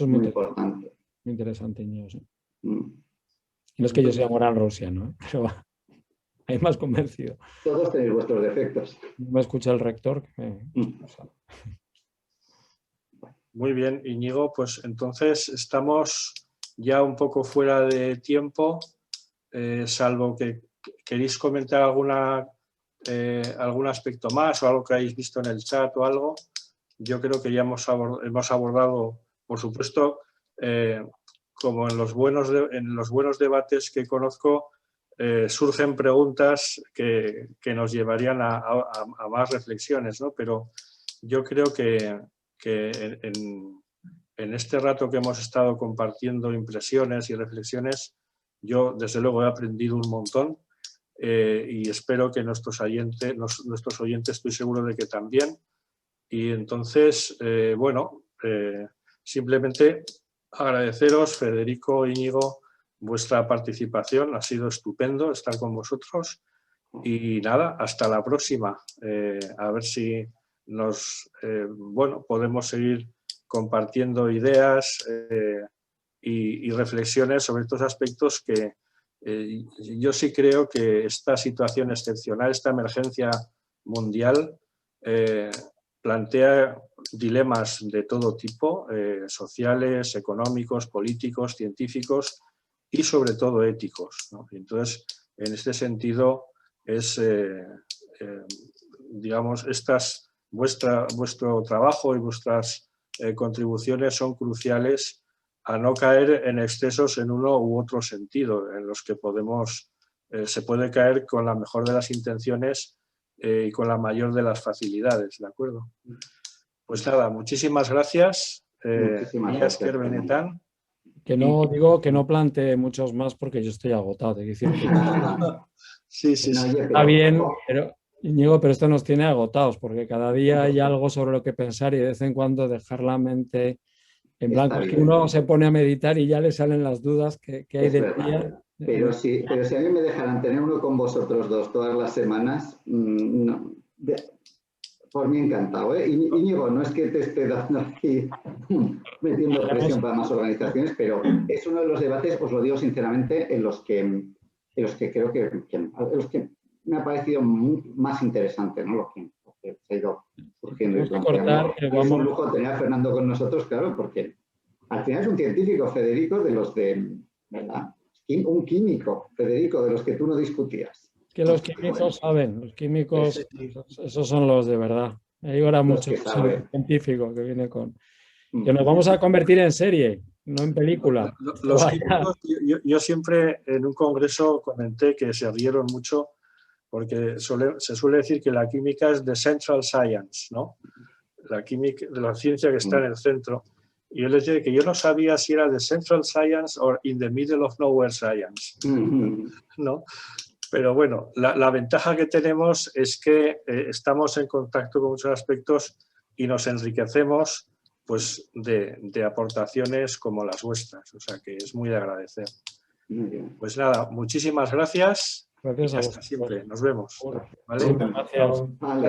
muy importante.
Muy interesante, Íñigo. ¿Sí?
No
es que yo sea moral rawlsiano, pero hay más convencido.
Todos tenéis vuestros defectos.
Me escucha el rector.
Muy bien, Íñigo, pues entonces estamos ya un poco fuera de tiempo, salvo que queréis comentar algún aspecto más o algo que hayáis visto en el chat o algo. Yo creo que ya hemos abordado, por supuesto, como en los buenos debates que conozco, surgen preguntas que nos llevarían a más reflexiones, ¿no? Pero yo creo que en este rato que hemos estado compartiendo impresiones y reflexiones, yo desde luego he aprendido un montón y espero que nuestros oyentes, estoy seguro de que también. Y entonces, simplemente agradeceros, Federico, Íñigo, vuestra participación. Ha sido estupendo estar con vosotros y nada, hasta la próxima. A ver si podemos seguir compartiendo ideas y reflexiones sobre estos aspectos que yo sí creo que esta situación excepcional, esta emergencia mundial, plantea dilemas de todo tipo, sociales, económicos, políticos, científicos y sobre todo éticos, ¿no? Entonces, en este sentido, digamos, vuestro trabajo y vuestras contribuciones son cruciales a no caer en excesos en uno u otro sentido, en los que se puede caer con la mejor de las intenciones y con la mayor de las facilidades, ¿de acuerdo? Pues nada, muchísimas gracias.
Gracias,
Benetán.
Que no digo que no plantee muchos más porque yo estoy agotado. Es decir,
sí.
Está bien, pero Íñigo, pero esto nos tiene agotados porque cada día hay algo sobre lo que pensar y de vez en cuando dejar la mente en blanco. Es que uno se pone a meditar y ya le salen las dudas que hay del día.
Pero si a mí me dejaran tener uno con vosotros dos todas las semanas, por mí encantado, ¿eh? Íñigo, no es que te esté dando aquí metiendo presión para más organizaciones, pero es uno de los debates, os lo digo sinceramente, en los que creo que me ha parecido más interesante, ¿no? Lo que se ha ido surgiendo y planteando. Es un lujo tener a Fernando con nosotros, claro, porque al final es un científico, Federico, de los de, ¿verdad? Un químico, Federico, de los que tú no discutías.
Que los químicos saben, los químicos, esos son los de verdad. Hay ahora mucho científico que viene con... Que nos vamos a convertir en serie, no en película.
Los químicos, yo siempre en un congreso comenté que se rieron mucho porque se suele decir que la química es the central science, ¿no? La ciencia que está en el centro. Y yo les dije que yo no sabía si era the central science o in the middle of nowhere science, ¿no? Pero bueno, la ventaja que tenemos es que estamos en contacto con muchos aspectos y nos enriquecemos pues, de aportaciones como las vuestras. O sea que es muy de agradecer. Pues nada, muchísimas gracias.
Gracias a
hasta siempre. Nos vemos.
¿Vale? Gracias.
Vale.